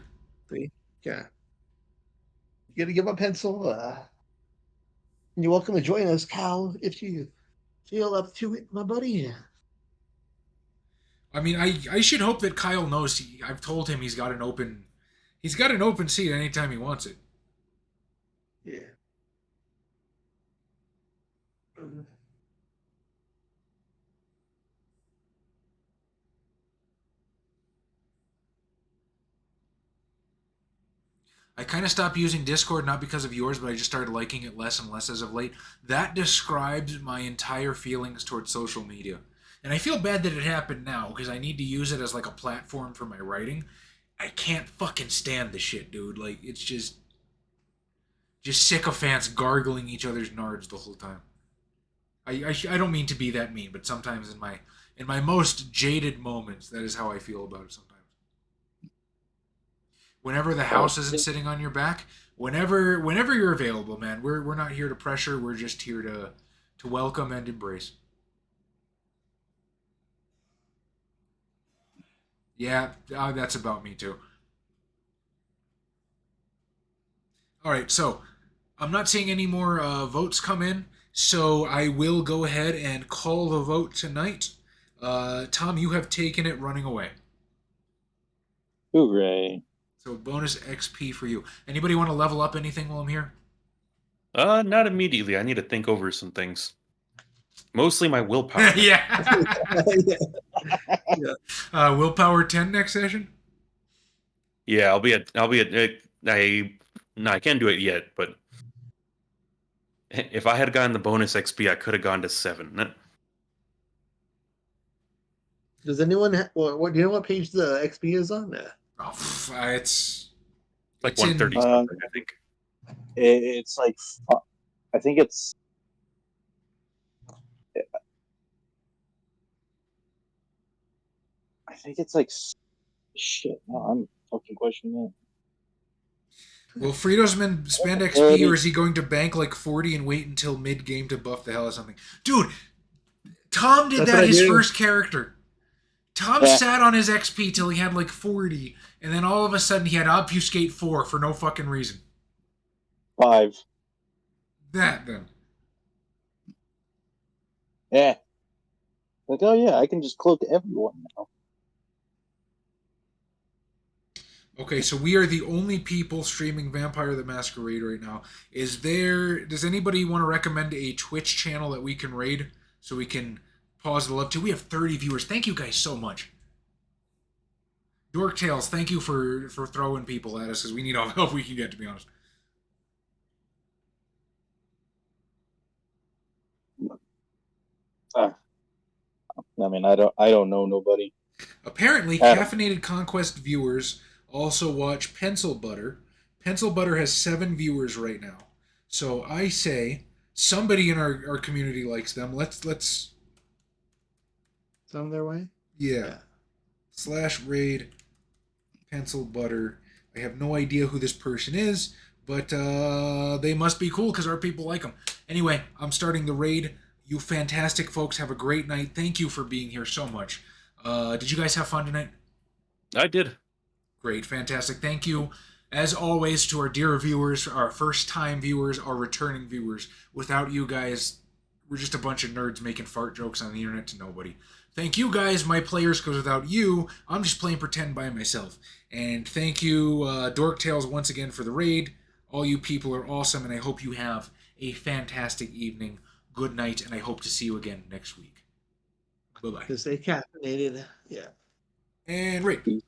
3. Yeah. You got to give a pencil. You're welcome to join us, Cal, if you feel up to it, my buddy. I mean, I should hope that Kyle knows. I've told him he's got an open seat anytime he wants it. Yeah. I kind of stopped using Discord, not because of yours, but I just started liking it less and less as of late. That describes my entire feelings towards social media. And I feel bad that it happened now, because I need to use it as like a platform for my writing. I can't fucking stand the shit, dude. Like, it's just sycophants gargling each other's nards the whole time. I don't mean to be that mean, but sometimes in my most jaded moments, that is how I feel about it sometimes. Whenever the house isn't sitting on your back, whenever you're available, man, we're not here to pressure. We're just here to welcome and embrace. Yeah, that's about me too. All right, so I'm not seeing any more votes come in, so I will go ahead and call the vote tonight. Tom, you have taken it running away. Hooray. So bonus XP for you. Anybody want to level up anything while I'm here? Not immediately. I need to think over some things. Mostly my willpower. Yeah. Yeah. Willpower 10 next session? Yeah, I'll be at I can't do it yet, but if I had gotten the bonus XP, I could have gone to 7. Does anyone what do you know what page the XP is on there? Oh, it's Like it's in- 130 something, I think. It's like, I think it's. I think it's like. Shit, no, I'm fucking questioning it. Will Friedosman spend XP, or is he going to bank like 40 and wait until mid-game to buff the hell out of something? Dude, Tom did That's that what I his do. first character. Tom Yeah. sat on his XP till he had like 40, and then all of a sudden he had Obfuscate 4 for no fucking reason. 5. That then. Yeah. Like, oh yeah, I can just cloak everyone now. Okay, so we are the only people streaming Vampire the Masquerade right now. Does anybody want to recommend a Twitch channel that we can raid so we can pause the love to? We have 30 viewers. Thank you guys so much. Dork Tales, thank you for throwing people at us, because we need all the help we can get, to be honest. I mean, I don't know nobody. Apparently, Caffeinated Conquest viewers also watch Pencil Butter. Pencil Butter has 7 viewers right now. So I say somebody in our community likes them. Let's Some their way? yeah. /raid Pencil Butter. I have no idea who this person is, but they must be cool because our people like them. Anyway, I'm starting the raid. You fantastic folks have a great night. Thank you for being here so much. Did you guys have fun tonight? I did. Great, fantastic. Thank you, as always, to our dear viewers, our first-time viewers, our returning viewers. Without you guys, we're just a bunch of nerds making fart jokes on the internet to nobody. Thank you guys, my players, because without you, I'm just playing pretend by myself. And thank you, Dork Tales, once again for the raid. All you people are awesome, and I hope you have a fantastic evening. Good night, and I hope to see you again next week. Bye-bye. To stay caffeinated. Yeah. And raid.